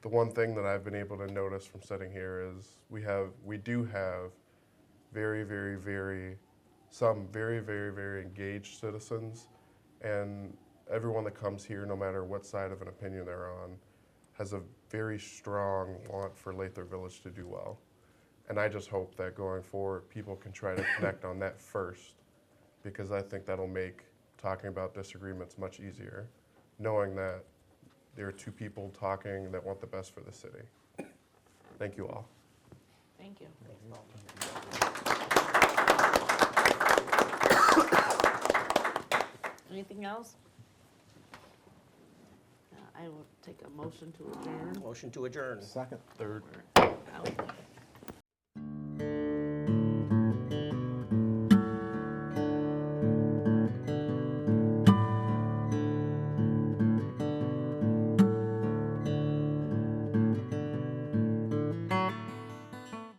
the one thing that I've been able to notice from sitting here is we do have some very engaged citizens, and everyone that comes here, no matter what side of an opinion they're on, has a very strong want for Lathrup Village to do well. And I just hope that going forward, people can try to connect on that first, because I think that'll make talking about disagreements much easier, knowing that there are two people talking that want the best for the city. Thank you all. Thank you. Anything else? I will take a motion to adjourn. Motion to adjourn. Second. Third. Out.